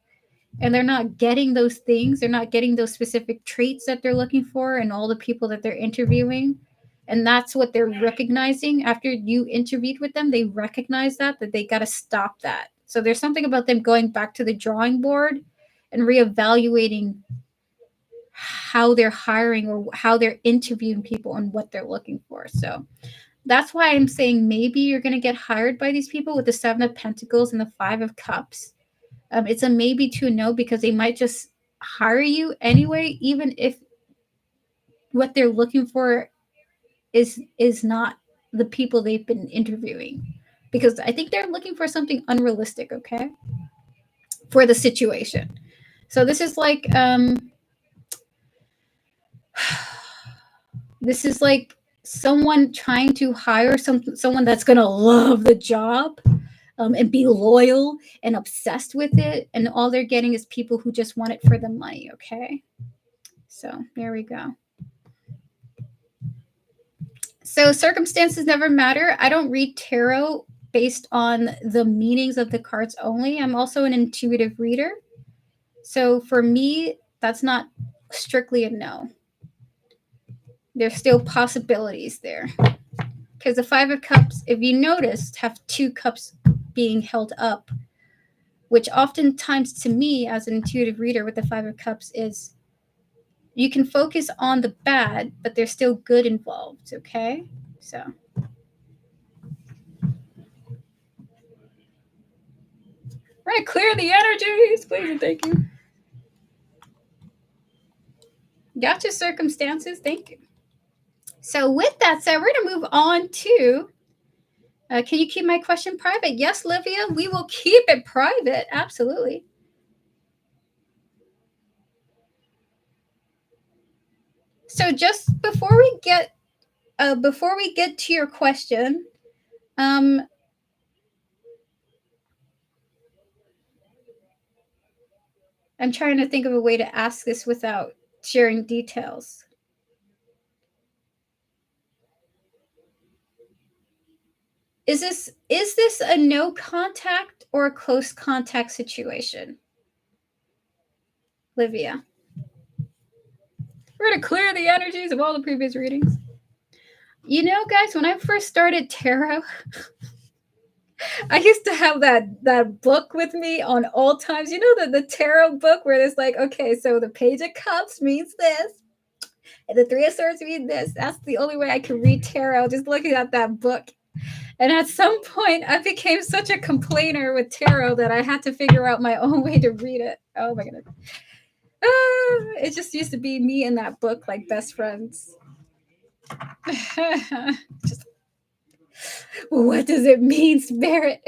and they're not getting those things. They're not getting those specific traits that they're looking for, and all the people that they're interviewing. And that's what they're recognizing after you interviewed with them. They recognize that they got to stop that. So there's something about them going back to the drawing board and reevaluating how they're hiring or how they're interviewing people and what they're looking for. So that's why I'm saying maybe you're going to get hired by these people with the Seven of Pentacles and the Five of Cups. It's a maybe to a no, because they might just hire you anyway, even if what they're looking for is not the people they've been interviewing, because I think they're looking for something unrealistic, okay, for the situation. So this is like someone trying to hire someone that's going to love the job, and be loyal and obsessed with it, and all they're getting is people who just want it for the money. Okay, so there we go. So circumstances never matter. I don't read tarot based on the meanings of the cards only. I'm also an intuitive reader. So for me, that's not strictly a no. There's still possibilities there. Because the Five of Cups, if you noticed, have two cups being held up, which oftentimes to me as an intuitive reader with the Five of Cups is you can focus on the bad, but there's still good involved, okay? So we're going to clear the energies, please and thank you. Gotcha, circumstances, thank you. So with that said, we're going to move on to, can you keep my question private? Yes, Livia, we will keep it private, absolutely. So just before we get to your question, I'm trying to think of a way to ask this without sharing details. Is this a no contact or a close contact situation? Livia. We're going to clear the energies of all the previous readings. You know, guys, when I first started tarot, I used to have that book with me on all times. You know, the tarot book where it's like, okay, so the Page of Cups means this, and the Three of Swords means this. That's the only way I can read tarot, just looking at that book. And at some point, I became such a complainer with tarot that I had to figure out my own way to read it. Oh my goodness. It just used to be me and that book like best friends. Just, what does it mean, Spirit?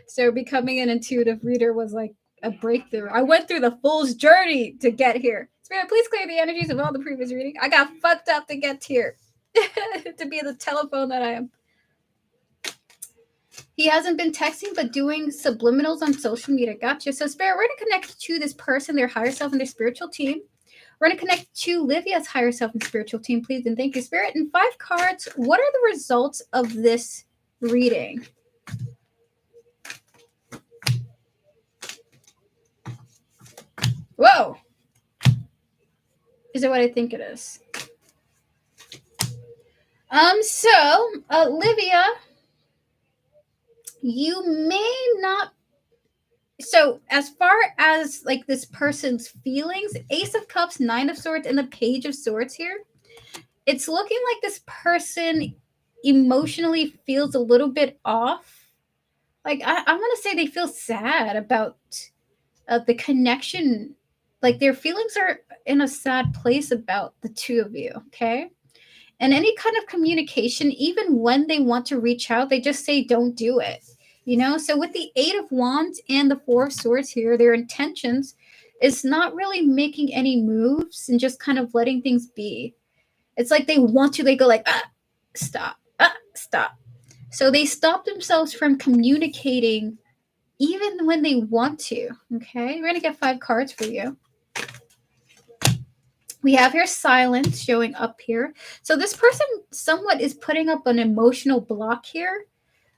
So becoming an intuitive reader was like a breakthrough. I went through the fool's journey to get here. Spirit, please clear the energies of all the previous reading. I got fucked up to get here. To be the telephone that I am. He hasn't been texting, but doing subliminals on social media. Gotcha. So, Spirit, we're going to connect to this person, their higher self, and their spiritual team. We're going to connect to Livia's higher self and spiritual team, please. And thank you, Spirit. And 5 cards. What are the results of this reading? Whoa. Is it what I think it is? So, Livia, you may not. So, as far as like this person's feelings, Ace of Cups, 9 of Swords, and the Page of Swords here, it's looking like this person emotionally feels a little bit off. Like, I want to say they feel sad about the connection. Like, their feelings are in a sad place about the two of you, okay? And any kind of communication, even when they want to reach out, they just say, don't do it. You know, so with the 8 of Wands and the 4 of Swords here, their intentions is not really making any moves and just kind of letting things be. It's like they want to, they go like, stop. So they stop themselves from communicating even when they want to. Okay, we're going to get 5 cards for you. We have here silence showing up here. So this person somewhat is putting up an emotional block here.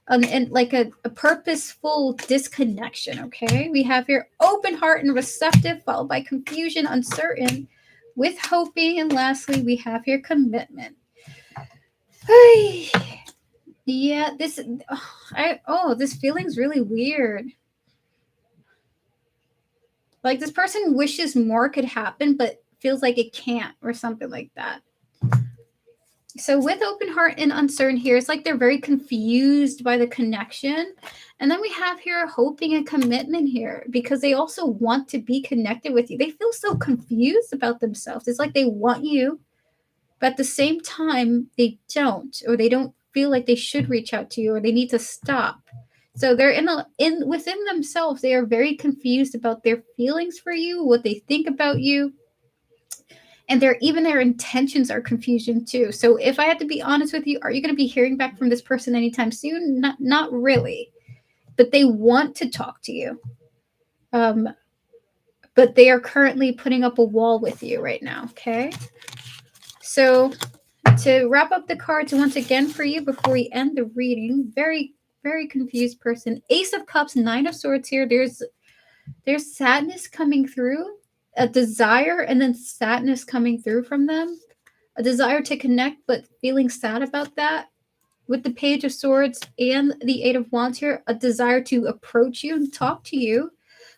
And like a purposeful disconnection, okay? We have here open heart and receptive, followed by confusion, uncertain, with hoping, and lastly, we have here commitment. Yeah, this feeling's really weird. Like this person wishes more could happen, but feels like it can't, or something like that. So with open heart and uncertain here, it's like they're very confused by the connection. And then we have here hoping and commitment here because they also want to be connected with you. They feel so confused about themselves. It's like they want you, but at the same time, they don't, or they don't feel like they should reach out to you, or they need to stop. So they're within themselves, they are very confused about their feelings for you, what they think about you. And their intentions are confusion too. So if I had to be honest with you, are you going to be hearing back from this person anytime soon? Not really. But they want to talk to you. But they are currently putting up a wall with you right now, okay? So to wrap up the cards once again for you before we end the reading, very, very confused person. Ace of Cups, Nine of Swords here. There's sadness coming through, a desire, and then sadness coming through from them. A desire to connect, but feeling sad about that. With the Page of Swords and the Eight of Wands here, a desire to approach you and talk to you.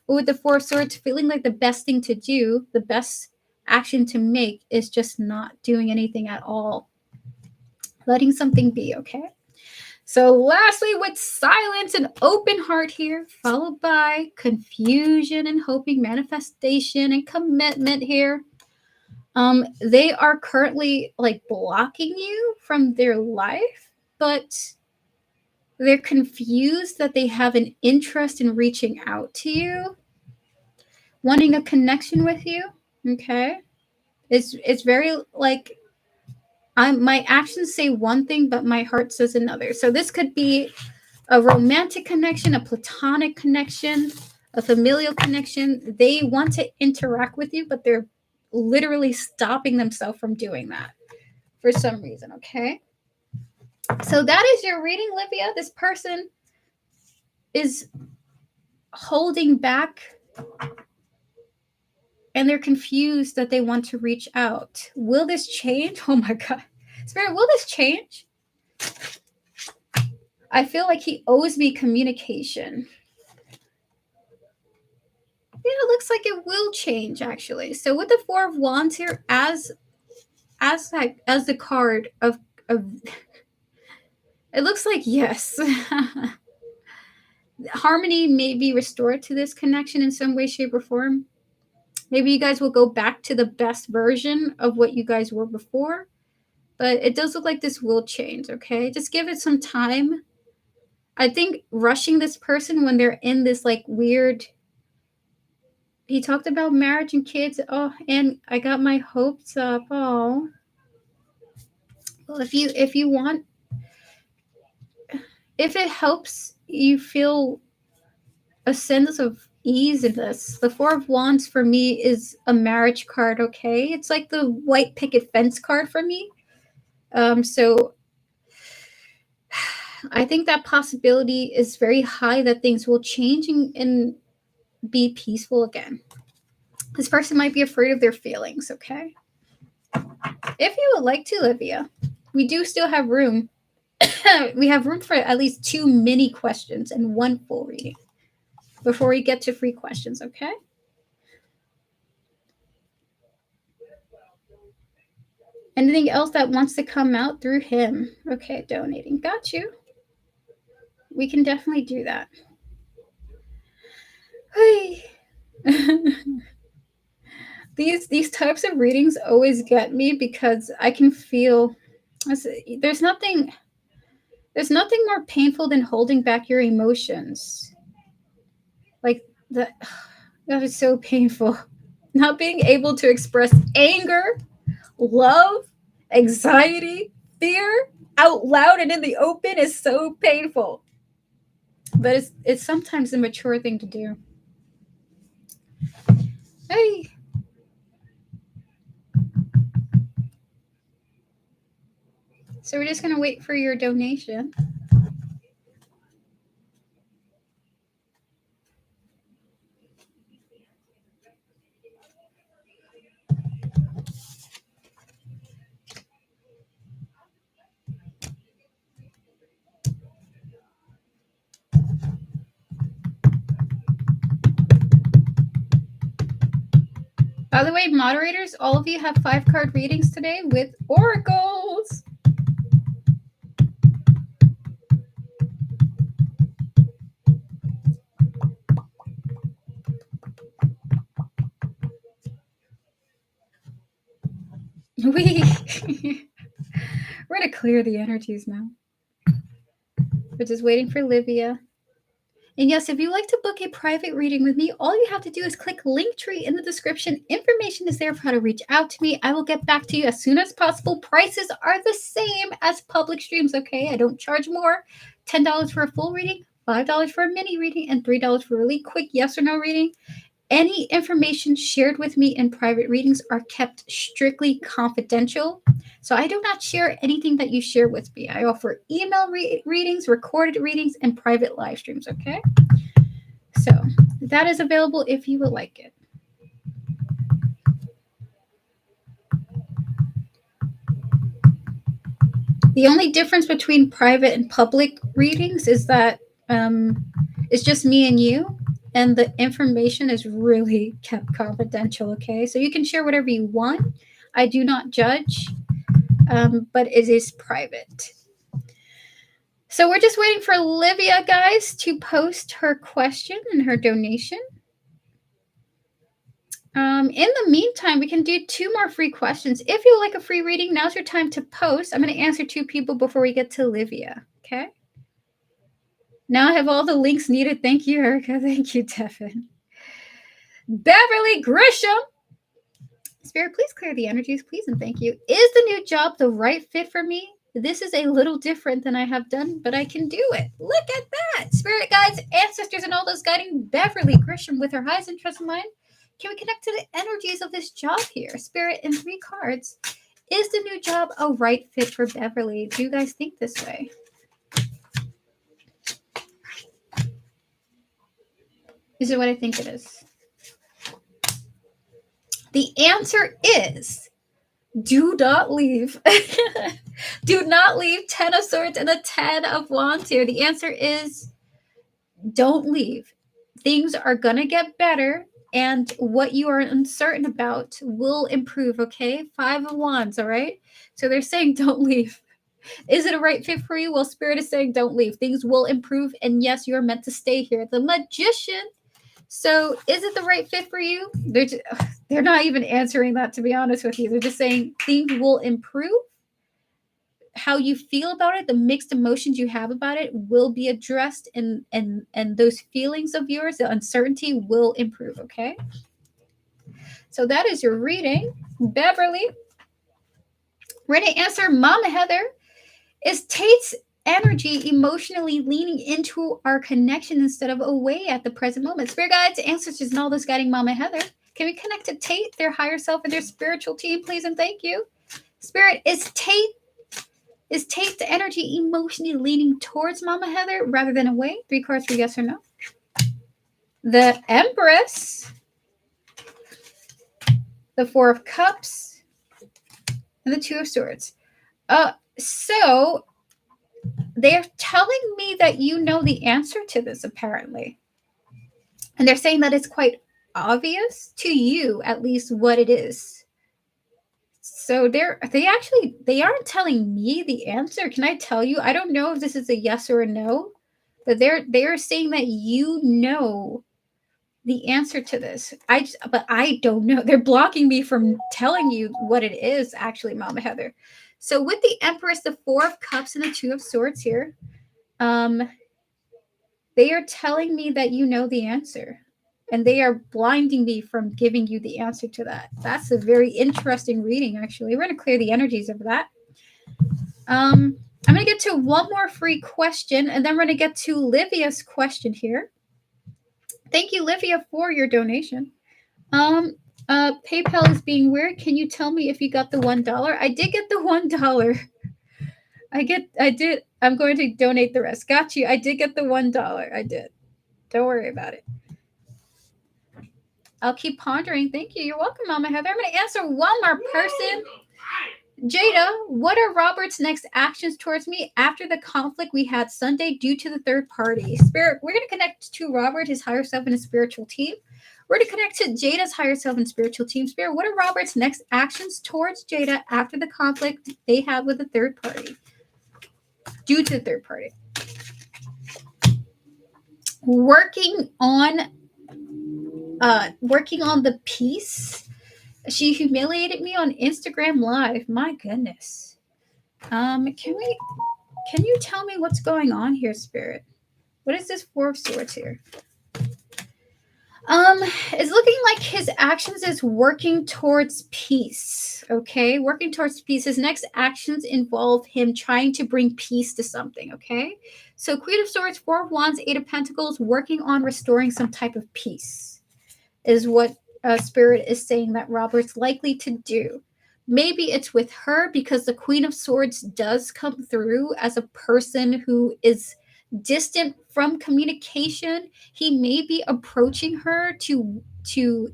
But with the Four of Swords, feeling like the best thing to do, the best action to make is just not doing anything at all. Letting something be, okay? So lastly, with silence and open heart here, followed by confusion and hoping, manifestation and commitment here. They are currently like blocking you from their life, but they're confused that they have an interest in reaching out to you, wanting a connection with you. Okay. It's very like my actions say one thing, but my heart says another. So this could be a romantic connection, a platonic connection, a familial connection. They want to interact with you, but they're literally stopping themselves from doing that for some reason, okay? So that is your reading, Livia. This person is holding back and they're confused that they want to reach out. Will this change? Oh my God. Spirit, will this change? I feel like he owes me communication. Yeah, it looks like it will change actually. So with the Four of Wands here, as the card of it looks like yes. Harmony may be restored to this connection in some way, shape, or form. Maybe you guys will go back to the best version of what you guys were before. But it does look like this will change, okay? Just give it some time. I think rushing this person when they're in this like weird. He talked about marriage and kids. Oh, and I got my hopes up. Oh. Well, if you want, if it helps you feel a sense of ease in this, the Four of Wands for me is a marriage card, okay? It's like the white picket fence card for me. So I think that possibility is very high that things will change and be peaceful again. This person might be afraid of their feelings, okay? If you would like to, Livia, we do still have room. We have room for at least 2 mini questions and 1 full reading before we get to free questions, okay? Anything else that wants to come out through him? Okay, donating. Got you. We can definitely do that. These types of readings always get me because I can feel there's nothing more painful than holding back your emotions. Like that is so painful. Not being able to express anger, love, anxiety, fear out loud and in the open is so painful. But it's sometimes a mature thing to do. Hey. So we're just going to wait for your donation. By the way, moderators, all of you have 5-card readings today with oracles. We're going to clear the energies now. We're just waiting for Livia. And yes, if you'd like to book a private reading with me, all you have to do is click Linktree in the description. Information is there for how to reach out to me. I will get back to you as soon as possible. Prices are the same as public streams, okay? I don't charge more. $10 for a full reading, $5 for a mini reading, and $3 for a really quick yes or no reading. Any information shared with me in private readings are kept strictly confidential. So I do not share anything that you share with me. I offer email readings, recorded readings, and private live streams, okay? So that is available if you would like it. The only difference between private and public readings is that it's just me and you, and the information is really kept confidential, okay? So you can share whatever you want. I do not judge, but it is private. So we're just waiting for Olivia, guys, to post her question and her donation. In the meantime, we can do 2 more free questions. If you like a free reading, now's your time to post. I'm going to answer 2 people before we get to Olivia, okay? Now I have all the links needed. Thank you, Erica. Thank you, Devin. Beverly Grisham. Spirit, please clear the energies, please, and thank you. Is the new job the right fit for me? This is a little different than I have done, but I can do it. Look at that. Spirit guides, ancestors, and all those guiding Beverly Grisham with her highest interest in mind. Can we connect to the energies of this job here? Spirit, in 3 cards. Is the new job a right fit for Beverly? Do you guys think this way? Is it what I think it is? The answer is do not leave. Do not leave. 10 of Swords and the 10 of Wands here. The answer is don't leave. Things are going to get better, and what you are uncertain about will improve, okay? 5 of Wands, all right? So they're saying don't leave. Is it a right fit for you? Well, Spirit is saying don't leave. Things will improve, and yes, you're meant to stay here. The Magician. So is it the right fit for you? They're not even answering that, to be honest with you. They're just saying things will improve. How you feel about it, the mixed emotions you have about it will be addressed, and those feelings of yours, the uncertainty will improve, okay? So that is your reading. Beverly. We're going to answer Mama Heather. Is Tate's energy emotionally leaning into our connection instead of away at the present moment? Spirit guides, ancestors, and all this guiding Mama Heather. Can we connect to Tate, their higher self, and their spiritual team, please and thank you? Spirit, is Tate's energy emotionally leaning towards Mama Heather rather than away? 3 cards for yes or no. The Empress, the 4 of Cups, and the 2 of Swords. So they're telling me that you know the answer to this, apparently. And they're saying that it's quite obvious to you, at least, what it is. So they aren't telling me the answer. Can I tell you? I don't know if this is a yes or a no, but they're saying that you know the answer to this. But I don't know. They're blocking me from telling you what it is, actually, Mama Heather. So with the Empress, the 4 of Cups, and the 2 of Swords here, they are telling me that you know the answer, and they are blinding me from giving you the answer to that. That's a very interesting reading, actually. We're going to clear the energies of that. I'm going to get to 1 more free question, and then we're going to get to Livia's question here. Thank you, Livia, for your donation. PayPal is being weird. Can you tell me if you got the $1? I did get the $1. I did. I'm going to donate the rest. Got you. I did get the $1. I did. Don't worry about it. I'll keep pondering. Thank you. You're welcome, Mama Heather. I'm going to answer 1 more person. Jada, what are Robert's next actions towards me after the conflict we had Sunday due to the third party? Spirit, we're going to connect to Robert, his higher self, and his spiritual team. We're going to connect to Jada's higher self and spiritual team. Spirit, what are Robert's next actions towards Jada after the conflict they had with the third party? Due to the third party. Working on the peace. She humiliated me on Instagram Live. My goodness. Can you tell me what's going on here, Spirit? What is this Four of Swords here? It's looking like his actions is working towards peace. Okay, working towards peace. His next actions involve him trying to bring peace to something. Okay, so Queen of Swords, Four of Wands, Eight of Pentacles, working on restoring some type of peace is what Spirit is saying that Robert's likely to do. Maybe it's with her because the Queen of Swords does come through as a person who is distant from communication. He may be approaching her to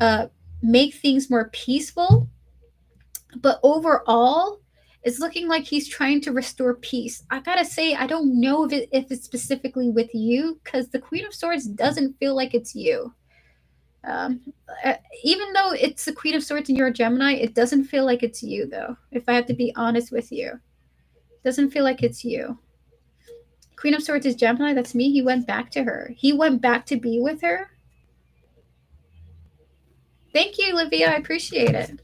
uh, make things more peaceful, but overall, it's looking like he's trying to restore peace. I gotta say, I don't know if it's specifically with you because the Queen of Swords doesn't feel like it's you. Um, Even though it's the Queen of Swords and you're a Gemini, it doesn't feel like it's you, though. If I have to be honest with you, it doesn't feel like it's you. Queen of Swords is Gemini. That's me. He went back to her. He went back to be with her. Thank you, Livia. I appreciate it.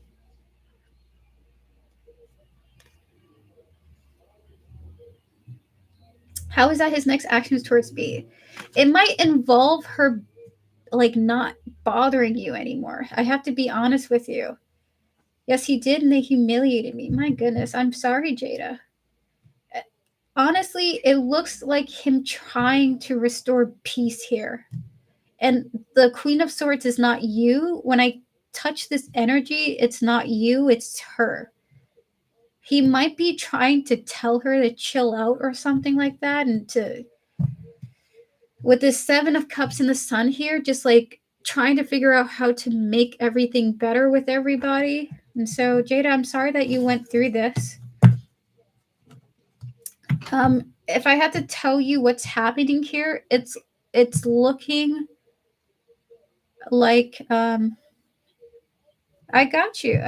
How is that his next actions towards me? It might involve her like not bothering you anymore. I have to be honest with you. Yes, he did, and they humiliated me. My goodness, I'm sorry, Jada. Honestly, it looks like him trying to restore peace here. And the Queen of Swords is not you. When I touch this energy, it's not you, it's her. He might be trying to tell her to chill out or something like that. And to, with this Seven of Cups and the Sun here, just like trying to figure out how to make everything better with everybody. And so, Jada, I'm sorry that you went through this. If I had to tell you what's happening here, it's looking like I got you.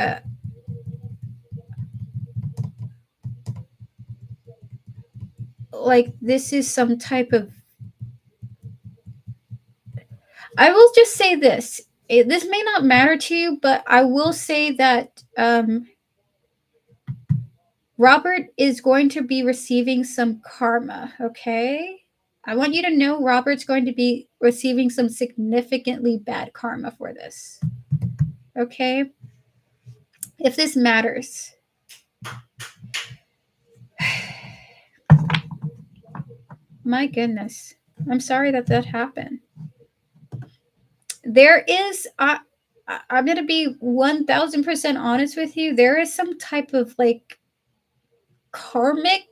Like this is some type of. I will just say this. This may not matter to you, but I will say that Robert is going to be receiving some karma. Okay. I want you to know Robert's going to be receiving some significantly bad karma for this. Okay. If this matters. My goodness. I'm sorry that that happened. There is, I'm going to be 1000% honest with you. There is some type of like karmic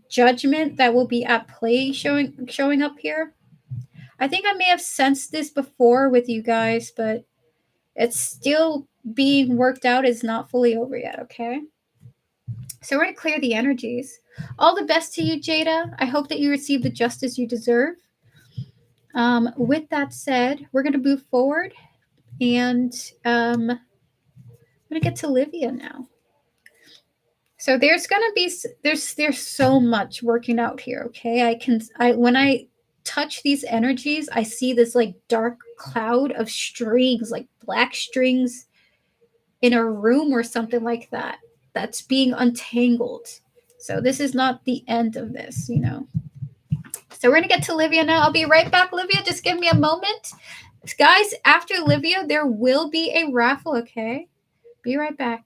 judgment that will be at play showing up here. I think I may have sensed this before with you guys, but it's still being worked out. It's not fully over yet, okay? So we're going to clear the energies. All the best to you, Jada. I hope that you receive the justice you deserve. With that said, we're going to move forward, and I'm going to get to Livia now. So there's going to be there's so much working out here, okay? I when I touch these energies, I see this like dark cloud of strings, like black strings in a room or something like that that's being untangled. So this is not the end of this, you know. So we're going to get to Livia now. I'll be right back, Livia. Just give me a moment. Guys, after Livia, there will be a raffle, okay? Be right back.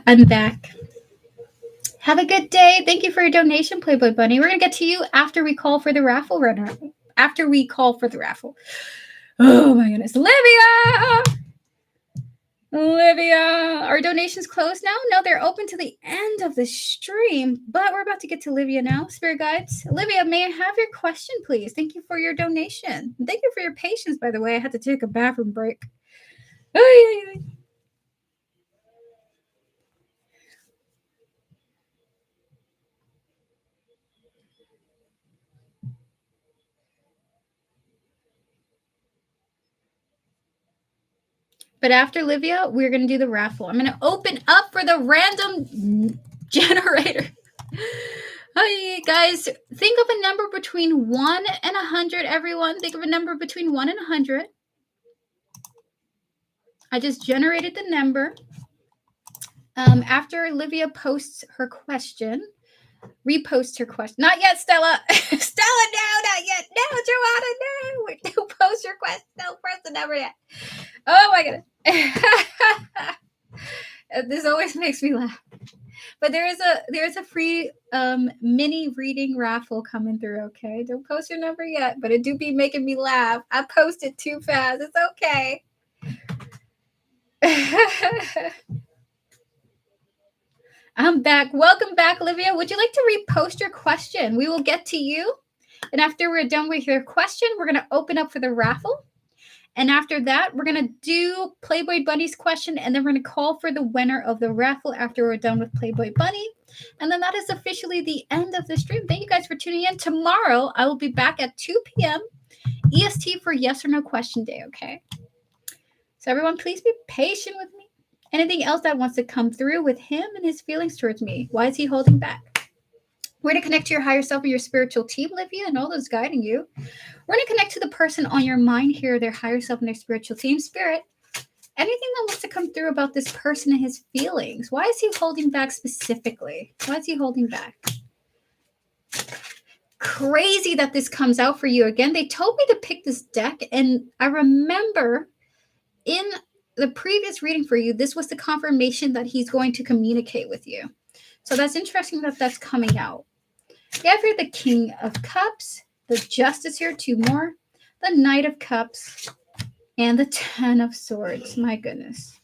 I'm back. Have a good day. Thank you for your donation, Playboy Bunny. We're going to get to you after we call for the raffle runner. After we call for the raffle. Oh my goodness. Olivia, are donations closed now? No, they're open to the end of the stream, but we're about to get to Olivia now. Spirit guides. Olivia, may I have your question, please? Thank you for your donation. Thank you for your patience, by the way. I had to take a bathroom break. But after Olivia, we're going to do the raffle. I'm going to open up for the random generator. Hi, guys. Think of a number between 1 and 100, everyone. Think of a number between 1 and 100. I just generated the number. After Olivia posts her question, repost her question. Not yet, Stella. Stella, no, not yet. No, Joanna, no. Don't post your question. Don't press the number yet. Oh, my goodness. This always makes me laugh. But there's a free mini reading raffle coming through, okay? Don't post your number yet, but it do be making me laugh. I posted too fast. It's okay. I'm back. Welcome back, Olivia. Would you like to repost your question? We will get to you. And after we're done with your question, we're going to open up for the raffle. And after that, we're going to do Playboy Bunny's question, and then we're going to call for the winner of the raffle after we're done with Playboy Bunny. And then that is officially the end of the stream. Thank you guys for tuning in. Tomorrow, I will be back at 2 p.m. EST for yes or no question day, okay? So everyone, please be patient with me. Anything else that wants to come through with him and his feelings towards me? Why is he holding back? We're going to connect to your higher self and your spiritual team, Olivia, and all those guiding you. We're going to connect to the person on your mind here, their higher self and their spiritual team, spirit. Anything that wants to come through about this person and his feelings. Why is he holding back specifically? Why is he holding back? Crazy that this comes out for you again. They told me to pick this deck, and I remember in the previous reading for you, this was the confirmation that he's going to communicate with you. So that's interesting that that's coming out. You have here the King of Cups, the Justice here, 2 more, the Knight of Cups, and the 10 of Swords. My goodness.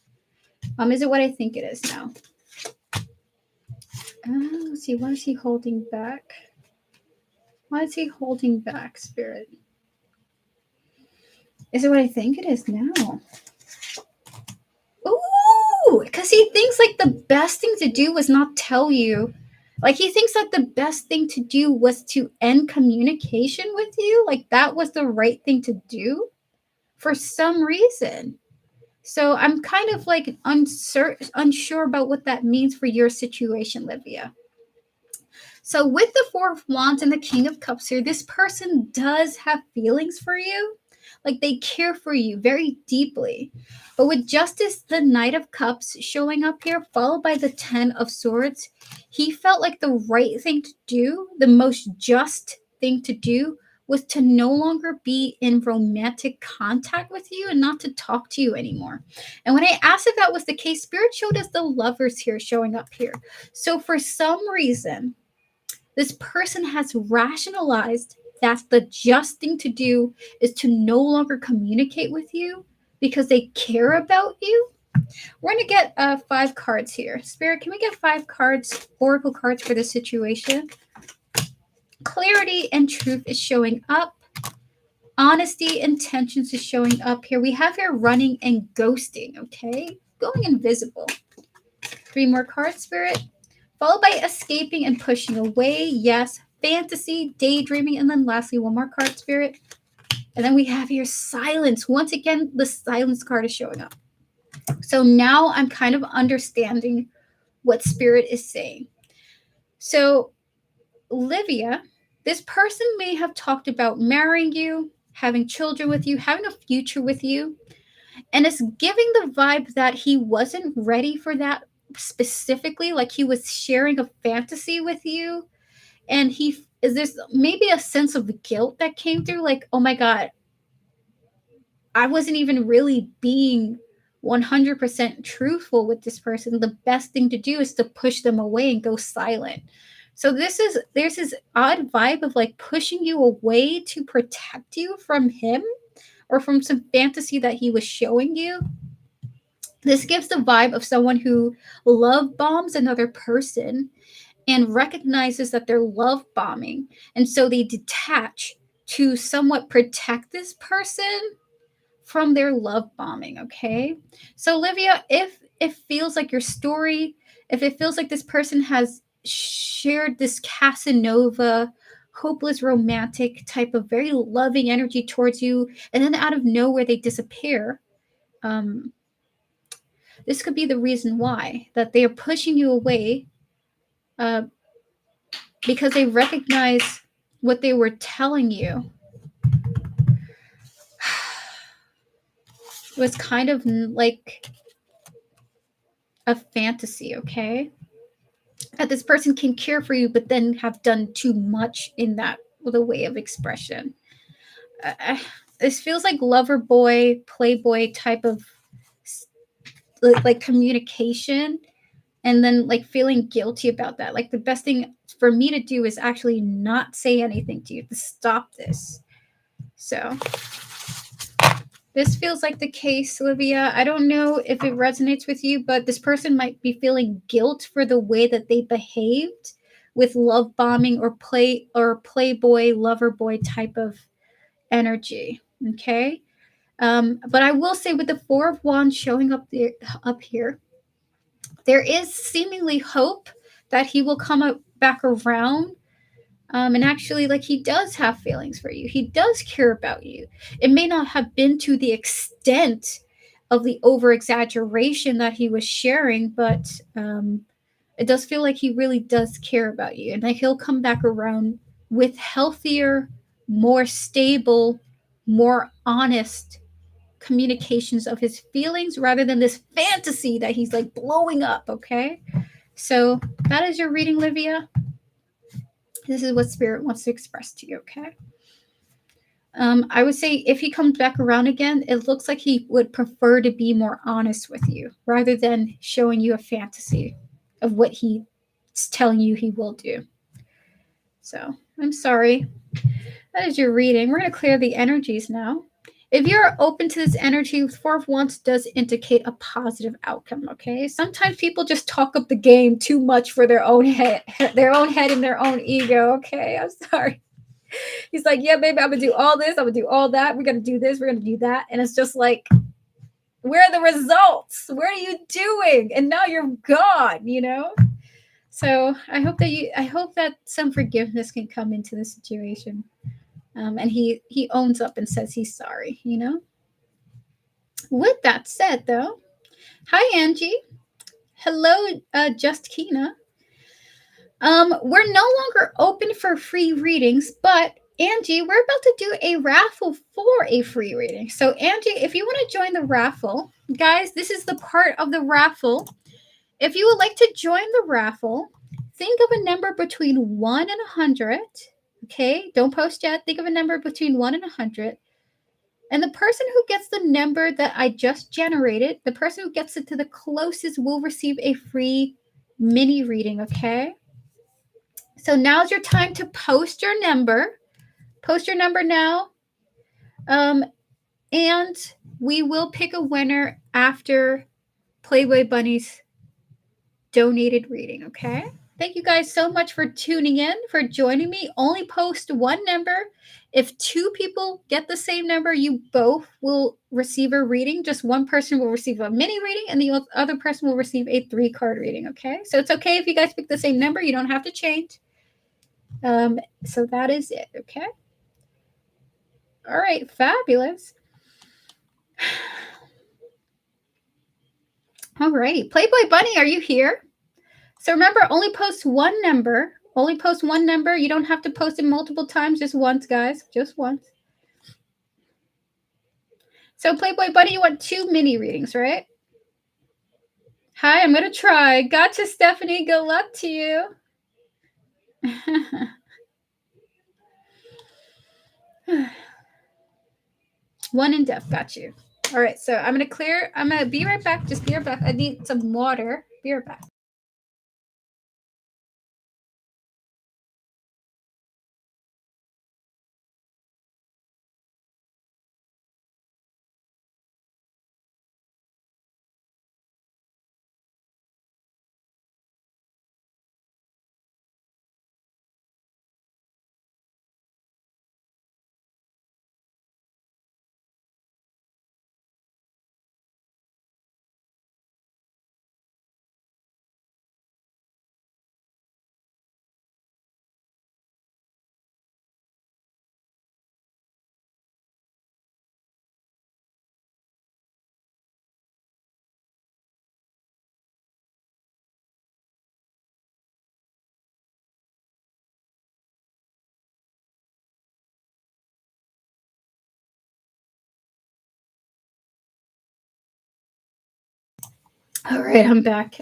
Is it what I think it is now? Let's see. Why is he holding back? Why is he holding back, Spirit? Is it what I think it is now? Ooh, because he thinks like the best thing to do was not tell you. Like he thinks that the best thing to do was to end communication with you. Like that was the right thing to do for some reason. So I'm kind of like unsure about what that means for your situation, Livia. So with the 4 of Wands and the King of Cups here, this person does have feelings for you. Like they care for you very deeply. But with Justice, the Knight of Cups showing up here, followed by the 10 of Swords, he felt like the right thing to do, the most just thing to do, was to no longer be in romantic contact with you and not to talk to you anymore. And when I asked if that was the case, Spirit showed us the Lovers here showing up here. So for some reason, this person has rationalized that the just thing to do is to no longer communicate with you because they care about you. We're going to get 5 cards here. Spirit, can we get 5 cards, oracle cards for this situation? Clarity and truth is showing up. Honesty, intentions is showing up here. We have here running and ghosting, okay? Going invisible. 3 more cards, Spirit. Followed by escaping and pushing away. Yes. Fantasy, daydreaming, and then lastly, 1 more card, Spirit. And then we have here silence. Once again, the silence card is showing up. So now I'm kind of understanding what Spirit is saying. So, Livia, this person may have talked about marrying you, having children with you, having a future with you, and it's giving the vibe that he wasn't ready for that specifically, like he was sharing a fantasy with you. And is this maybe a sense of guilt that came through? Like, oh my God, I wasn't even really being 100% truthful with this person, the best thing to do is to push them away and go silent. So there's this odd vibe of like pushing you away to protect you from him or from some fantasy that he was showing you. This gives the vibe of someone who love bombs another person and recognizes that they're love bombing. And so they detach to somewhat protect this person from their love bombing. Okay. So, Olivia, if it feels like your story, if it feels like this person has shared this Casanova, hopeless romantic type of very loving energy towards you, and then out of nowhere they disappear, um, this could be the reason why that they are pushing you away uh, because they recognize what they were telling you was kind of like a fantasy, okay? That this person can care for you, but then have done too much in that with a way of expression. This feels like lover boy, playboy type of like communication, and then like feeling guilty about that. Like the best thing for me to do is actually not say anything to you to stop this. So this feels like the case, Olivia. I don't know if it resonates with you, but this person might be feeling guilt for the way that they behaved with love bombing or playboy, lover boy type of energy. Okay. But I will say with the Four of Wands showing up here, there is seemingly hope that he will come back around. And actually, like, he does have feelings for you. He does care about you. It may not have been to the extent of the over exaggeration that he was sharing, but it does feel like he really does care about you. And that he'll come back around with healthier, more stable, more honest communications of his feelings rather than this fantasy that he's like blowing up. Okay. So that is your reading, Livia. This is what Spirit wants to express to you, okay? I would say if he comes back around again, it looks like he would prefer to be more honest with you rather than showing you a fantasy of what he's telling you he will do. So I'm sorry. That is your reading. We're going to clear the energies now. If you're open to this energy, Four of Wands does indicate a positive outcome, okay? Sometimes people just talk up the game too much for their own head and their own ego, okay? I'm sorry. He's like, yeah, baby, I'm going to do all this. I'm going to do all that. We're going to do this. We're going to do that. And it's just like, where are the results? What are you doing? And now you're gone, you know? So I hope that some forgiveness can come into the situation. And he owns up and says he's sorry, you know? With that said, though, hi, Angie. Hello, Just Kina. We're no longer open for free readings, but Angie, we're about to do a raffle for a free reading. So, Angie, if you want to join the raffle, guys, this is the part of the raffle. If you would like to join the raffle, think of a number between 1 and 100. Okay, don't post yet. Think of a number between 1 and 100. And the person who gets the number that I just generated, the person who gets it to the closest will receive a free mini reading, okay? So now's your time to post your number. Post your number now. And we will pick a winner after Playboy Bunny's donated reading, okay? Thank you guys so much for tuning in, for joining me. Only post one number. If two people get the same number, you both will receive a reading. Just one person will receive a mini reading, and the other person will receive a 3-card reading, okay? So it's okay if you guys pick the same number. You don't have to change. So that is it, okay? All right, fabulous. All righty. Playboy Bunny, are you here? So remember, only post one number. Only post one number. You don't have to post it multiple times. Just once, guys. Just once. So Playboy Bunny, you want 2 mini readings, right? Hi, I'm going to try. Gotcha, Stephanie. Good luck to you. One in depth. Got you. All right, so I'm gonna be right back. Just be right back. I need some water. Be right back. All right, I'm back.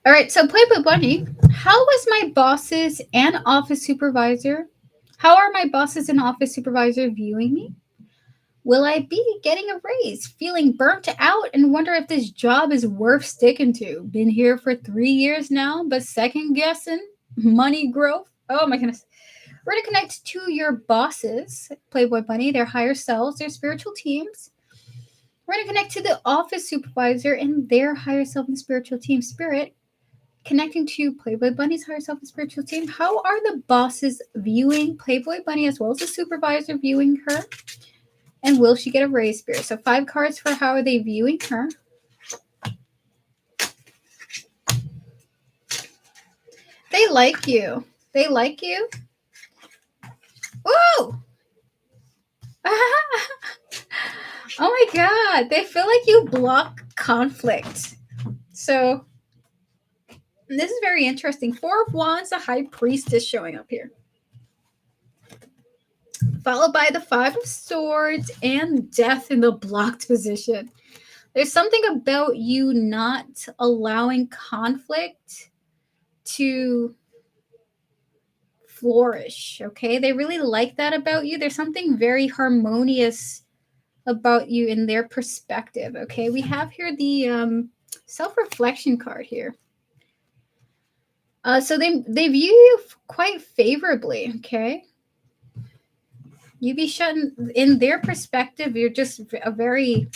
All right, so Playboy Bunny, how was my bosses and office supervisor? How are my bosses and office supervisor viewing me? Will I be getting a raise? Feeling burnt out and wonder if this job is worth sticking to. Been here for 3 years now, but second guessing money growth. Oh my goodness. We're going to connect to your bosses, Playboy Bunny, their higher selves, their spiritual teams. We're going to connect to the office supervisor and their higher self and spiritual team spirit. Connecting to Playboy Bunny's higher self and spiritual team. How are the bosses viewing Playboy Bunny as well as the supervisor viewing her? And will she get a raise, spirit? So 5 cards for how are they viewing her. They like you. They like you. Woo! Oh my god. They feel like you block conflict. So this is very interesting. 4 of Wands, the High Priestess showing up here. Followed by the 5 of Swords and Death in the blocked position. There's something about you not allowing conflict to flourish, okay? They really like that about you. There's something very harmonious about you in their perspective, okay? We have here the self-reflection card here. So they view you quite favorably, okay? You be shutting in their perspective. You're just a very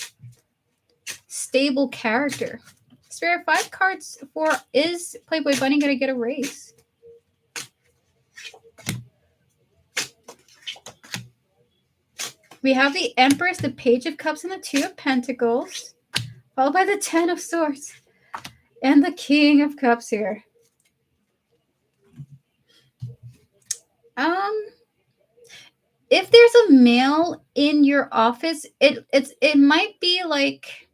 stable character. Spirit 5 cards for is Playboy Bunny gonna get a raise? We have the Empress, the Page of Cups, and the 2 of Pentacles, followed by the 10 of Swords and the King of Cups here. If there's a male in your office, it might be like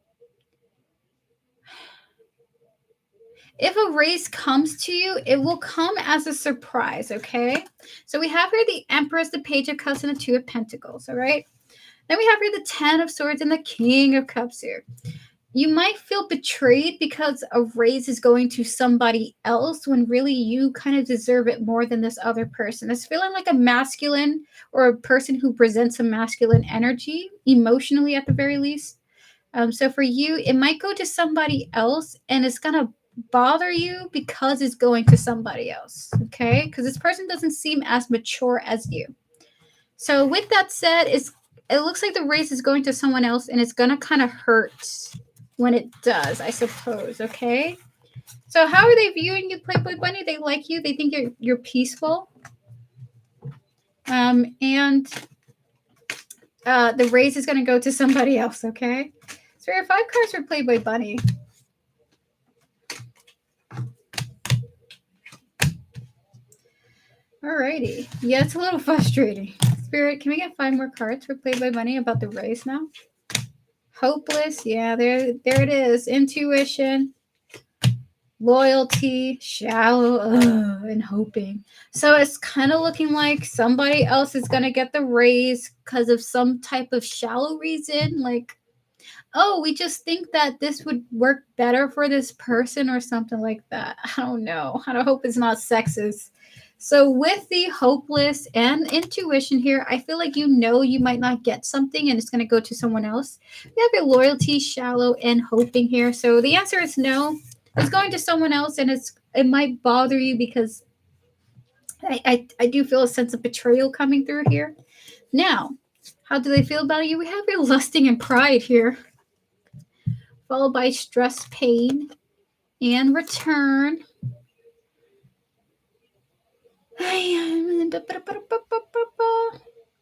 if a raise comes to you, it will come as a surprise, okay? So we have here the Empress, the Page of Cups, and the 2 of Pentacles, all right? Then we have here the 10 of Swords and the King of Cups here. You might feel betrayed because a raise is going to somebody else when really you kind of deserve it more than this other person. It's feeling like a masculine or a person who presents a masculine energy, emotionally at the very least. So for you, it might go to somebody else and it's going to bother you because it's going to somebody else, okay? Because this person doesn't seem as mature as you. So with that said, it looks like the raise is going to someone else and it's going to kind of hurt when it does, I suppose, okay? So how are they viewing you, Playboy Bunny? They like you. They think you're peaceful. And the raise is going to go to somebody else, okay? So we have 5 cards for Playboy Bunny. Alrighty. Yeah, it's a little frustrating. Spirit, can we get 5 more cards for Playboy Bunny about the raise now? Hopeless. Yeah, there it is. Intuition. Loyalty, shallow, and hoping. So it's kind of looking like somebody else is going to get the raise because of some type of shallow reason. Like, oh, we just think that this would work better for this person or something like that. I don't know. I don't hope it's not sexist. So with the hopeless and intuition here, I feel like you might not get something and it's going to go to someone else. We have your loyalty, shallow, and hoping here. So the answer is no. It's going to someone else, and it might bother you because I do feel a sense of betrayal coming through here. Now, how do they feel about you? We have your lusting and pride here, followed by stress, pain, and return.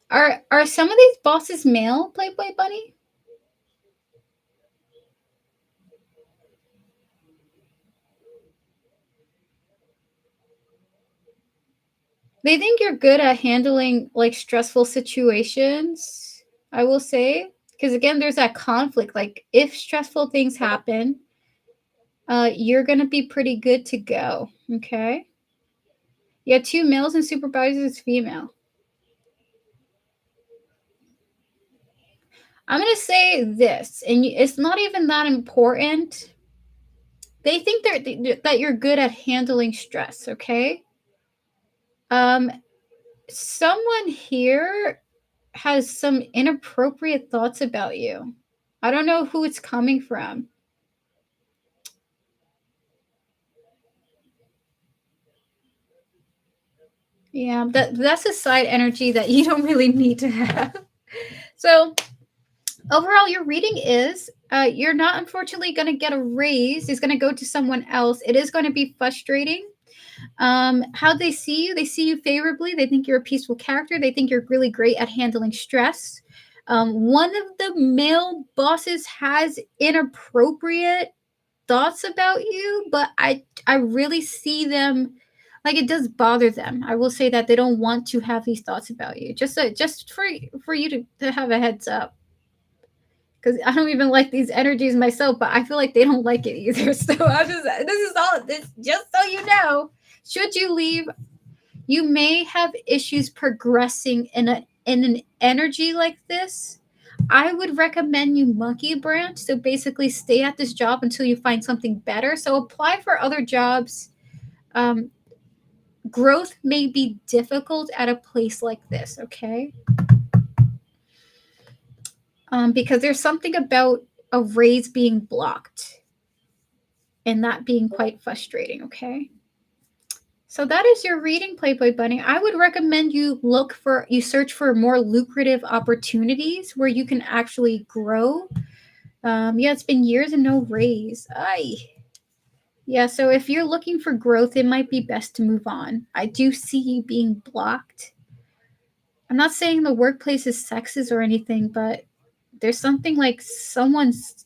Are some of these bosses male, Playboy Bunny? They think you're good at handling like stressful situations, I will say. Because again, there's that conflict. Like if stressful things happen, you're gonna be pretty good to go. Okay. Yeah, 2 males and supervisors female. I'm gonna say this, and it's not even that important. They think that you're good at handling stress. Okay. Um, someone here has some inappropriate thoughts about you. I don't know who it's coming from. Yeah, that's a side energy that you don't really need to have. So overall, your reading is you're not unfortunately going to get a raise. It's going to go to someone else. It is going to be frustrating. How they see you favorably. They think you're a peaceful character. They think you're really great at handling stress. One of the male bosses has inappropriate thoughts about you, but I really see them like it does bother them. I will say that they don't want to have these thoughts about you. Just for you to have a heads up. Because I don't even like these energies myself, but I feel like they don't like it either. So this just so you know. Should you leave, you may have issues progressing in an energy like this. I would recommend you monkey branch. So basically, stay at this job until you find something better. So apply for other jobs. Um, growth may be difficult at a place like this. Okay, because there's something about a raise being blocked and that being quite frustrating. Okay. So that is your reading, Playboy Bunny. I would recommend you search for more lucrative opportunities where you can actually grow. Yeah, it's been years and no raise. Aye. Yeah, so if you're looking for growth, it might be best to move on. I do see you being blocked. I'm not saying the workplace is sexist or anything, but there's something like someone's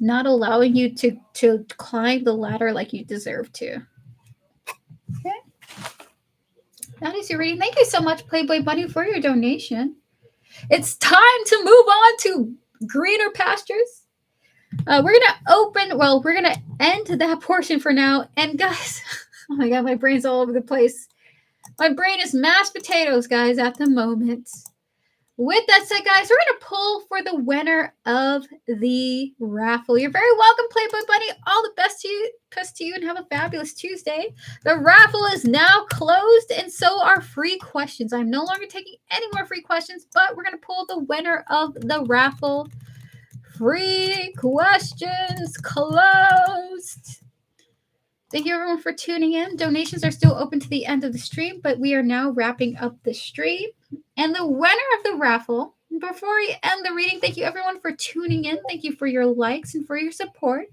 not allowing you to climb the ladder like you deserve to. Okay. That is your reading. Thank you so much, Playboy Bunny, for your donation. It's time to move on to greener pastures. We're gonna end that portion for now. And guys, oh my god, my brain's all over the place. My brain is mashed potatoes, guys, at the moment. With that said, guys, we're going to pull for the winner of the raffle. You're very welcome, Playboy Bunny. All the best to you, and have a fabulous Tuesday. The raffle is now closed, and so are free questions. I'm no longer taking any more free questions, but we're going to pull the winner of the raffle. Free questions closed. Thank you, everyone, for tuning in. Donations are still open to the end of the stream, but we are now wrapping up the stream. And the winner of the raffle, before we end the reading, thank you, everyone, for tuning in. Thank you for your likes and for your support.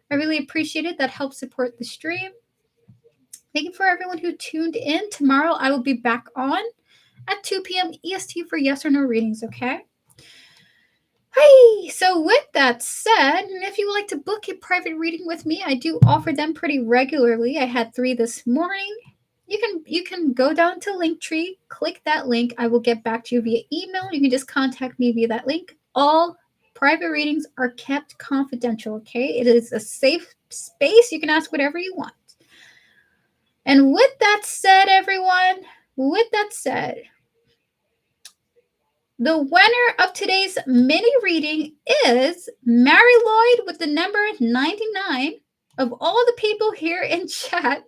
I really appreciate it. That helps support the stream. Thank you for everyone who tuned in. Tomorrow, I will be back on at 2 p.m. EST for yes or no readings, okay? Hey, so with that said, if you would like to book a private reading with me, I do offer them pretty regularly. I had 3 this morning. You can go down to Linktree, click that link. I will get back to you via email. You can just contact me via that link. All private readings are kept confidential, okay? It is a safe space. You can ask whatever you want. And with that said, everyone, the winner of today's mini reading is Mary Lloyd with the number 99. Of all the people here in chat,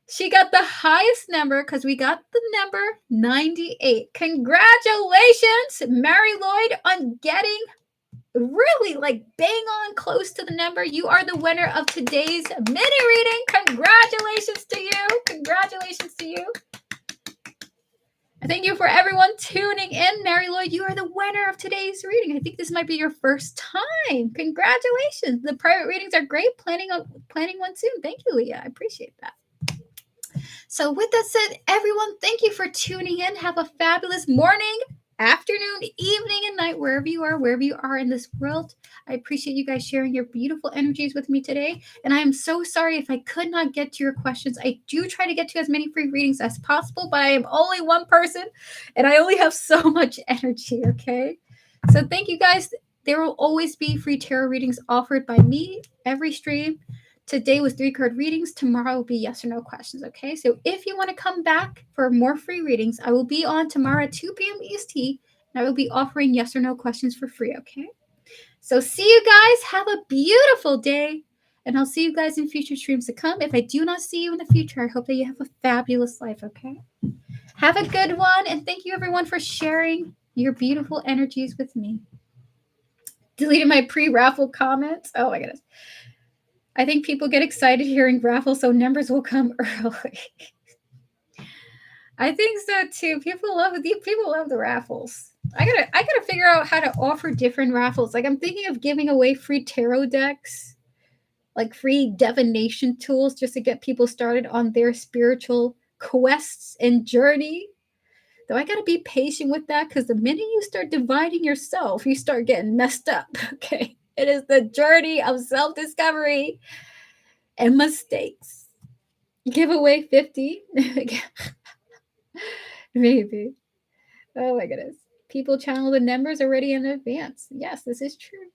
She got the highest number because we got the number 98. Congratulations, Mary Lloyd, on getting really like bang on close to the number. You are the winner of today's mini reading. Congratulations to you. Congratulations to you. Thank you for everyone tuning in. Mary Lloyd, you are the winner of today's reading. I think this might be your first time. Congratulations. The private readings are great. Planning one soon. Thank you, Leah. I appreciate that. So with that said, everyone, thank you for tuning in. Have a fabulous morning, afternoon, evening, and night, wherever you are in this world. I appreciate you guys sharing your beautiful energies with me today. And I am so sorry if I could not get to your questions. I do try to get to as many free readings as possible, but I am only one person and I only have so much energy, okay? So thank you guys. There will always be free tarot readings offered by me every stream. Today was 3-card readings. Tomorrow will be yes or no questions, okay? So if you want to come back for more free readings, I will be on tomorrow at 2 p.m. EST, and I will be offering yes or no questions for free, okay? So see you guys. Have a beautiful day, and I'll see you guys in future streams to come. If I do not see you in the future, I hope that you have a fabulous life, okay? Have a good one, and thank you, everyone, for sharing your beautiful energies with me. Deleted my pre-raffle comments. Oh, my goodness. I think people get excited hearing raffles, so numbers will come early. I think so too. People love the raffles. I gotta figure out how to offer different raffles. Like I'm thinking of giving away free tarot decks, like free divination tools, just to get people started on their spiritual quests and journey. Though I gotta be patient with that because the minute you start dividing yourself, you start getting messed up. Okay, it is the journey of self-discovery and mistakes. Give away 50. Maybe. Oh my goodness. People channel the numbers already in advance. Yes, this is true.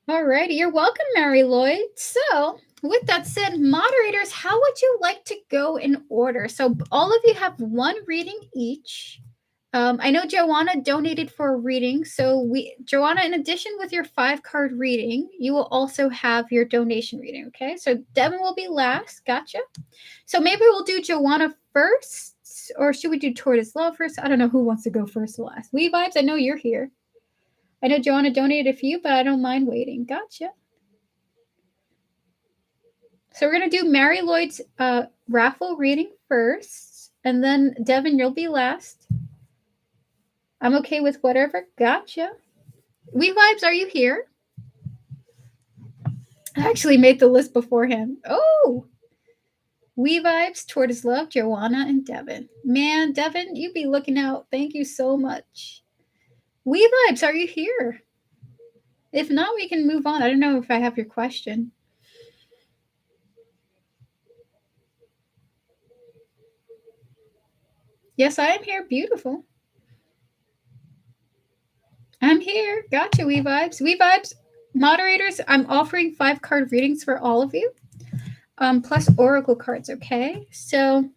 Alrighty, you're welcome, Mary Lloyd. So, with that said, moderators, how would you like to go in order? So, all of you have one reading each. I know Joanna donated for a reading. So Joanna, in addition with your 5-card reading, you will also have your donation reading. Okay. So Devin will be last. Gotcha. So maybe we'll do Joanna first, or should we do Tortoise Love first? I don't know who wants to go first or last. We Vibes, I know you're here. I know Joanna donated a few, but I don't mind waiting. Gotcha. So we're going to do Mary Lloyd's raffle reading first, and then Devin, you'll be last. I'm okay with whatever. Gotcha. We Vibes, are you here? I actually made the list beforehand. Oh! We Vibes, Tortoise Love, Joanna, and Devin. Man, Devin, you be looking out. Thank you so much. We Vibes, are you here? If not, we can move on. I don't know if I have your question. Yes, I am here. Beautiful. I'm here. Gotcha, We Vibes. We Vibes, moderators, I'm offering 5-card readings for all of you, plus oracle cards, okay? So,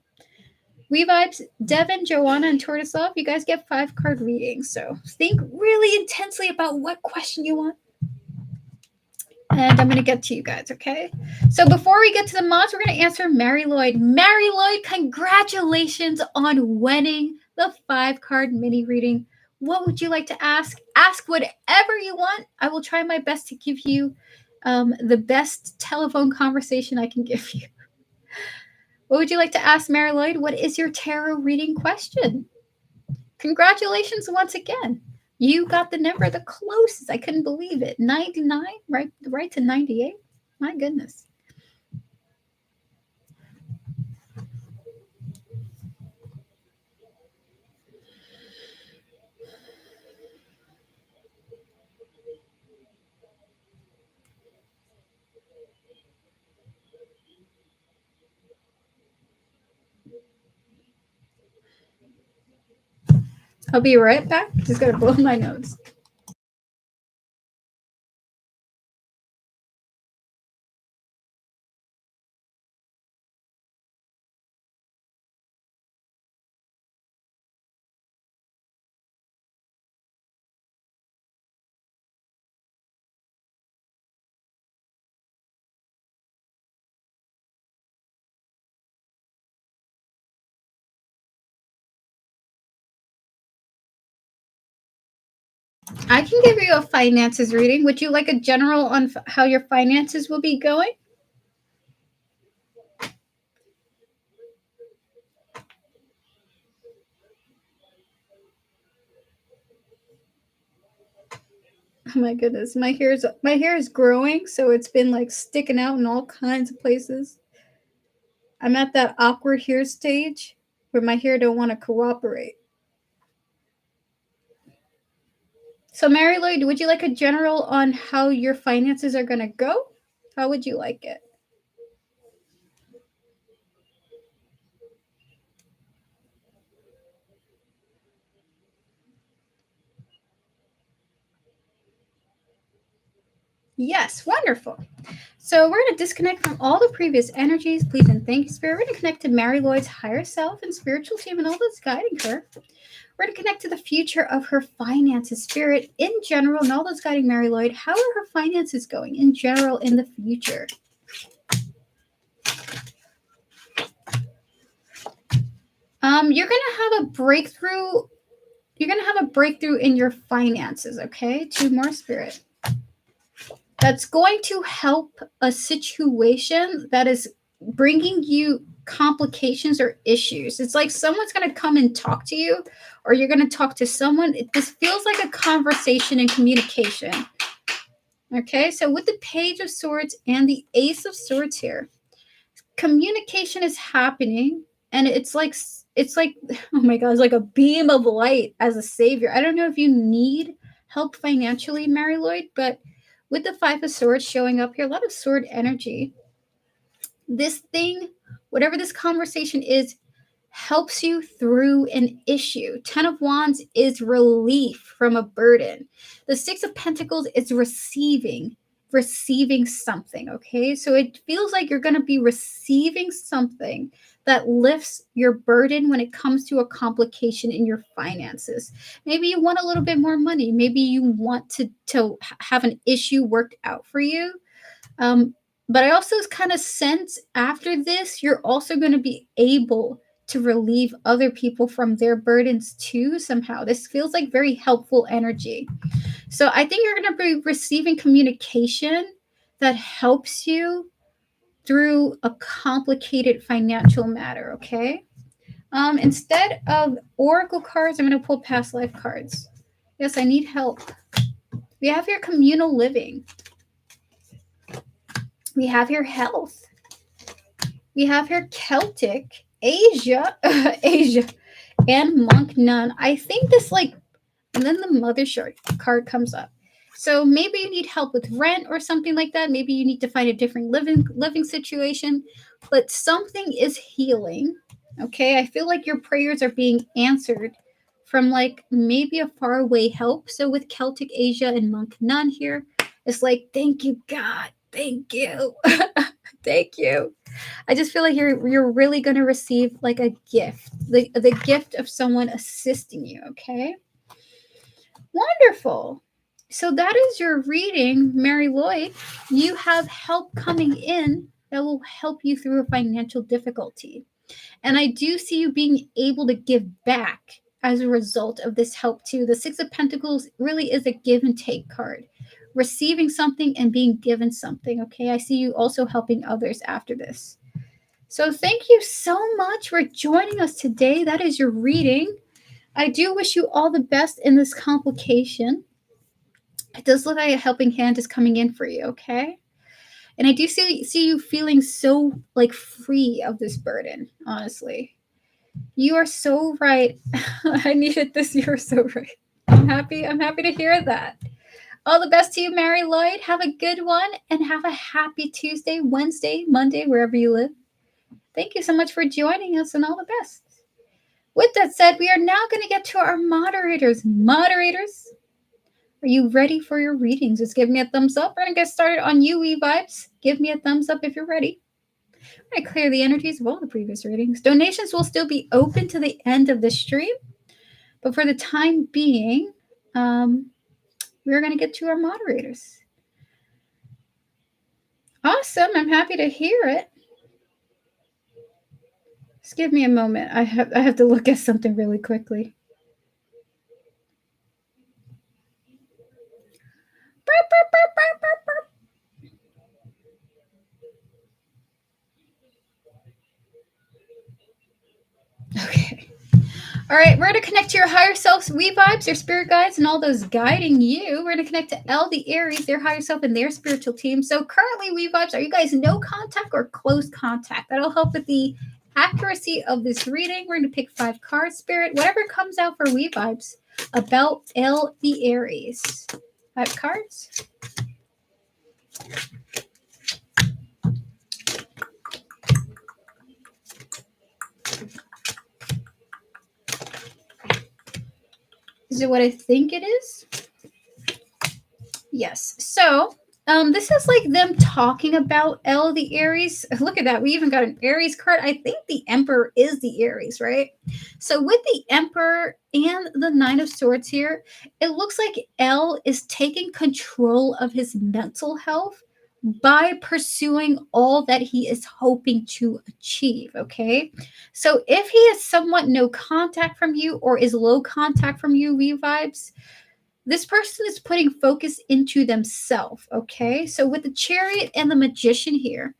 We Vibes, Devin, Joanna, and Tortoise Love, you guys get 5-card readings. So, think really intensely about what question you want. And I'm going to get to you guys, okay? So before we get to the mods, we're going to answer Mary Lloyd. Mary Lloyd, congratulations on winning the 5-card mini reading. What would you like to ask? Ask whatever you want. I will try my best to give you the best telephone conversation I can give you. What would you like to ask, Mary Lloyd? What is your tarot reading question? Congratulations once again. You got the number the closest. I couldn't believe it. 99, right to 98. My goodness. I'll be right back. Just gotta blow my nose. I can give you a finances reading. Would you like a general on how your finances will be going? Oh my goodness, my hair is growing, so it's been like sticking out in all kinds of places. I'm at that awkward hair stage where my hair don't want to cooperate. So, Mary Lloyd, would you like a general on how your finances are going to go? How would you like it? Yes, wonderful. So we're going to disconnect from all the previous energies. Please and thank you, Spirit. We're going to connect to Mary Lloyd's higher self and spiritual team and all that's guiding her. We're going to connect to the future of her finances, Spirit in general, and all that's guiding Mary Lloyd. How are her finances going in general in the future? You're going to have a breakthrough. You're going to have a breakthrough in your finances, okay? Two more, Spirit. That's going to help a situation that is bringing you complications or issues. It's like someone's going to come and talk to you, or you're going to talk to someone. This feels like a conversation and communication. Okay, so with the Page of Swords and the Ace of Swords here, communication is happening, and it's like oh my god, it's like a beam of light as a savior. I don't know if you need help financially, Mary Lloyd, but with the Five of Swords showing up here, a lot of sword energy. This thing, whatever this conversation is, helps you through an issue. Ten of Wands is relief from a burden. The Six of Pentacles is receiving something, okay? So it feels like you're going to be receiving something that lifts your burden when it comes to a complication in your finances. Maybe you want a little bit more money. Maybe you want to have an issue worked out for you. But I also kind of sense after this, you're also going to be able to relieve other people from their burdens too, somehow. This feels like very helpful energy. So I think you're going to be receiving communication that helps you through a complicated financial matter, okay? Instead of oracle cards, I'm going to pull past life cards. Yes, I need help. We have your communal living. We have your health. We have here Celtic, Asia, Asia, and Monk Nun. I think this and then the Mother Shark card comes up. So maybe you need help with rent or something like that. Maybe you need to find a different living situation, but something is healing. Okay, I feel like your prayers are being answered from maybe a faraway help. So with Celtic Asia and Monk Nun here, it's like, thank you, God. Thank you. Thank you. I just feel like you're really going to receive like a gift, the gift of someone assisting you, okay? Wonderful. So that is your reading, Mary Lloyd. You have help coming in that will help you through a financial difficulty. And I do see you being able to give back as a result of this help too. The Six of Pentacles really is a give and take card. Receiving something and being given something, okay? I see you also helping others after this. So thank you so much for joining us today. That is your reading. I do wish you all the best in this complication. It does look like a helping hand is coming in for you, okay? And I do see you feeling so free of this burden, honestly. You are so right. I needed this. You're so right. I'm happy to hear that. All the best to you, Mary Lloyd. Have a good one and have a happy Tuesday, Wednesday, Monday, wherever you live. Thank you so much for joining us and all the best. With that said, we are now going to get to our moderators. Moderators, are you ready for your readings? Just give me a thumbs up. We're going to get started on UE Vibes. Give me a thumbs up if you're ready. I'm going to clear the energies of all the previous readings. Donations will still be open to the end of the stream. But for the time being, we're going to get to our moderators. Awesome. I'm happy to hear it. Just give me a moment. I have to look at something really quickly. Okay. All right, we're going to connect to your higher selves, we vibes, your spirit guides, and all those guiding you. We're going to connect to L, the Aries, their higher self, and their spiritual team. So currently, we vibes, are you guys no contact or close contact? That'll help with the accuracy of this reading. We're going to pick 5 cards, spirit, whatever comes out for we vibes about L, the Aries. 5 cards. Is it what I think it is? Yes. So this is like them talking about L, the Aries. Look at that. We even got an Aries card. I think the Emperor is the Aries, right? So with the Emperor and the Nine of Swords here, it looks like L is taking control of his mental health by pursuing all that he is hoping to achieve, okay? So if he has somewhat no contact from you or is low contact from you, we vibes, this person is putting focus into themselves, okay? So with the Chariot and the Magician here,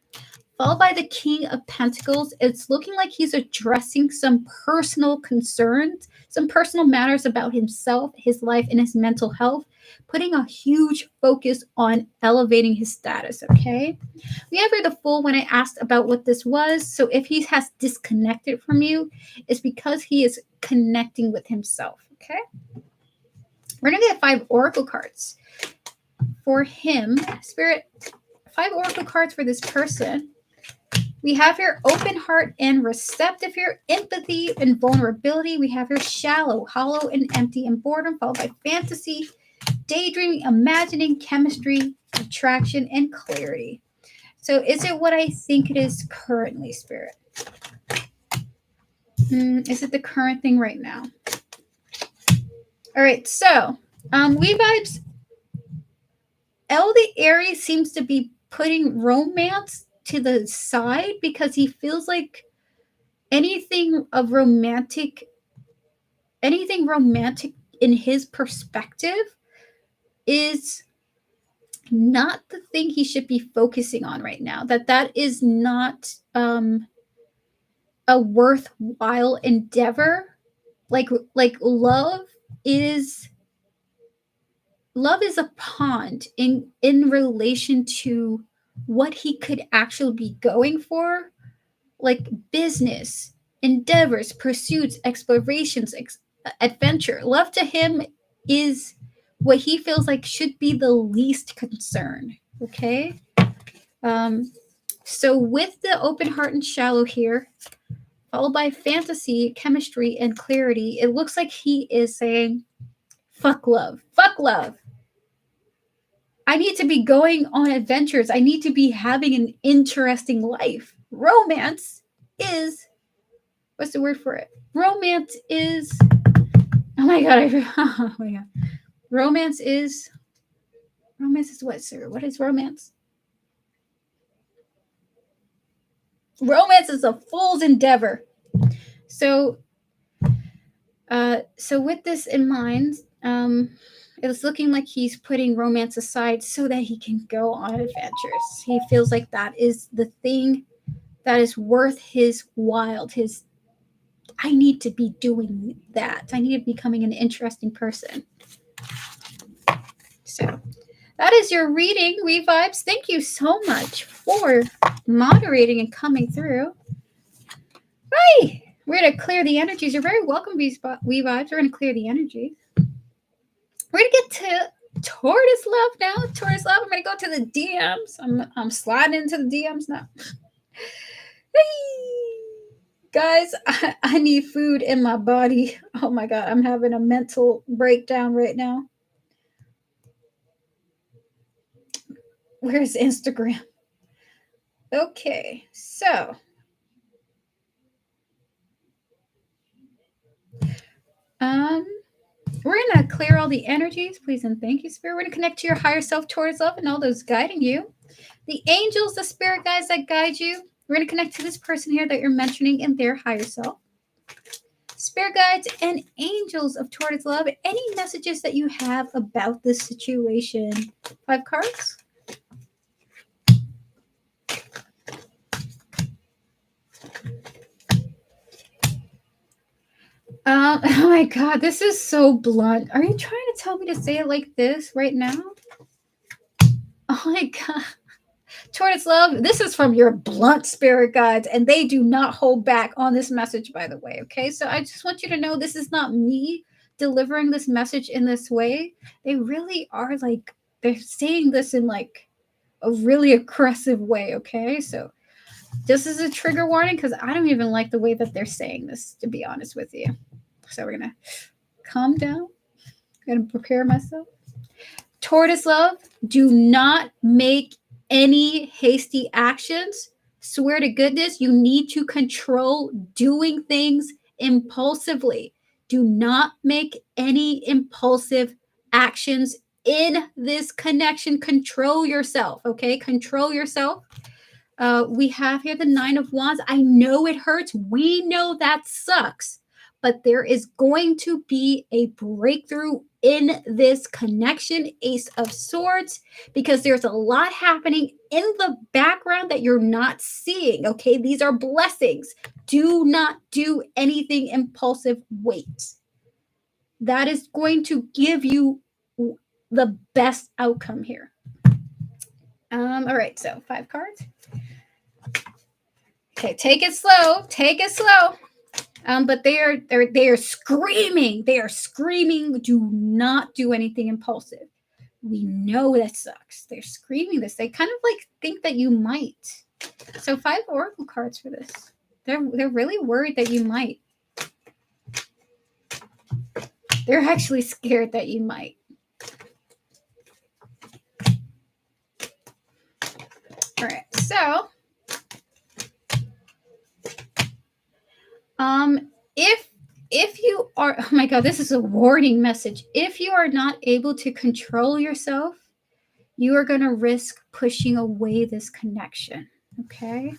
followed by the King of Pentacles, it's looking like he's addressing some personal concerns, some personal matters about himself, his life, and his mental health, putting a huge focus on elevating his status, okay? We have here the Fool when I asked about what this was. So if he has disconnected from you, it's because he is connecting with himself, okay? We're going to get 5 oracle cards for him. Spirit, 5 oracle cards for this person. We have here open heart and receptive here, empathy and vulnerability. We have here shallow, hollow, and empty, and boredom, followed by fantasy, daydreaming, imagining, chemistry, attraction, and clarity. So is it what I think it is currently, Spirit? Is it the current thing right now? All right, so we vibes. L, the Aries, seems to be putting romance to the side because he feels like anything romantic in his perspective is not the thing he should be focusing on right now. That is not a worthwhile endeavor. Like love is a pond in relation to what he could actually be going for, like business, endeavors, pursuits, explorations, adventure. Love to him is what he feels like should be the least concern, okay? So with the open heart and shallow here, followed by fantasy, chemistry, and clarity, it looks like he is saying, fuck love. Fuck love. I need to be going on adventures. I need to be having an interesting life. Romance is, what's the word for it? Romance is, oh my God. Oh my God. Romance is what, sir? What is romance? Romance is a fool's endeavor. So with this in mind, it's looking like he's putting romance aside so that he can go on adventures. He feels like that is the thing that is worth his while. I need to be doing that. I need to be becoming an interesting person. So that is your reading, We Vibes. Thank you so much for moderating and coming through. Bye. We're going to clear the energies. You're very welcome, We Vibes. We're going to clear the energies. We're going to get to Tortoise Love now. Tortoise Love, I'm going to go to the DMs. I'm sliding into the DMs now. Guys, I need food in my body. Oh my God, I'm having a mental breakdown right now. Where's Instagram? Okay, so we're gonna clear all the energies, please and thank you, Spirit. We're gonna connect to your higher self, towards love, and all those guiding you. The angels, the spirit guides that guide you. We're gonna connect to this person here that you're mentioning in their higher self. Spirit guides and angels of Tortoise Love, any messages that you have about this situation? 5 cards. Oh my God, this is so blunt. Are you trying to tell me to say it like this right now? Oh my God. Tortoise Love, this is from your blunt spirit guides, and they do not hold back on this message, by the way. Okay, so I just want you to know this is not me delivering this message in this way. They really are like, they're saying this in like a really aggressive way. Okay, so this is a trigger warning because I don't even like the way that they're saying this, to be honest with you. So we're gonna calm down. I'm gonna prepare myself. Tortoise Love, do not make any hasty actions. Swear to goodness, you need to control doing things impulsively. Do not make any impulsive actions in this connection. Control yourself, okay? Control yourself. We have here the 9 of Wands. I know it hurts. We know that sucks. But there is going to be a breakthrough in this connection, Ace of Swords, because there's a lot happening in the background that you're not seeing. Okay, these are blessings. Do not do anything impulsive. Wait. That is going to give you the best outcome here. All right, so 5 cards. Okay, take it slow. Take it slow. But they are screaming. They are screaming. Do not do anything impulsive. We know that sucks. They're screaming this. They kind of like think that you might. So 5 oracle cards for this. They're really worried that you might. They're actually scared that you might. All right. So if you are, oh my God, this is a warning message. If you are not able to control yourself, you are going to risk pushing away this connection. Okay.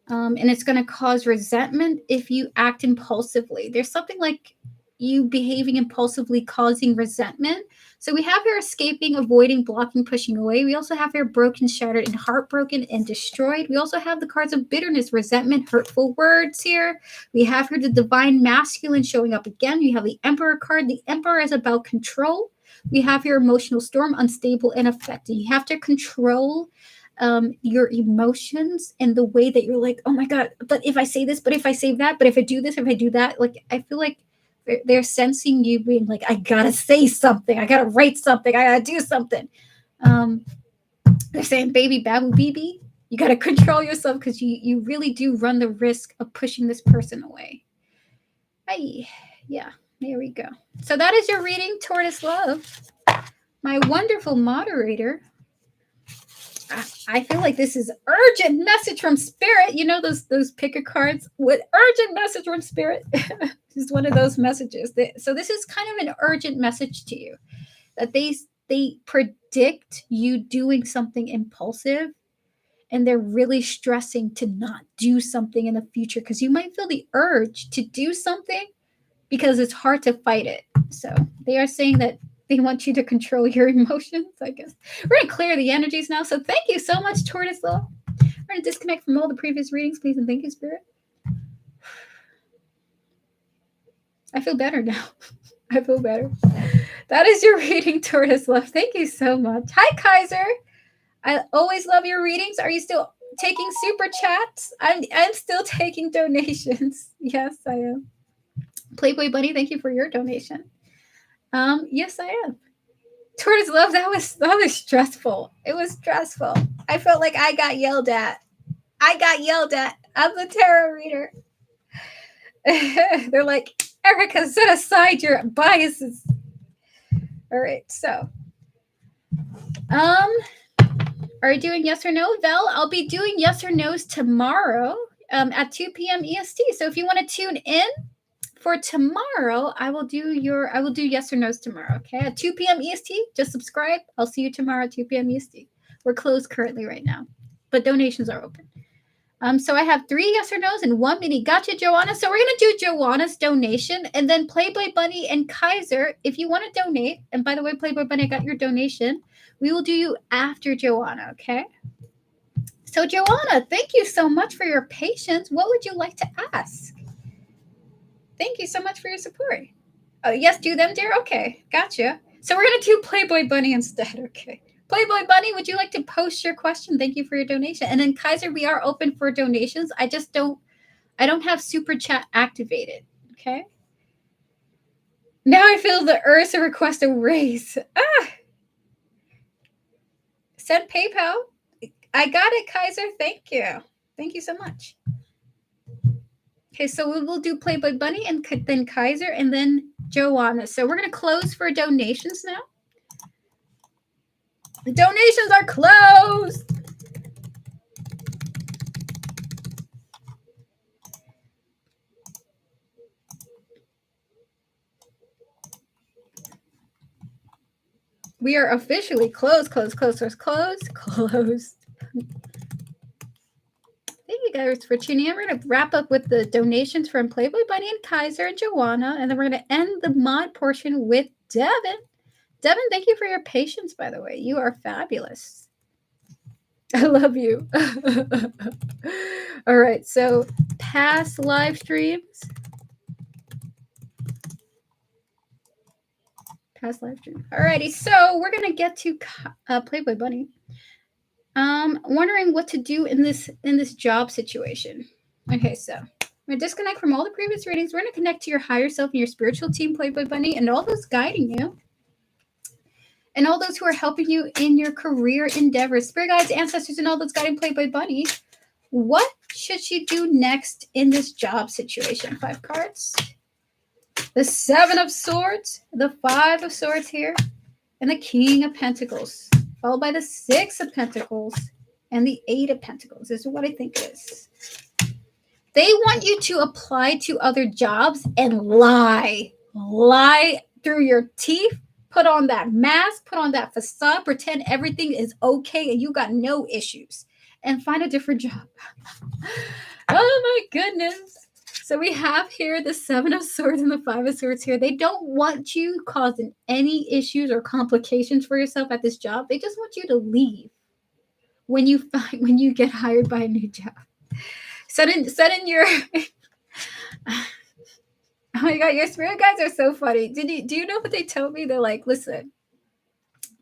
And it's going to cause resentment if you act impulsively. There's something like you behaving impulsively causing resentment. So we have here escaping, avoiding, blocking, pushing away. We also have here broken, shattered, and heartbroken and destroyed. We also have the cards of bitterness, resentment, hurtful words here. We have here the divine masculine showing up again. You have the Emperor card. The Emperor is about control. We have here emotional storm, unstable, and affected. You have to control your emotions and the way that you're like, oh my God, but if I say this, but if I say that, but if I do this, if I do that, like I feel like they're sensing you being like, I gotta say something, I gotta write something, I gotta do something. They're saying, baby babu BB, you gotta control yourself because you really do run the risk of pushing this person away. Yeah, there we go. So that is your reading, Tortoise Love. My wonderful moderator. I feel like this is urgent message from Spirit. You know those picker cards with urgent message from Spirit. This is one of those messages. So this is kind of an urgent message to you that they predict you doing something impulsive, and they're really stressing to not do something in the future because you might feel the urge to do something because it's hard to fight it. So they are saying that they want you to control your emotions, I guess. We're going to clear the energies now. So thank you so much, Tortoise Love. We're going to disconnect from all the previous readings, please, and thank you, Spirit. I feel better now. I feel better. That is your reading, Tortoise Love. Thank you so much. Hi, Kaiser. I always love your readings. Are you still taking super chats? I'm still taking donations. Yes, I am. Playboy Bunny, thank you for your donation. Yes, I am. Tortoise Love, that was stressful. It was stressful. I felt like I got yelled at. I'm the tarot reader. They're like, Erica, set aside your biases. All right, so are you doing yes or no, Vel? I'll be doing yes or no's tomorrow at 2 p.m. EST. So if you want to tune in for tomorrow, I will do yes or no's tomorrow. Okay, at 2 p.m. EST. Just subscribe. I'll see you tomorrow at 2 p.m. EST. We're closed currently right now, but donations are open. So I have 3 yes or no's and 1 mini. Gotcha, Joanna. So we're going to do Joanna's donation, and then Playboy Bunny and Kaiser, if you want to donate, and by the way, Playboy Bunny, I got your donation, we will do you after Joanna, okay? So Joanna, thank you so much for your patience. What would you like to ask? Thank you so much for your support. Oh, yes, do them, dear? Okay, gotcha. So we're going to do Playboy Bunny instead, okay? Playboy Bunny, would you like to post your question? Thank you for your donation. And then Kaiser, we are open for donations. I don't have super chat activated, okay? Now I feel the urge to request a raise. Send PayPal. I got it, Kaiser. Thank you. Thank you so much. Okay, so we will do Playboy Bunny and then Kaiser and then Joanna. So we're going to close for donations now. The donations are closed. We are officially closed. Thank you guys for tuning in. We're going to wrap up with the donations from Playboy Bunny and Kaiser and Joanna, and then we're going to end the mod portion with Devin. Devin, thank you for your patience, by the way. You are fabulous. I love you. All right, so past live streams. Past live stream. Alrighty, so we're gonna get to Playboy Bunny. Wondering what to do in this job situation. Okay, so I'm gonna disconnect from all the previous readings. We're gonna connect to your higher self and your spiritual team, Playboy Bunny, and all those guiding you, and all those who are helping you in your career endeavors, spirit guides, ancestors, and all those guiding Playboy Bunny. What should she do next in this job situation? 5 cards. The 7 of Swords, the 5 of Swords here, and the King of Pentacles, followed by the 6 of Pentacles and the 8 of Pentacles. This is what I think it is. They want you to apply to other jobs and lie. Lie through your teeth. Put on that mask, put on that facade, pretend everything is okay and you got no issues, and find a different job. Oh my goodness. So we have here the 7 of Swords and the 5 of Swords here. They don't want you causing any issues or complications for yourself at this job. They just want you to leave when you get hired by a new job. Set in your oh my god, your spirit guides are so funny. Do you know what they told me? They're like, listen,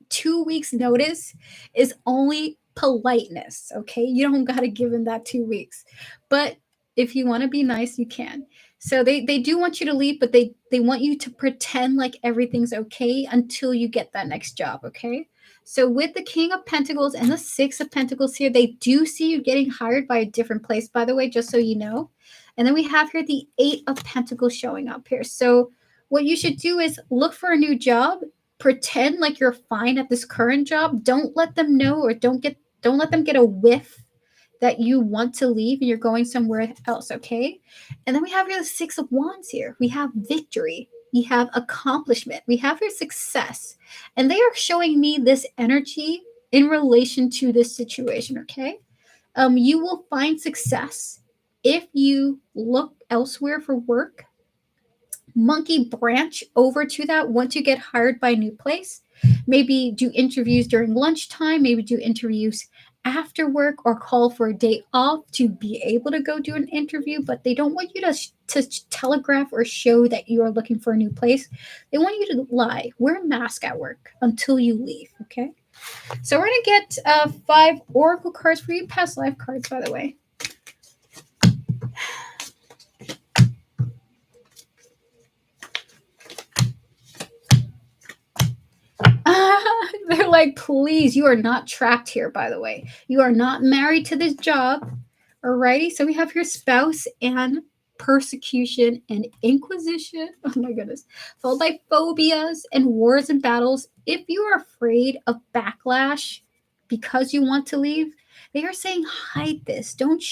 2 weeks notice is only politeness, okay? You don't got to give them that 2 weeks. But if you want to be nice, you can. So they do want you to leave, but they want you to pretend like everything's okay until you get that next job, okay? So with the King of Pentacles and the 6 of Pentacles here, they do see you getting hired by a different place, by the way, just so you know. And then we have here the 8 of Pentacles showing up here. So what you should do is look for a new job. Pretend like you're fine at this current job. Don't let them know, or don't let them get a whiff that you want to leave and you're going somewhere else, okay? And then we have here the 6 of Wands here. We have victory. We have accomplishment. We have your success. And they are showing me this energy in relation to this situation, okay? You will find success if you look elsewhere for work. Monkey branch over to that once you get hired by a new place. Maybe do interviews during lunchtime, maybe do interviews after work, or call for a day off to be able to go do an interview. But they don't want you to telegraph or show that you are looking for a new place. They want you to lie, wear a mask at work until you leave, okay? So we're going to get 5 oracle cards for you, past life cards, by the way. They're like, please, you are not trapped here, by the way. You are not married to this job. Alrighty, so we have your spouse and persecution and inquisition. Oh my goodness. Followed by phobias and wars and battles. If you are afraid of backlash because you want to leave, they are saying hide this. Don't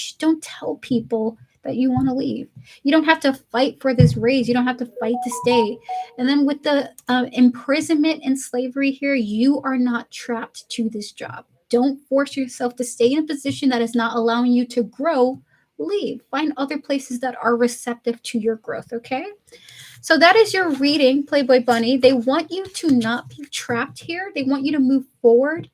tell people that you want to leave. You don't have to fight for this raise. You don't have to fight to stay. And then with the imprisonment and slavery here, you are not trapped to this job. Don't force yourself to stay in a position that is not allowing you to grow. Leave. Find other places that are receptive to your growth, okay? So that is your reading, Playboy Bunny. They want you to not be trapped here. They want you to move forward.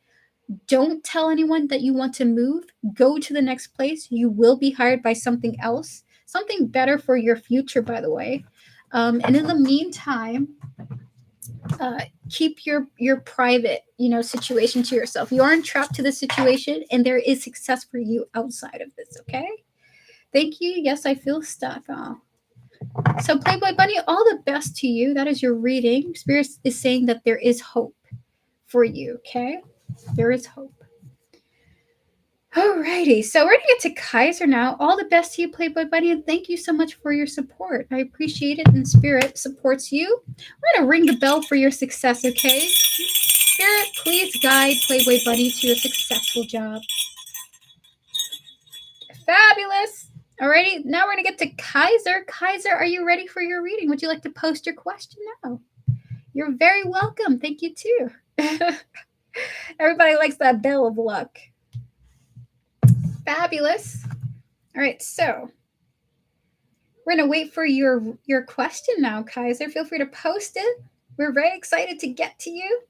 Don't tell anyone that you want to move. Go to the next place. You will be hired by something else, something better for your future, by the way. And in the meantime, keep your private, situation to yourself. You aren't trapped to the situation, and there is success for you outside of this. Okay. Thank you. Yes, I feel stuck. Oh. So, Playboy Bunny, all the best to you. That is your reading. Spirit is saying that there is hope for you. Okay, there is hope. Alrighty, so we're gonna get to Kaiser now. All the best to you, Playboy Bunny, and thank you so much for your support. I appreciate it, and Spirit supports you. We're gonna ring the bell for your success, okay? Spirit, please guide Playboy Bunny to a successful job. Fabulous. Alrighty, now we're gonna get to Kaiser. Kaiser, are you ready for your reading? Would you like to post your question now? You're very welcome. Thank you too. Everybody likes that bell of luck. Fabulous. All right, so we're going to wait for your question now, Kaiser. Feel free to post it. We're very excited to get to you.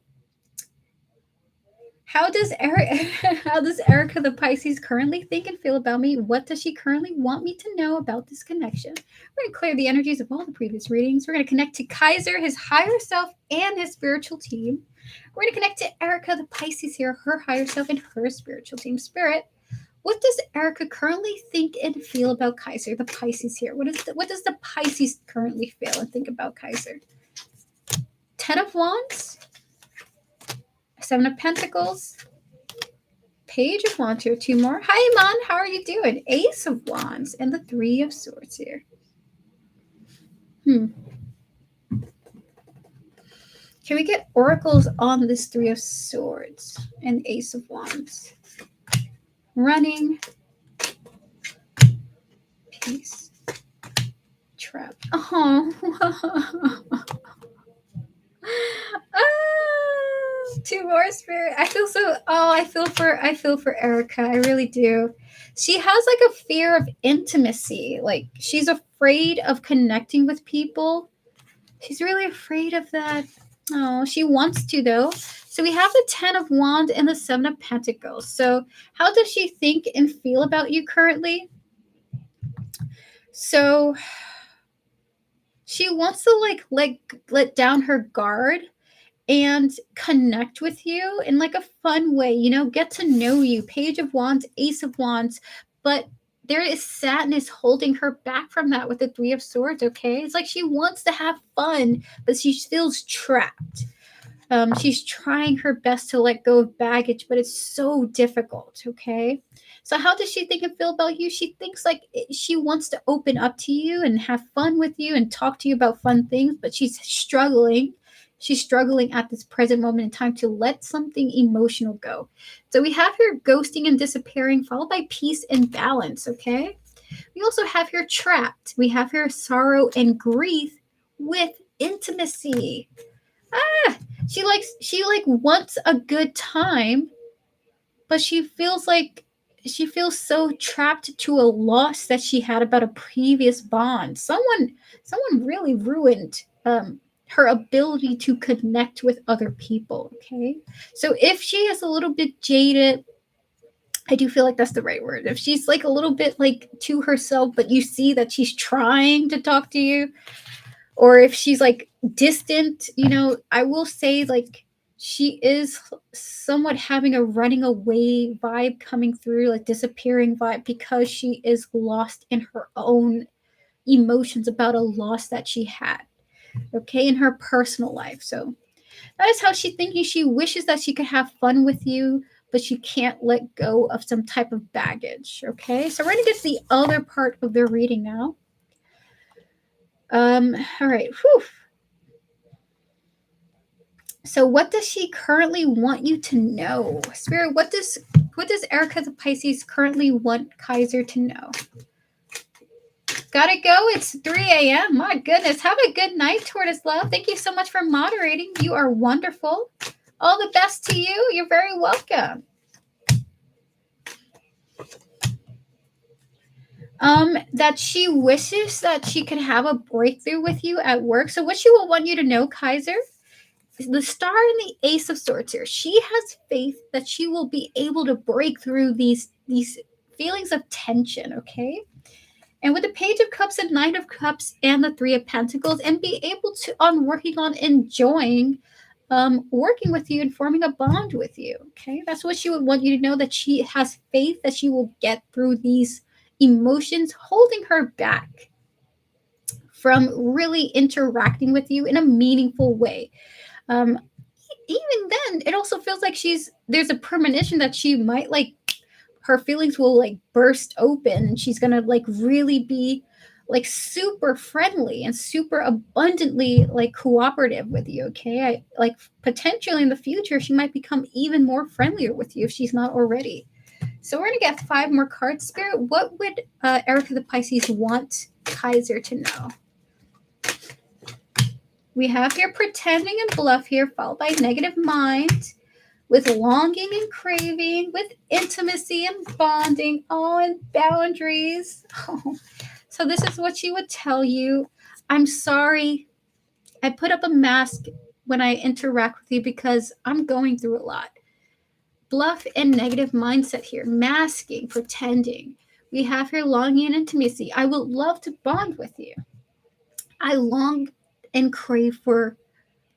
How does Erica the Pisces currently think and feel about me? What does she currently want me to know about this connection? We're going to clear the energies of all the previous readings. We're going to connect to Kaiser, his higher self, and his spiritual team. We're going to connect to Erica the Pisces here, her higher self, and her spiritual team. Spirit, what does Erica currently think and feel about Kaiser, the Pisces here? What does the Pisces currently feel and think about Kaiser? 10 of Wands, 7 of Pentacles, Page of Wands here, 2 more. Hi, Iman, how are you doing? Ace of Wands and the 3 of Swords here. Can we get oracles on this 3 of Swords and Ace of Wands? Running. Peace. Trap. Oh. 2 more, Spirit. I feel for Erica. I really do. She has like a fear of intimacy. Like she's afraid of connecting with people. She's really afraid of that. Oh, she wants to though. So we have the 10 of Wands and the 7 of Pentacles. So how does she think and feel about you currently? So she wants to let down her guard and connect with you in like a fun way, get to know you. Page of Wands, Ace of Wands, but there is sadness holding her back from that with the 3 of Swords, okay? It's like she wants to have fun, but she feels trapped. She's trying her best to let go of baggage, but it's so difficult, okay? So how does she think and feel about you? She thinks like she wants to open up to you and have fun with you and talk to you about fun things, but she's struggling. She's struggling at this present moment in time to let something emotional go. So we have here ghosting and disappearing, followed by peace and balance, okay? We also have here trapped. We have here sorrow and grief with intimacy. She wants a good time, but she feels so trapped to a loss that she had about a previous bond. Someone really ruined her ability to connect with other people, okay? So if she is a little bit jaded, I do feel like that's the right word. If she's like a little bit like to herself, but you see that she's trying to talk to you, or if she's like distant, I will say like she is somewhat having a running away vibe coming through, like disappearing vibe, because she is lost in her own emotions about a loss that she had, okay, in her personal life. So that is how she's thinking. She wishes that she could have fun with you, but she can't let go of some type of baggage, okay? So we're going to get to the other part of the reading now. All right. Whew. So what does she currently want you to know? Spirit, what does Erica the Pisces currently want Kaiser to know? Gotta go. It's 3 a.m. My goodness. Have a good night, Tortoise Love. Thank you so much for moderating. You are wonderful. All the best to you. You're very welcome. That she wishes that she could have a breakthrough with you at work. So what she will want you to know, Kaiser, is the Star and the Ace of Swords here. She has faith that she will be able to break through these feelings of tension, okay? And with the Page of Cups and Knight of Cups and the Three of Pentacles, and be able to working on enjoying working with you and forming a bond with you. Okay, that's what she would want you to know, that she has faith that she will get through these emotions holding her back from really interacting with you in a meaningful way. Even then, it also feels like there's a premonition that she might like her feelings will like burst open, and she's gonna like really be like super friendly and super abundantly like cooperative with you. Okay, I like potentially in the future she might become even more friendlier with you if she's not already. So we're gonna get 5 more cards. Spirit, what would Erica the Pisces want Kaiser to know? We have here pretending and bluff here, followed by negative mind, with longing and craving, with intimacy and bonding, and boundaries. Oh. So this is what she would tell you. I'm sorry. I put up a mask when I interact with you because I'm going through a lot. Bluff and negative mindset here, masking, pretending. We have here longing and intimacy. I would love to bond with you. I long and crave for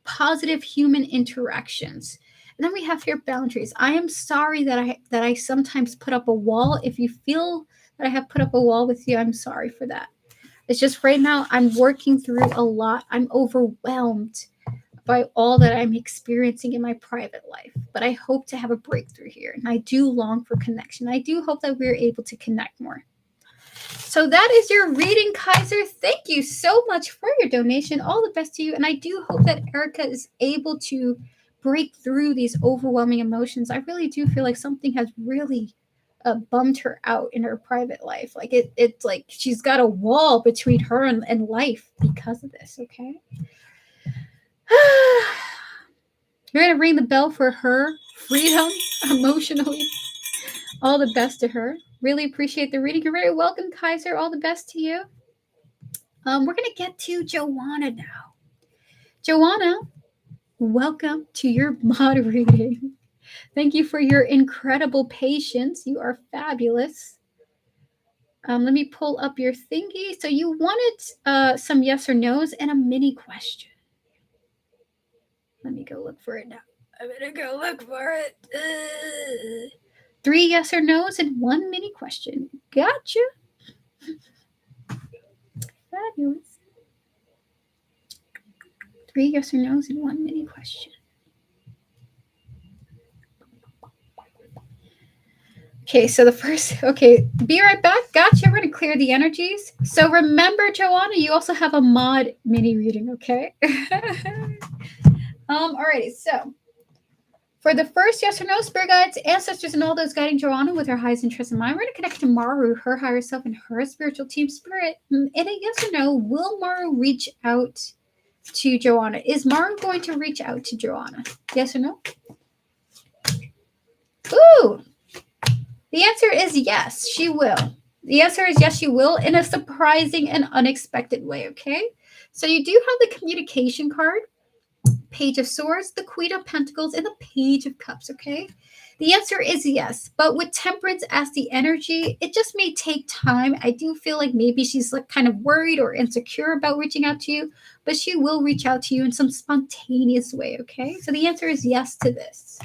positive human interactions. And then we have here boundaries. I am sorry that I sometimes put up a wall. If you feel that I have put up a wall with you, I'm sorry for that. It's just right now I'm working through a lot. I'm overwhelmed by all that I'm experiencing in my private life. But I hope to have a breakthrough here. And I do long for connection. I do hope that we're able to connect more. So that is your reading, Kaiser. Thank you so much for your donation. All the best to you. And I do hope that Erica is able to break through these overwhelming emotions. I really do feel like something has really bummed her out in her private life. Like it's like she's got a wall between her and life because of this, okay? You're going to ring the bell for her freedom emotionally. All the best to her. Really appreciate the reading. You're very welcome, Kaiser. All the best to you. We're going to get to Joanna now. Joanna, welcome to your mod reading. Thank you for your incredible patience. You are fabulous. Let me pull up your thingy. So you wanted some yes or no's and a mini question. Let me go look for it now. I'm going to go look for it. 3 yes or no's and 1 mini question. Gotcha. Fabulous. 3 yes or no's and 1 mini question. Okay, so the first, be right back. Gotcha. We're going to clear the energies. So remember, Joanna, you also have a mod mini reading, okay? Alrighty, so for the first yes or no, spirit guides, ancestors, and all those guiding Joanna with her highest interest in mind, we're going to connect to Maru, her higher self, and her spiritual team spirit. In a yes or no, will Maru reach out to Joanna? Is Maru going to reach out to Joanna? Yes or no? Ooh! The answer is yes, she will. The answer is yes, she will, in a surprising and unexpected way, okay? So you do have the communication card, Page of Swords, the Queen of Pentacles, and the Page of Cups, okay? The answer is yes, but with Temperance as the energy, it just may take time. I do feel like maybe she's like kind of worried or insecure about reaching out to you, but she will reach out to you in some spontaneous way, okay? So the answer is yes to this.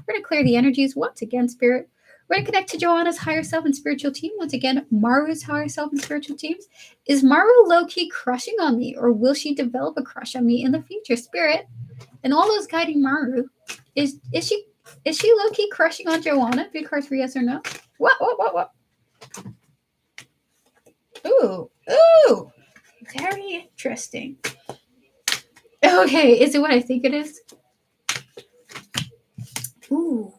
We're going to clear the energies once again, Spirit. We're going to connect to Joanna's higher self and spiritual team. Once again, Maru's higher self and spiritual teams. Is Maru low-key crushing on me, or will she develop a crush on me in the future? Spirit, and all those guiding Maru, is she low-key crushing on Joanna? Big card for yes or no. What? Ooh. Very interesting. Okay, is it what I think it is? Ooh.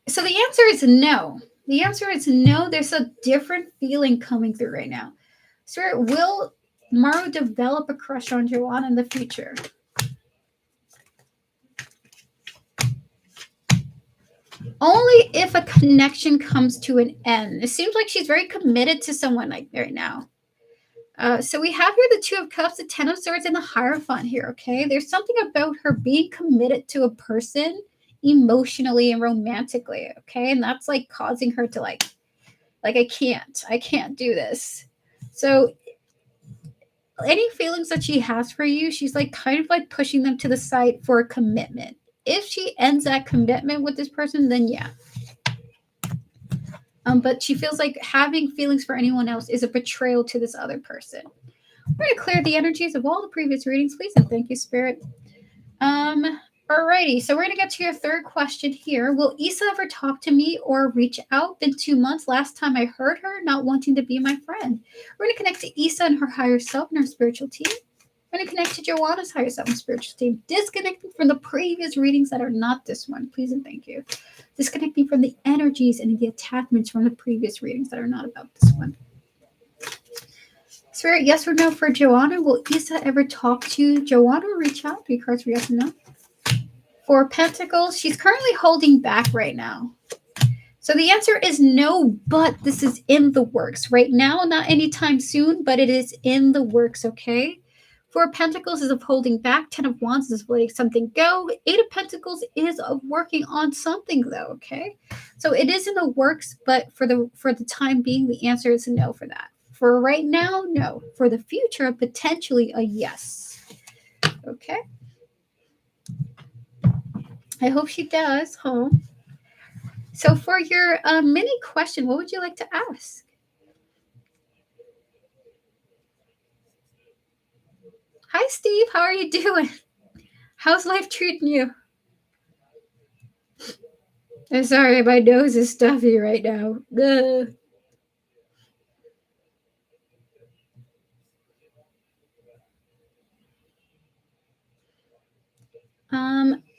So the answer is no. The answer is no. There's a different feeling coming through right now. Spirit, will Maru develop a crush on Joanna in the future? Only if a connection comes to an end. It seems like she's very committed to someone like right now. So we have here the Two of Cups, the Ten of Swords, and the Hierophant here, okay? There's something about her being committed to a person emotionally and romantically, okay? And that's like causing her to like I can't do this. So any feelings that she has for you, she's like kind of like pushing them to the side for a commitment. If she ends that commitment with this person, then yeah. But she feels like having feelings for anyone else is a betrayal to this other person. We're going to clear the energies of all the previous readings, please, and thank you, Spirit. Alrighty, so we're going to get to your third question here. Will Issa ever talk to me or reach out? Been 2 months last time I heard her, not wanting to be my friend. We're going to connect to Issa and her higher self and her spiritual team. We're going to connect to Joanna's higher self and spiritual team. Disconnecting from the previous readings that are not this one, please and thank you. Disconnecting from the energies and the attachments from the previous readings that are not about this one. Spirit, yes or no for Joanna? Will Issa ever talk to Joanna or reach out? 3 cards for yes or no. For Pentacles, she's currently holding back right now. So the answer is no, but this is in the works. Right now, not anytime soon, but it is in the works, okay? Four of Pentacles is of holding back. 10 of Wands is of letting something go. 8 of Pentacles is of working on something, though, okay? So it is in the works, but for the time being, the answer is no for that. For right now, no. For the future, potentially a yes. Okay? I hope she does, huh? So for your mini question, what would you like to ask? Hi, Steve. How are you doing? How's life treating you? I'm sorry, my nose is stuffy right now. Ugh.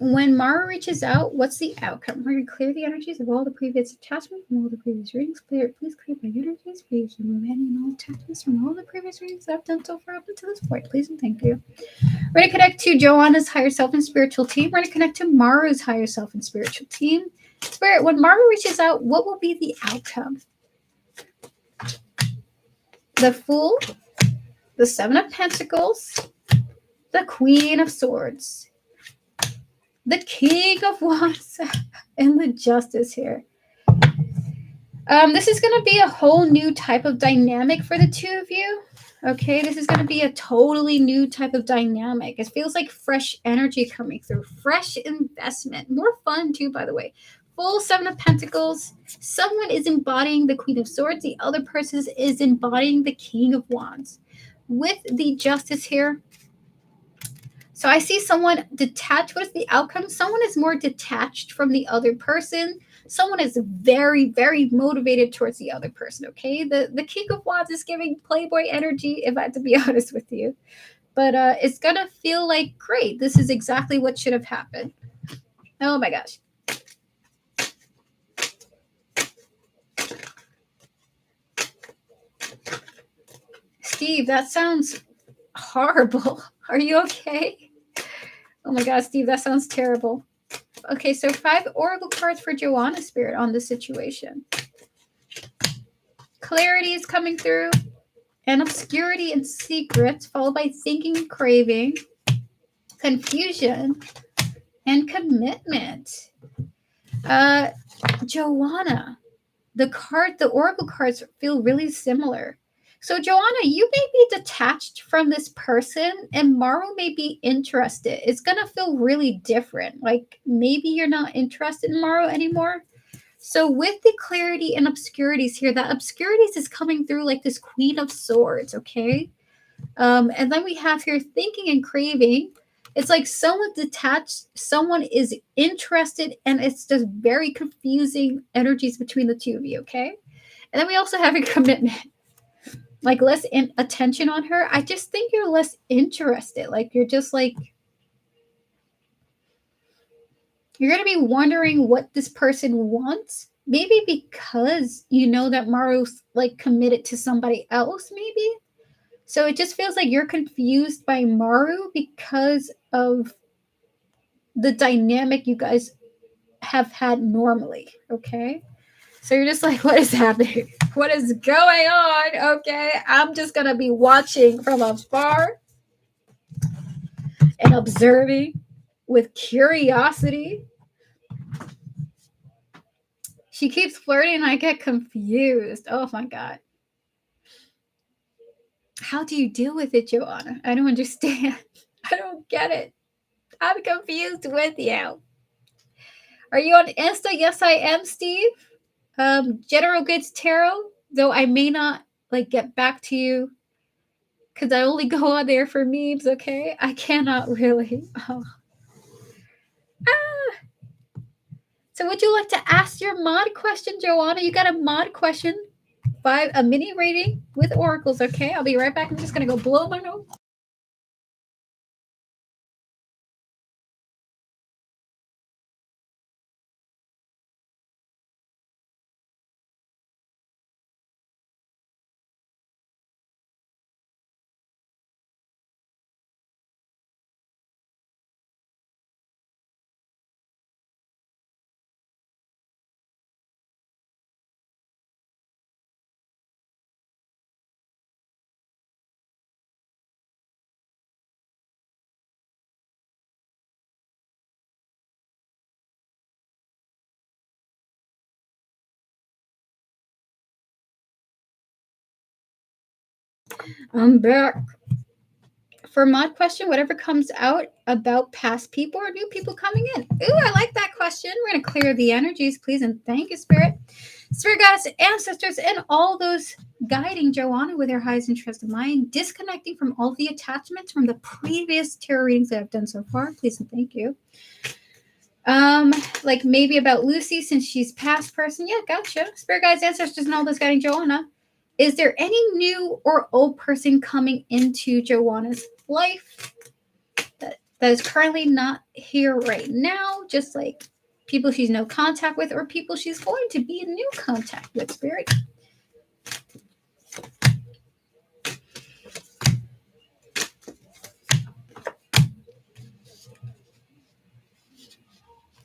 When Mara reaches out, what's the outcome? We're going to clear the energies of all the previous attachments from all the previous readings. Please clear my energies. Please remove any and all attachments from all the previous readings that I've done so far up until this point. Please and thank you. We're going to connect to Joanna's higher self and spiritual team. We're going to connect to Maru's higher self and spiritual team. Spirit, when Maru reaches out, what will be the outcome? The Fool, the Seven of Pentacles, the Queen of Swords, the King of Wands, and the Justice here. This is going to be a whole new type of dynamic for the two of you. Okay, this is going to be a totally new type of dynamic. It feels like fresh energy coming through, fresh investment, more fun too, by the way. Full Seven of Pentacles. Someone is embodying the Queen of Swords. The other person is embodying the King of Wands. With the Justice here, so I see someone detached. What is the outcome? Someone is more detached from the other person. Someone is very, very motivated towards the other person, okay? The King of Wands is giving Playboy energy, if I have to be honest with you. But it's going to feel like, great, this is exactly what should have happened. Oh my gosh. Steve, that sounds horrible. Are you okay? Oh my God, Steve, that sounds terrible. Okay, so 5 oracle cards for Joanna Spirit on this situation. Clarity is coming through, and obscurity and secrets, followed by thinking and craving, confusion, and commitment. Joanna, the oracle cards feel really similar. So Joanna, you may be detached from this person and Maru may be interested. It's going to feel really different. Like maybe you're not interested in Maru anymore. So with the clarity and obscurities here, that obscurities is coming through like this Queen of Swords, okay? And then we have here thinking and craving. It's like someone detached, someone is interested, and it's just very confusing energies between the two of you, okay? And then we also have a commitment, like less attention on her. I just think you're less interested. Like you're just like, you're going to be wondering what this person wants. Maybe because you know that Maru's like committed to somebody else, maybe. So it just feels like you're confused by Maru because of the dynamic you guys have had normally, okay? So you're just like, what is happening? What is going on? Okay, I'm just going to be watching from afar and observing with curiosity. She keeps flirting and I get confused. Oh my God. How do you deal with it, Joanna? I don't understand. I don't get it. I'm confused with you. Are you on Insta? Yes, I am, Steve. General Goods Tarot, though I may not like get back to you because I only go on there for memes, okay? I cannot really. Oh. Ah. So would you like to ask your mod question, Joanna? You got a mod question by a mini reading with oracles, okay? I'll be right back. I'm just going to go blow my nose. I'm back. For mod question, whatever comes out about past people or new people coming in. Ooh, I like that question. We're going to clear the energies, please, and thank you, Spirit. Spirit guides, ancestors, and all those guiding Joanna with their highest interest of mind, disconnecting from all the attachments from the previous tarot readings that I've done so far. Please and thank you. Like maybe about Lucy since she's past person. Yeah, gotcha. Spirit guides, ancestors, and all those guiding Joanna. Is there any new or old person coming into Joanna's life that is currently not here right now? Just like people she's no contact with or people she's going to be in new contact with, Spirit.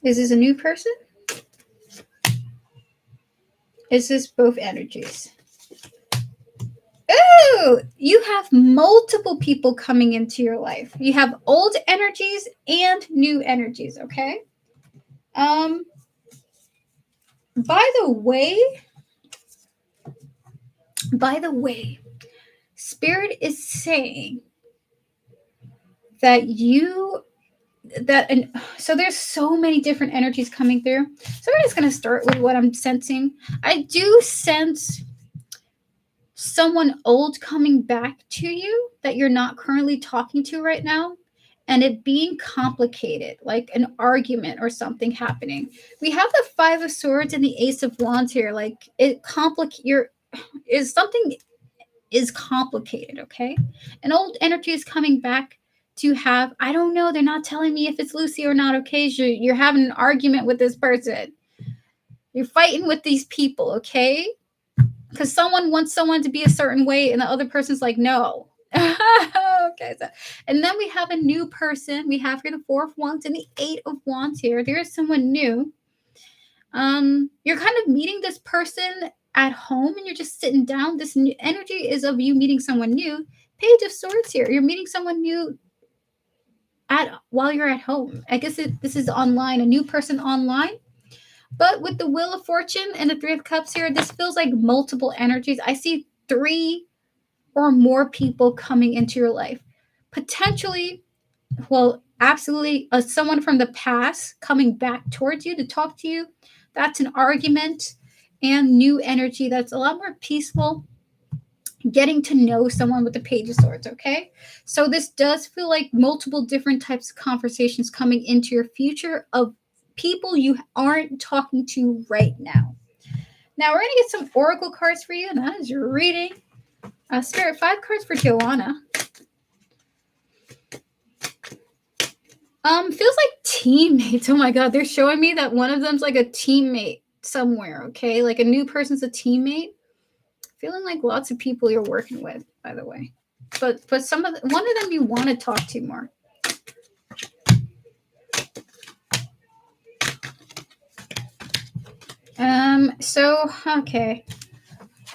Is this a new person? Is this both energies? Ooh, you have multiple people coming into your life. You have old energies and new energies, okay? By the way, Spirit is saying that so there's so many different energies coming through. So we're just going to start with what I'm sensing. I do sense someone old coming back to you that you're not currently talking to right now, and it being complicated, like an argument or something happening. We have the Five of Swords and the Ace of Wands here. Like something is complicated, okay? An old energy is coming back to have, I don't know, they're not telling me if it's Lucy or not, okay? You're having an argument with this person. You're fighting with these people, okay? Because someone wants someone to be a certain way and the other person's like, no. Okay. And then we have a new person. We have here the Four of Wands and the Eight of Wands here. There is someone new. You're kind of meeting this person at home and you're just sitting down. This new energy is of you meeting someone new. Page of Swords here. You're meeting someone new while you're at home. I guess this is online, a new person online. But with the Wheel of Fortune and the Three of Cups here, this feels like multiple energies. I see 3 or more people coming into your life. Potentially, well, absolutely, someone from the past coming back towards you to talk to you. That's an argument and new energy that's a lot more peaceful. Getting to know someone with the Page of Swords, okay? So this does feel like multiple different types of conversations coming into your future of people you aren't talking to right now. Now we're going to get some oracle cards for you, and that is your reading. Spirit, 5 cards for Joanna. Feels like teammates. Oh my God, they're showing me that one of them's like a teammate somewhere, okay? Like a new person's a teammate. Feeling like lots of people you're working with, by the way. But one of them you want to talk to more. Okay.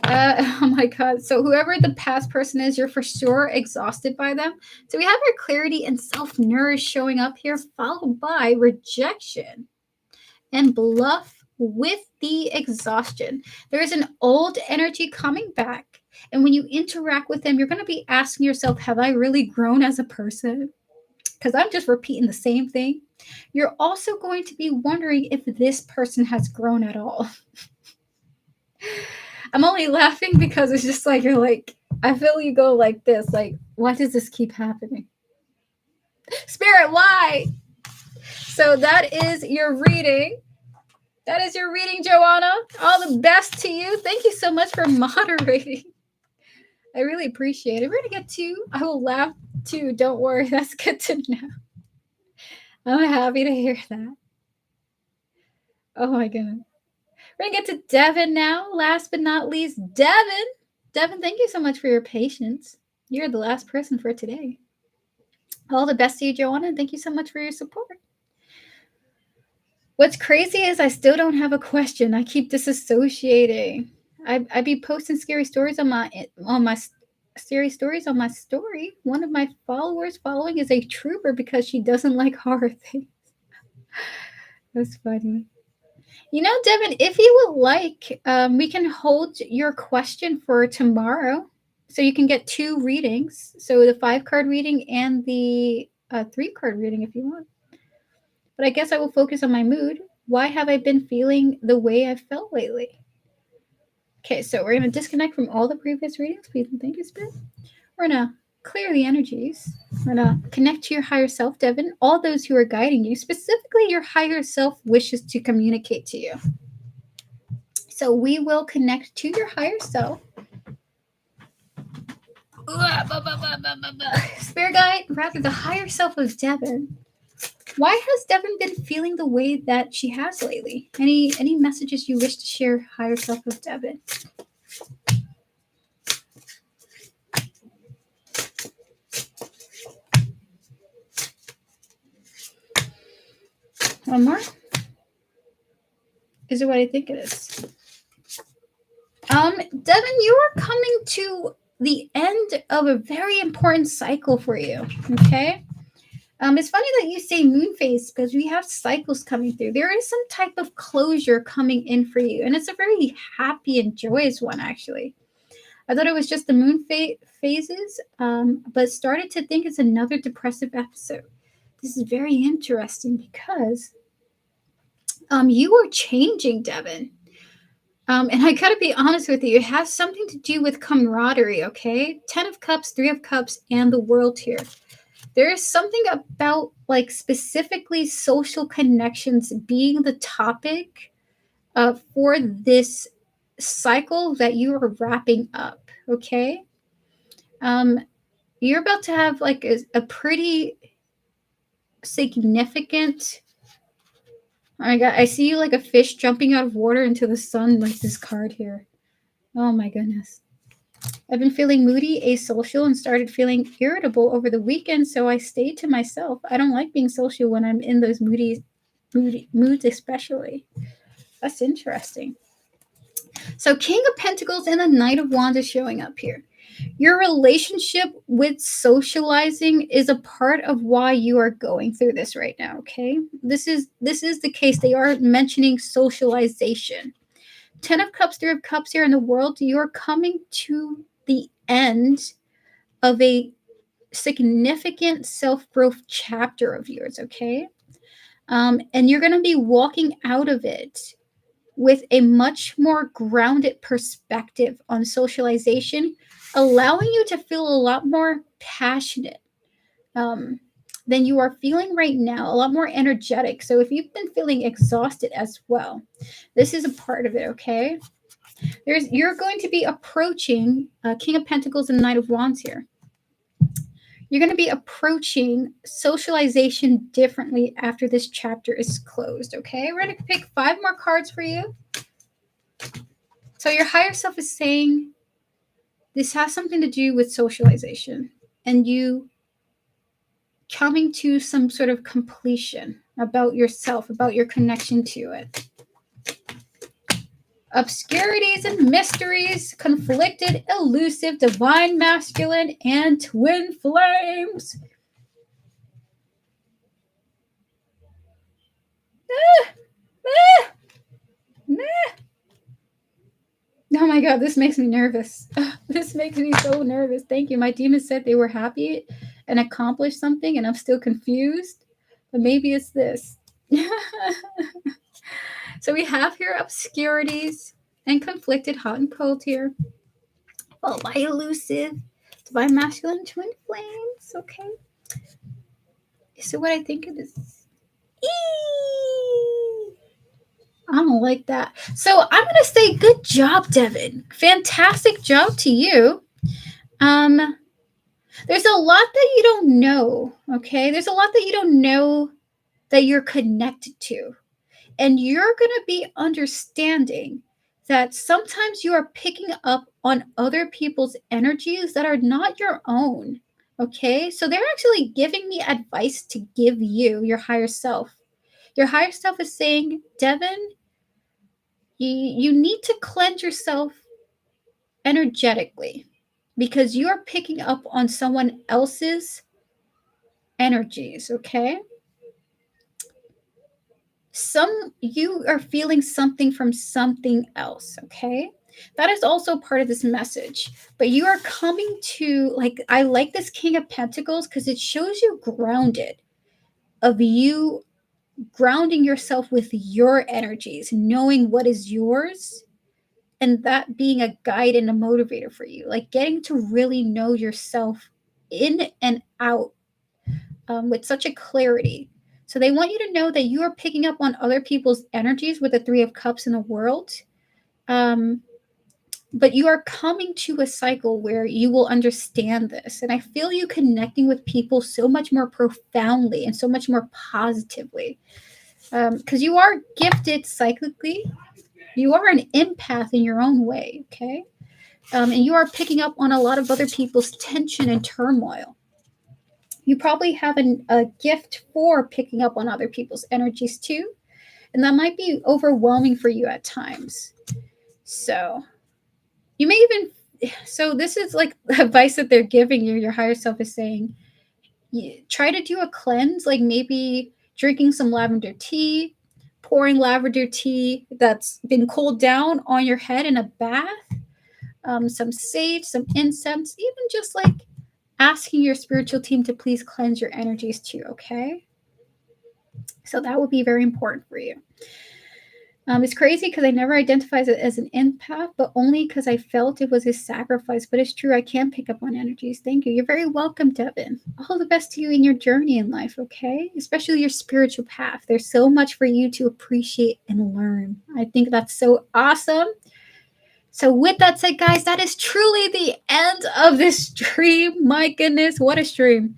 Oh my God. So whoever the past person is, you're for sure exhausted by them. So we have our clarity and self-nourish showing up here, followed by rejection and bluff with the exhaustion. There is an old energy coming back. And when you interact with them, you're going to be asking yourself, have I really grown as a person? Because I'm just repeating the same thing. You're also going to be wondering if this person has grown at all. I'm only laughing because it's just like, you're like, I feel you go like this. Like, why does this keep happening? Spirit, why? So that is your reading. That is your reading, Joanna. All the best to you. Thank you so much for moderating. I really appreciate it. We're going to get to, I will laugh too. Don't worry. That's good to know. I'm happy to hear that. Oh my goodness. We're going to get to Devin now. Last but not least, Devin. Devin, thank you so much for your patience. You're the last person for today. All the best to you, Joanna, and thank you so much for your support. What's crazy is I still don't have a question. I keep disassociating. I be posting scary stories on my scary stories on my story. One of my followers following is a trooper because she doesn't like horror things. That's funny. You know, Devin, if you would like, we can hold your question for tomorrow. So you can get 2 readings. So the 5-card reading and the 3-card reading if you want. But I guess I will focus on my mood. Why have I been feeling the way I've felt lately? Okay, so we're going to disconnect from all the previous readings. Please and thank you, Spirit. We're going to clear the energies. We're going to connect to your higher self, Devin. All those who are guiding you, specifically your higher self wishes to communicate to you. So we will connect to your higher self. Spirit guide, rather the higher self of Devin. Why has Devin been feeling the way that she has lately? Any messages you wish to share, higher self of Devin? One more? Is it what I think it is? Devin, you are coming to the end of a very important cycle for you. Okay. It's funny that you say moon phase because we have cycles coming through. There is some type of closure coming in for you, and it's a very happy and joyous one, actually. I thought it was just the moon phases, but started to think it's another depressive episode. This is very interesting because you are changing, Devin. And I gotta be honest with you, it has something to do with camaraderie, okay? 10 of Cups, 3 of Cups, and the World here. There is something about, like, specifically social connections being the topic for this cycle that you are wrapping up, okay? You're about to have, like, a pretty significant... Oh my God, I see you like a fish jumping out of water into the sun, like this card here. Oh my goodness. I've been feeling moody, asocial, and started feeling irritable over the weekend, so I stayed to myself. I don't like being social when I'm in those moody moods, especially. That's interesting. So King of Pentacles and the Knight of Wands is showing up here. Your relationship with socializing is a part of why you are going through this right now, okay? This is the case. They are mentioning socialization. 10 of Cups, 3 of Cups here in the world. You're coming to the end of a significant self-growth chapter of yours, okay? And you're going to be walking out of it with a much more grounded perspective on socialization, allowing you to feel a lot more passionate than you are feeling right now, a lot more energetic. So if you've been feeling exhausted as well, this is a part of it, okay? You're going to be approaching King of Pentacles and Knight of Wands here. You're going to be approaching socialization differently after this chapter is closed, okay? We're going to pick 5 more cards for you. So your higher self is saying this has something to do with socialization and you coming to some sort of completion about yourself, about your connection to it. Obscurities and mysteries, conflicted, elusive, divine masculine, and twin flames. Oh my god, this makes me nervous. This makes me so nervous. Thank you. My demons said they were happy and accomplished something, and I'm still confused. But maybe it's this. So we have here obscurities and conflicted, hot and cold here. Followed by elusive, divine masculine, twin flames. Okay. So what I think it is. I don't like that. So I'm gonna say good job, Devin. Fantastic job to you. There's a lot that you don't know. Okay, there's a lot that you don't know that you're connected to, and you're gonna be understanding that sometimes you are picking up on other people's energies that are not your own. Okay, so they're actually giving me advice to give you, your higher self. Your higher self is saying, Devin, you need to cleanse yourself energetically because you're picking up on someone else's energies, okay? You are feeling something from something else, okay? That is also part of this message. But you are coming to, like, I like this King of Pentacles because it shows you grounded, of you grounding yourself with your energies, knowing what is yours, and that being a guide and a motivator for you, like getting to really know yourself in and out with such a clarity. So they want you to know that you are picking up on other people's energies with the Three of Cups in the world. But you are coming to a cycle where you will understand this. And I feel you connecting with people so much more profoundly and so much more positively. Because you are gifted cyclically. You are an empath in your own way, okay? And you are picking up on a lot of other people's tension and turmoil. You probably have a gift for picking up on other people's energies too. And that might be overwhelming for you at times. So you may even, so this is like advice that they're giving you. Your higher self is saying, try to do a cleanse, like maybe drinking some lavender tea, pouring lavender tea that's been cooled down on your head in a bath, some sage, some incense, even just like asking your spiritual team to please cleanse your energies too, okay? So that would be very important for you. It's crazy because I never identified it as an empath, but only because I felt it was a sacrifice. But it's true, I can pick up on energies. Thank you. You're very welcome, Devin. All the best to you in your journey in life, okay? Especially your spiritual path. There's so much for you to appreciate and learn. I think that's so awesome. So with that said, guys, that is truly the end of this stream. My goodness, what a stream.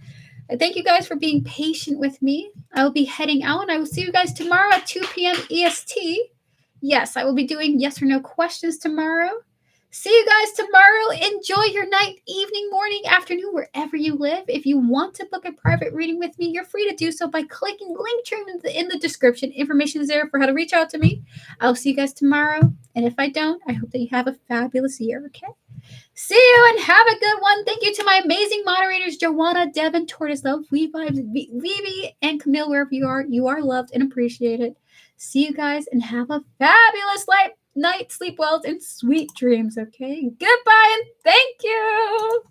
I thank you guys for being patient with me. I will be heading out, and I will see you guys tomorrow at 2 p.m. EST. Yes, I will be doing yes or no questions tomorrow. See you guys tomorrow. Enjoy your night, evening, morning, afternoon, wherever you live. If you want to book a private reading with me, you're free to do so by clicking Linktree in the description. Information is there for how to reach out to me. I'll see you guys tomorrow. And if I don't, I hope that you have a fabulous year, okay? See you and have a good one. Thank you to my amazing moderators, Joanna, Devin, Tortoise Love, Vivi, and Camille, wherever you are. You are loved and appreciated. See you guys and have a fabulous night. Sleep well, and sweet dreams, okay? Goodbye and thank you.